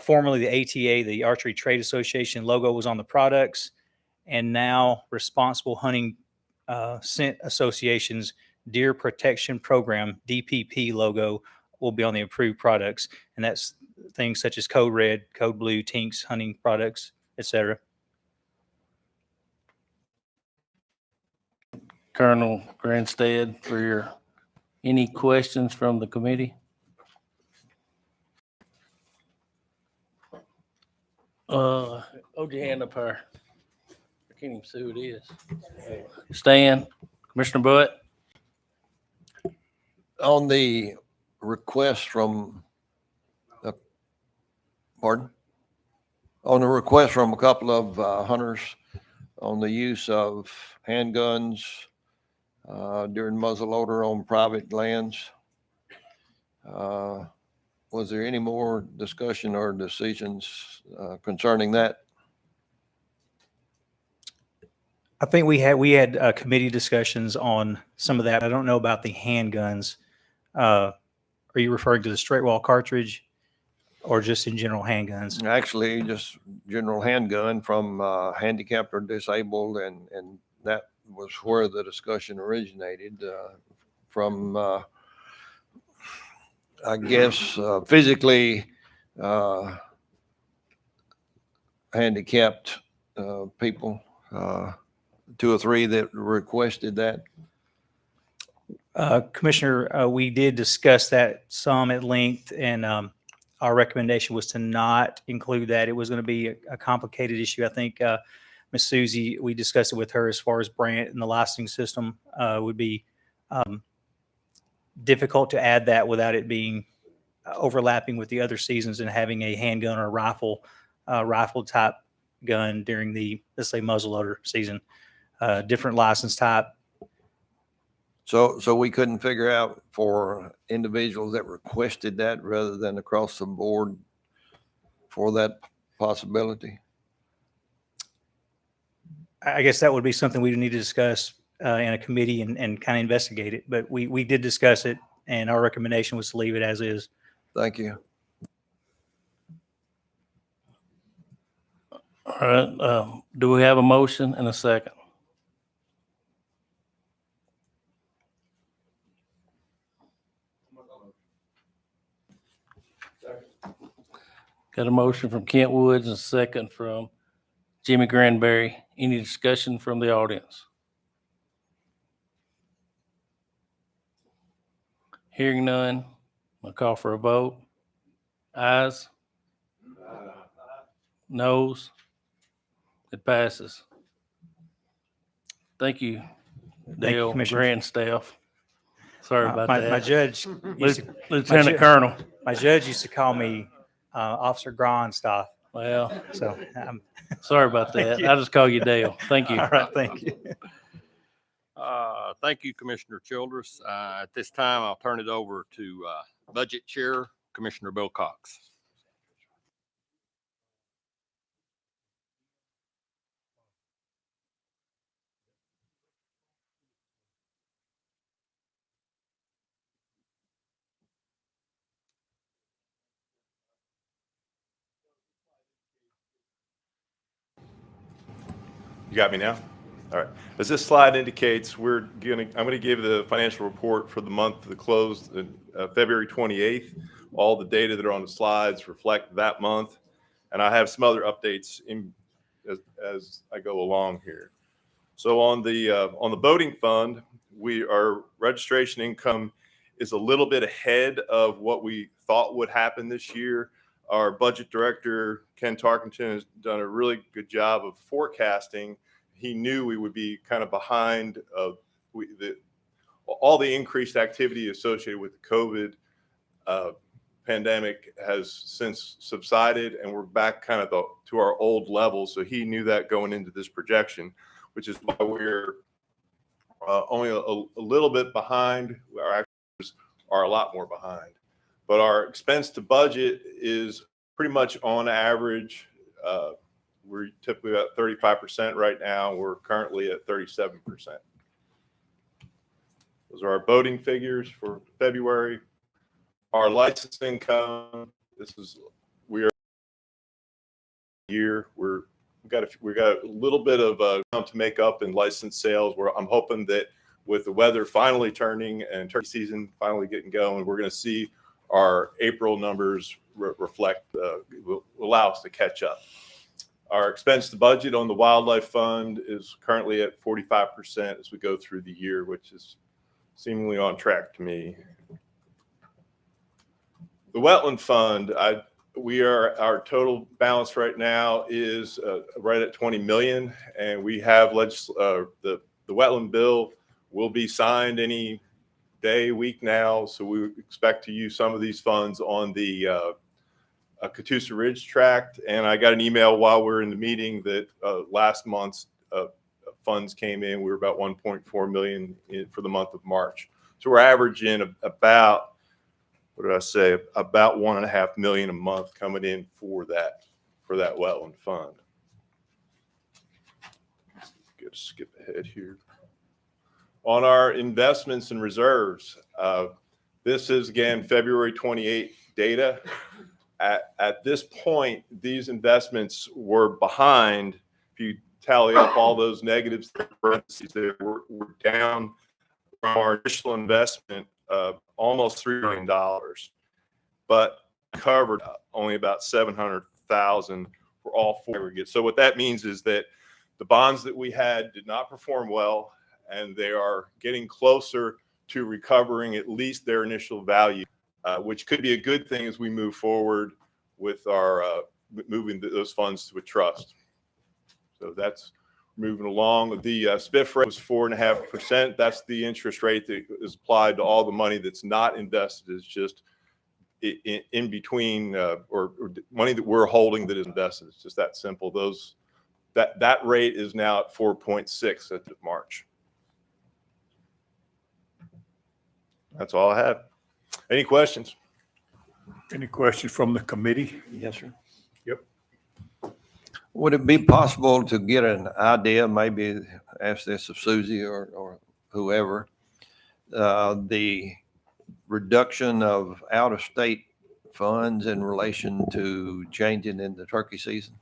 S15: Formerly the ATA, the Archery Trade Association logo was on the products, and now Responsible Hunting Scent Association's Deer Protection Program, DPP logo will be on the approved products, and that's things such as Code Red, Code Blue, Tinks, hunting products, etc.
S18: Colonel Grandstead, for any questions from the committee? Hold your hand up here. I can't even see who it is. Stan, Commissioner Butt.
S9: On the request from, pardon? On the request from a couple of hunters on the use of handguns during muzzleloader on private lands, was there any more discussion or decisions concerning that?
S15: I think we had committee discussions on some of that. I don't know about the handguns. Are you referring to the straight wall cartridge or just in general handguns?
S9: Actually, just general handgun from handicapped or disabled, and that was where the discussion originated from, I guess, physically handicapped people, 2 or 3 that requested that.
S15: Commissioner, we did discuss that some at length, and our recommendation was to not include that. It was going to be a complicated issue. I think Ms. Susie, we discussed it with her as far as Brant and the licensing system would be difficult to add that without it being overlapping with the other seasons and having a handgun or rifle type gun during the, let's say, muzzleloader season, different license type.
S9: So we couldn't figure out for individuals that requested that rather than across the board for that possibility?
S15: I guess that would be something we would need to discuss in a committee and kind of investigate it. But we did discuss it, and our recommendation was to leave it as is.
S9: Thank you.
S18: All right. Do we have a motion and a second? Got a motion from Kent Woods and a second from Jimmy Granberry. Any discussion from the audience? Hearing none, I'll call for a vote. Ayes? Noes? It passes. Thank you, Dale,
S15: Commissioner.
S18: Grant staff. Sorry about that.
S15: My judge,
S18: Lieutenant Colonel.
S15: My judge used to call me Officer Gronstaff.
S18: Well,
S15: So
S18: sorry about that. I just call you Dale. Thank you.
S15: All right, thank you.
S1: Thank you, Commissioner Childress. At this time, I'll turn it over to Budget Chair, Commissioner Bill Cox.
S6: You got me now? All right. As this slide indicates, I'm going to give the financial report for the month that closed February 28th. All the data that are on the slides reflect that month. And I have some other updates as I go along here. So on the boating fund, our registration income is a little bit ahead of what we thought would happen this year. Our budget director, Ken Tarkenton, has done a really good job of forecasting. He knew we would be kind of behind all the increased activity associated with the COVID pandemic has since subsided, and we're back kind of to our old levels. So he knew that going into this projection, which is why we're only a little bit behind. Our actuals are a lot more behind. But our expense to budget is pretty much on average. We're typically about 35% right now. We're currently at 37%. Those are our boating figures for February. Our license income, we got a little bit of to make up in license sales. I'm hoping that with the weather finally turning and turkey season finally getting going, we're going to see our April numbers reflect, will allow us to catch up. Our expense to budget on the wildlife fund is currently at 45% as we go through the year, which is seemingly on track to me. The wetland fund, our total balance right now is right at 20 million, and we have the wetland bill will be signed any day, week now. So we expect to use some of these funds on the Catoosa Ridge tract. And I got an email while we're in the meeting that last month's funds came in. We were about 1.4 million for the month of March. So we're averaging about, about 1.5 million a month coming in for that wetland fund. Let's skip ahead here. On our investments and reserves, this is again February 28 data. At this point, these investments were behind. If you tally up all those negatives, we're down from our initial investment of almost $3 million, but covered only about 700,000 for all four aggregates. So what that means is that the bonds that we had did not perform well, and they are getting closer to recovering at least their initial value, which could be a good thing as we move forward with our moving those funds to a trust. So that's moving along. The SPIF rate was 4.5%. That's the interest rate that is applied to all the money that's not invested. It's just
S19: in between, or money that we're holding that is invested. It's just that simple. That rate is now at 4.6 at March. That's all I have. Any questions?
S10: Any questions from the committee?
S3: Yes, sir.
S10: Yep.
S9: Would it be possible to get an idea, maybe ask this of Susie or whoever, the reduction of out-of-state funds in relation to changing in the turkey season?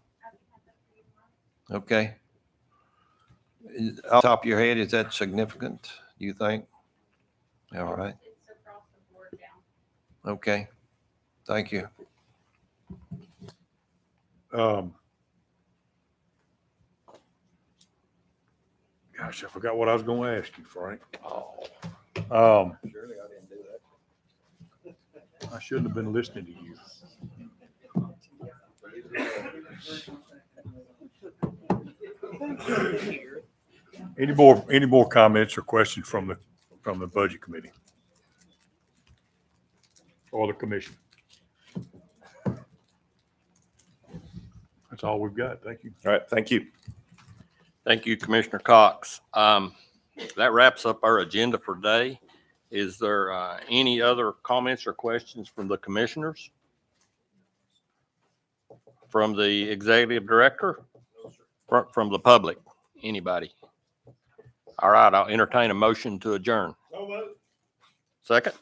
S9: Okay. Off the top of your head, is that significant, do you think? All right. Okay. Thank you.
S10: Gosh, I forgot what I was going to ask you, Frank.
S9: Surely I didn't do that.
S10: I shouldn't have been listening to you. Any more comments or questions from the budget committee or the commission? That's all we've got. Thank you.
S19: All right. Thank you.
S1: Thank you, Commissioner Cox. That wraps up our agenda for today. Is there any other comments or questions from the commissioners? From the executive director? From the public? Anybody? All right, I'll entertain a motion to adjourn. Second?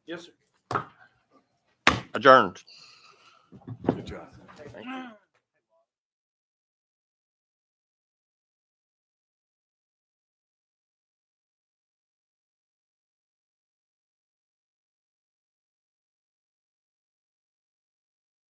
S12: Yes, sir.
S1: Adjourned.
S10: Good job.
S1: Thank you.